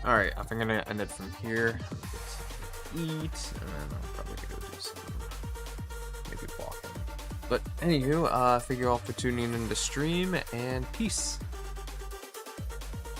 All right, I think I'm gonna end it from here. I'm gonna get something to eat, and then I'm probably gonna go do some maybe walking. But anywho, thank you all for tuning in to the stream, and peace.